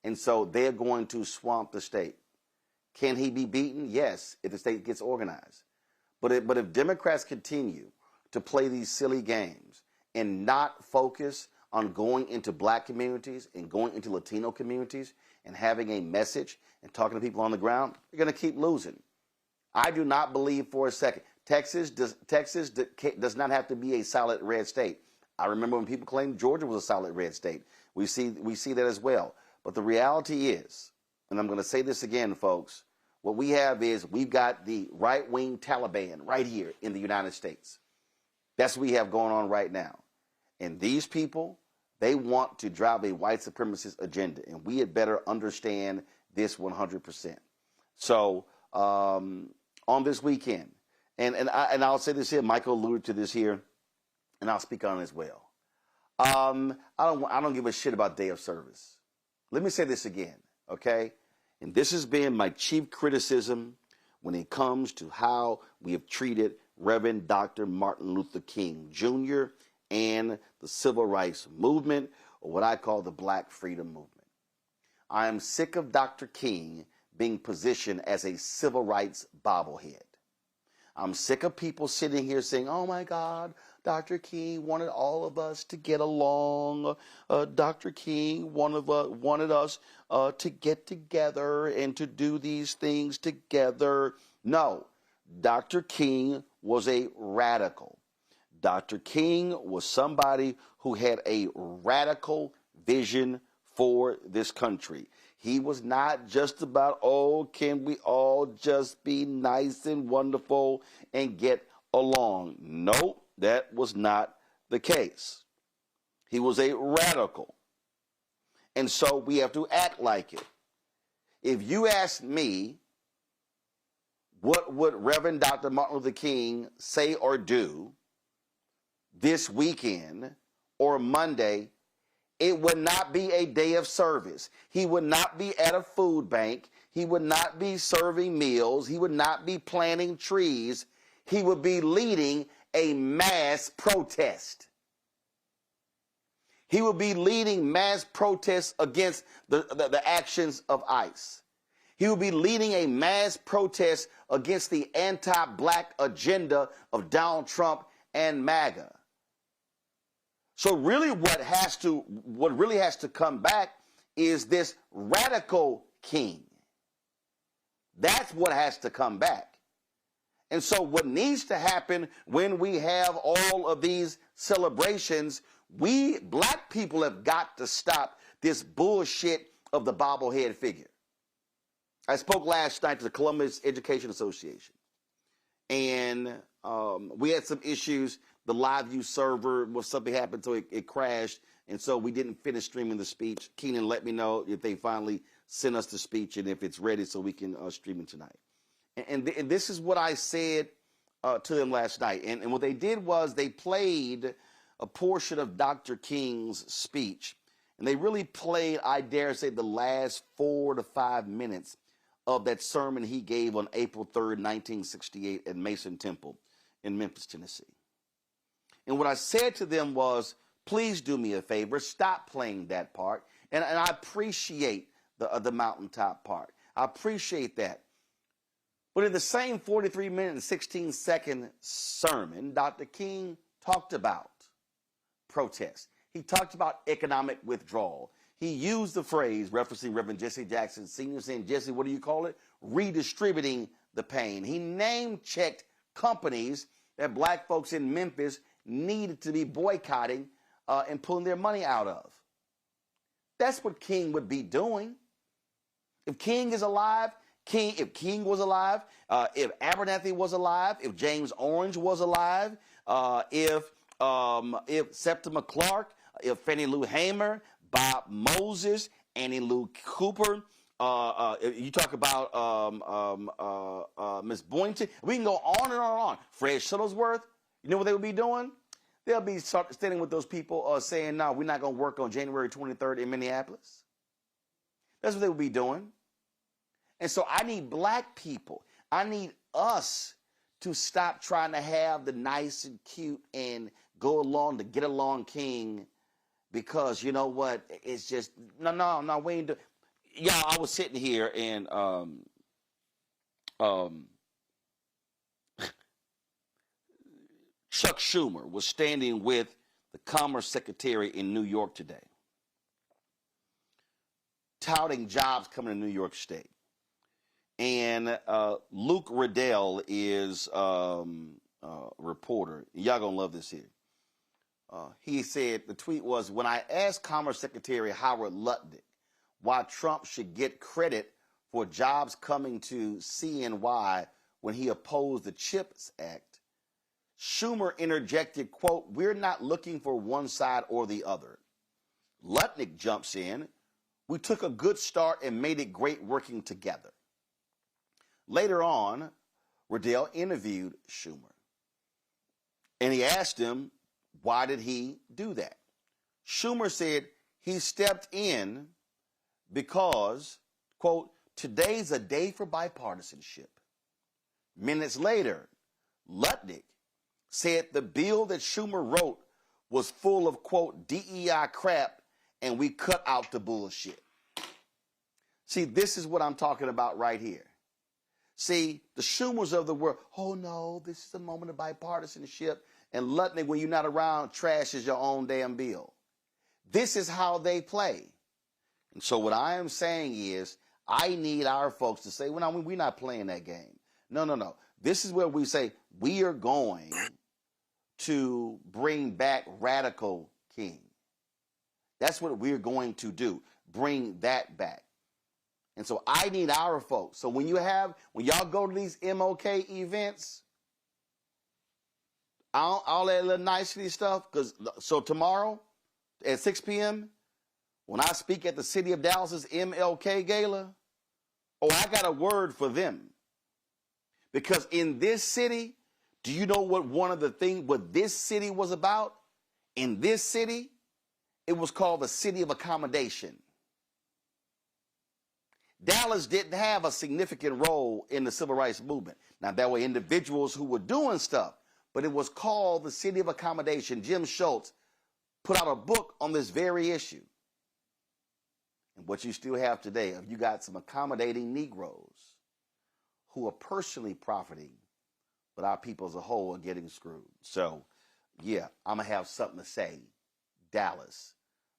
And so they're going to swamp the state. Can he be beaten? Yes, if the state gets organized. But if Democrats continue to play these silly games and not focus on going into black communities and going into Latino communities and having a message and talking to people on the ground, you're going to keep losing. I do not believe for a second. Texas does not have to be a solid red state. I remember when people claimed Georgia was a solid red state. We see that as well. But the reality is, and I'm going to say this again, folks, what we have is we've got the right-wing Taliban right here in the United States. That's what we have going on right now. And these people, they want to drive a white supremacist agenda, and we had better understand this 100%. So on this weekend, and I'll say this here, Michael alluded to this here, and I'll speak on it as well. I don't give a shit about day of service. Let me say this again, okay? And this has been my chief criticism when it comes to how we have treated Reverend Dr. Martin Luther King Jr. and the civil rights movement, or what I call the Black Freedom Movement. I am sick of Dr. King being positioned as a civil rights bobblehead. I'm sick of people sitting here saying, oh my God, Dr. King wanted all of us to get along. Dr. King wanted us to get together and to do these things together. No, Dr. King was a radical. Dr. King was somebody who had a radical vision for this country. He was not just about, oh, can we all just be nice and wonderful and get along? No, that was not the case. He was a radical. And so we have to act like it. If you ask me, what would Reverend Dr. Martin Luther King say or do this weekend or Monday, it would not be a day of service. He would not be at a food bank. He would not be serving meals. He would not be planting trees. He would be leading a mass protest. He would be leading mass protests against the actions of ICE. He would be leading a mass protest against the anti-black agenda of Donald Trump and MAGA. So really what really has to come back is this radical king. That's what has to come back. And so what needs to happen when we have all of these celebrations, we black people have got to stop this bullshit of the bobblehead figure. I spoke last night to the Columbus Education Association, and we had some issues. The live view server, something happened, so it crashed, and so we didn't finish streaming the speech. Keenan let me know if they finally send us the speech and if it's ready so we can stream it tonight. And this is what I said to them last night. And what they did was they played a portion of Dr. King's speech, and they really played, I dare say, the last 4 to 5 minutes of that sermon he gave on April 3rd, 1968 at Mason Temple in Memphis, Tennessee. And what I said to them was, please do me a favor, stop playing that part. And I appreciate the mountaintop part. I appreciate that. But in the same 43-minute and 16-second sermon, Dr. King talked about protest. He talked about economic withdrawal. He used the phrase, referencing Reverend Jesse Jackson Sr., saying, Jesse, what do you call it? Redistributing the pain. He name-checked companies that black folks in Memphis needed to be boycotting and pulling their money out of. That's what King would be doing. If King is alive, if King was alive, if Abernathy was alive, if James Orange was alive, if Septima Clark, if Fannie Lou Hamer, Bob Moses, Annie Lou Cooper, you talk about Miss Boynton, we can go on and on. Fred Shuttlesworth, you know what they would be doing? They'll be standing with those people saying, no, we're not going to work on January 23rd in Minneapolis. That's what they would be doing. And so I need black people. I need us to stop trying to have the nice and cute and go along to get along king, because you know what? It's just, no, we ain't do. Yeah, I was sitting here and Chuck Schumer was standing with the Commerce Secretary in New York today, touting jobs coming to New York State. And Luke Riddell is a reporter. Y'all gonna love this here. He said, the tweet was, when I asked Commerce Secretary Howard Lutnick why Trump should get credit for jobs coming to CNY when he opposed the CHIPS Act, Schumer interjected, quote, we're not looking for one side or the other. Lutnick jumps in, we took a good start and made it great working together. Later on, Riddell interviewed Schumer, and he asked him, why did he do that? Schumer said he stepped in because, quote, today's a day for bipartisanship. Minutes later, Lutnick said the bill that Schumer wrote was full of, quote, DEI crap, and we cut out the bullshit. See, this is what I'm talking about right here. See, the Schumers of the world, oh no, this is a moment of bipartisanship. And Lutnick, when you're not around, trash is your own damn bill. This is how they play. And so what I am saying is, I need our folks to say, well, we're not playing that game. No. This is where we say, we are going to bring back radical king. That's what we're going to do, bring that back. And so I need our folks. So when y'all go to these MLK events, all that little nicety stuff, so tomorrow at 6 p.m., when I speak at the City of Dallas's MLK Gala, I got a word for them. Because in this city, do you know what this city was about? In this city, it was called the City of Accommodation. Dallas didn't have a significant role in the civil rights movement. Now, there were individuals who were doing stuff, but it was called the City of Accommodation. Jim Schultz put out a book on this very issue. And what you still have today, you got some accommodating Negroes who are personally profiting, but our people as a whole are getting screwed. So, yeah, I'm going to have something to say. Dallas.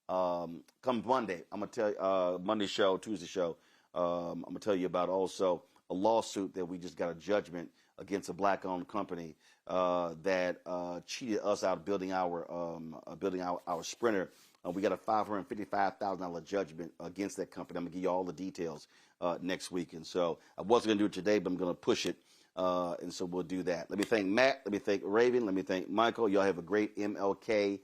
Come Monday, I'm going to tell you, Monday show, Tuesday show, I'm going to tell you about also a lawsuit that we just got a judgment against a black-owned company that cheated us out of building our Sprinter. We got a $555,000 judgment against that company. I'm going to give you all the details next week. And so I wasn't going to do it today, but I'm going to push it. And so we'll do that. Let me thank Matt. Let me thank Raven. Let me thank Michael. Y'all have a great MLK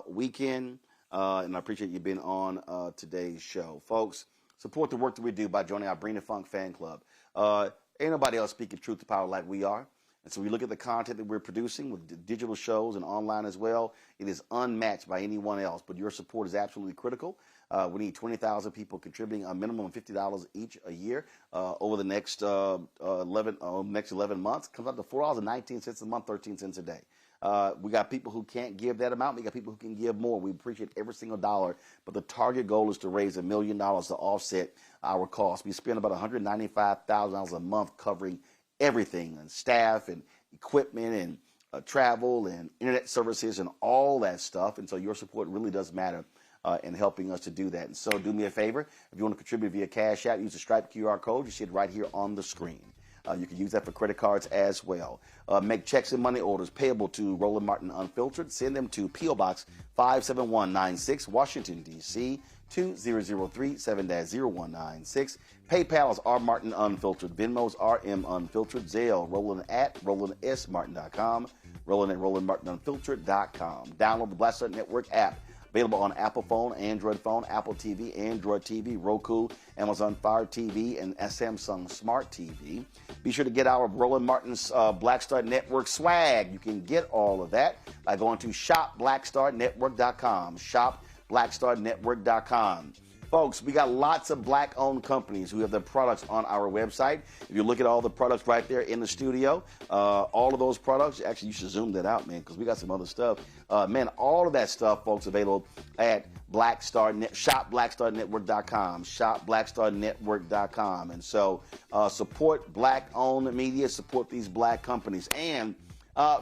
weekend. And I appreciate you being on today's show. Folks, support the work that we do by joining our Bring the Funk fan club. Ain't nobody else speaking truth to power like we are. And so we look at the content that we're producing with digital shows and online as well. It is unmatched by anyone else, but your support is absolutely critical. We need 20,000 people contributing a minimum of $50 each a year over the next 11 months. Comes up to $4.19 a month, 13 cents a day. We got people who can't give that amount. We got people who can give more. We appreciate every single dollar, but the target goal is to raise $1 million to offset our costs. We spend about $195,000 a month covering everything, and staff and equipment and travel and internet services and all that stuff. And so your support really does matter in helping us to do that. And so do me a favor. If you want to contribute via Cash App, use the Stripe QR code. You see it right here on the screen. You can use that for credit cards as well. Make checks and money orders payable to Roland Martin Unfiltered. Send them to P.O. Box 57196, Washington, D.C., 2003 7-0196. PayPal is R Martin Unfiltered. Venmo's RM Unfiltered. Zelle, Roland at RolandSMartin.com. Roland at RolandMartinUnfiltered.com. Download the Black Star Network app. Available on Apple phone, Android phone, Apple TV, Android TV, Roku, Amazon Fire TV, and Samsung Smart TV. Be sure to get our Roland Martin's Black Star Network swag. You can get all of that by going to shopblackstarnetwork.com. Shopblackstarnetwork.com. Folks, we got lots of black-owned companies who have their products on our website. If you look at all the products right there in the studio, all of those products, actually, you should zoom that out, man, because we got some other stuff. Man, all of that stuff, folks, available at shopblackstarnetwork.com, shopblackstarnetwork.com. And so support black-owned media, support these black companies. And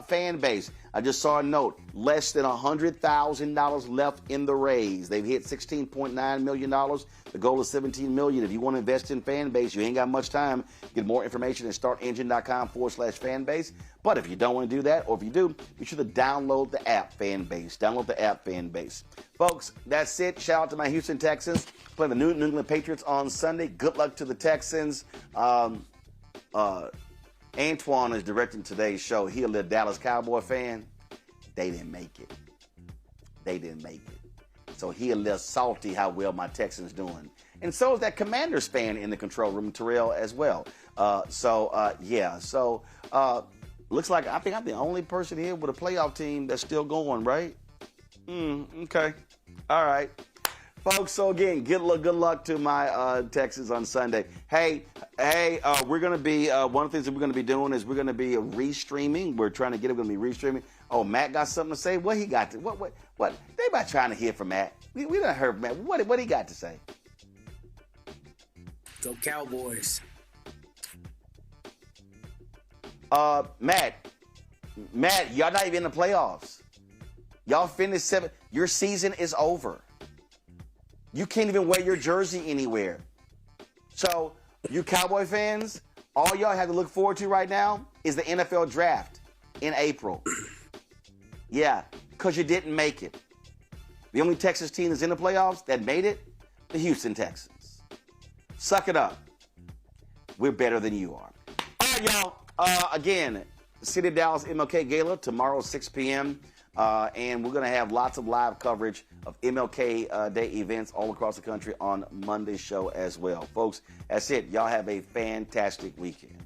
fan base, I just saw a note, less than $100,000 left in the raise. They've hit $16.9 million. The goal is $17 million. If you want to invest in fan base, you ain't got much time. Get more information at startengine.com/fanbase. But if you don't want to do that, or if you do, be sure to download the app Fanbase. Download the app Fanbase. Folks, that's it. Shout out to my Houston Texans playing the New England Patriots on Sunday. Good luck to the Texans. Antoine is directing today's show. He a little Dallas Cowboy fan. They didn't make it. So he a little salty how well my Texans doing. And so is that Commanders fan in the control room, Terrell, as well. Looks like I think I'm the only person here with a playoff team that's still going, right? Okay. All right. Folks, so again, good luck to my Texans on Sunday. Hey, we're going to be, one of the things that we're going to be doing is we're going to be restreaming. We're trying to get it, we're going to be restreaming. Oh, Matt got something to say? What he got to, what? They about trying to hear from Matt. We done heard from Matt. What he got to say? Go Cowboys. Matt, y'all not even in the playoffs. Y'all finished 7th. Your season is over. You can't even wear your jersey anywhere. So, you Cowboy fans, all y'all have to look forward to right now is the NFL draft in April. Yeah, because you didn't make it. The only Texas team that's in the playoffs that made it, the Houston Texans. Suck it up. We're better than you are. All right, y'all. Again, City of Dallas MLK Gala tomorrow, 6 p.m. And we're going to have lots of live coverage of MLK Day events all across the country on Monday's show as well. Folks, that's it. Y'all have a fantastic weekend.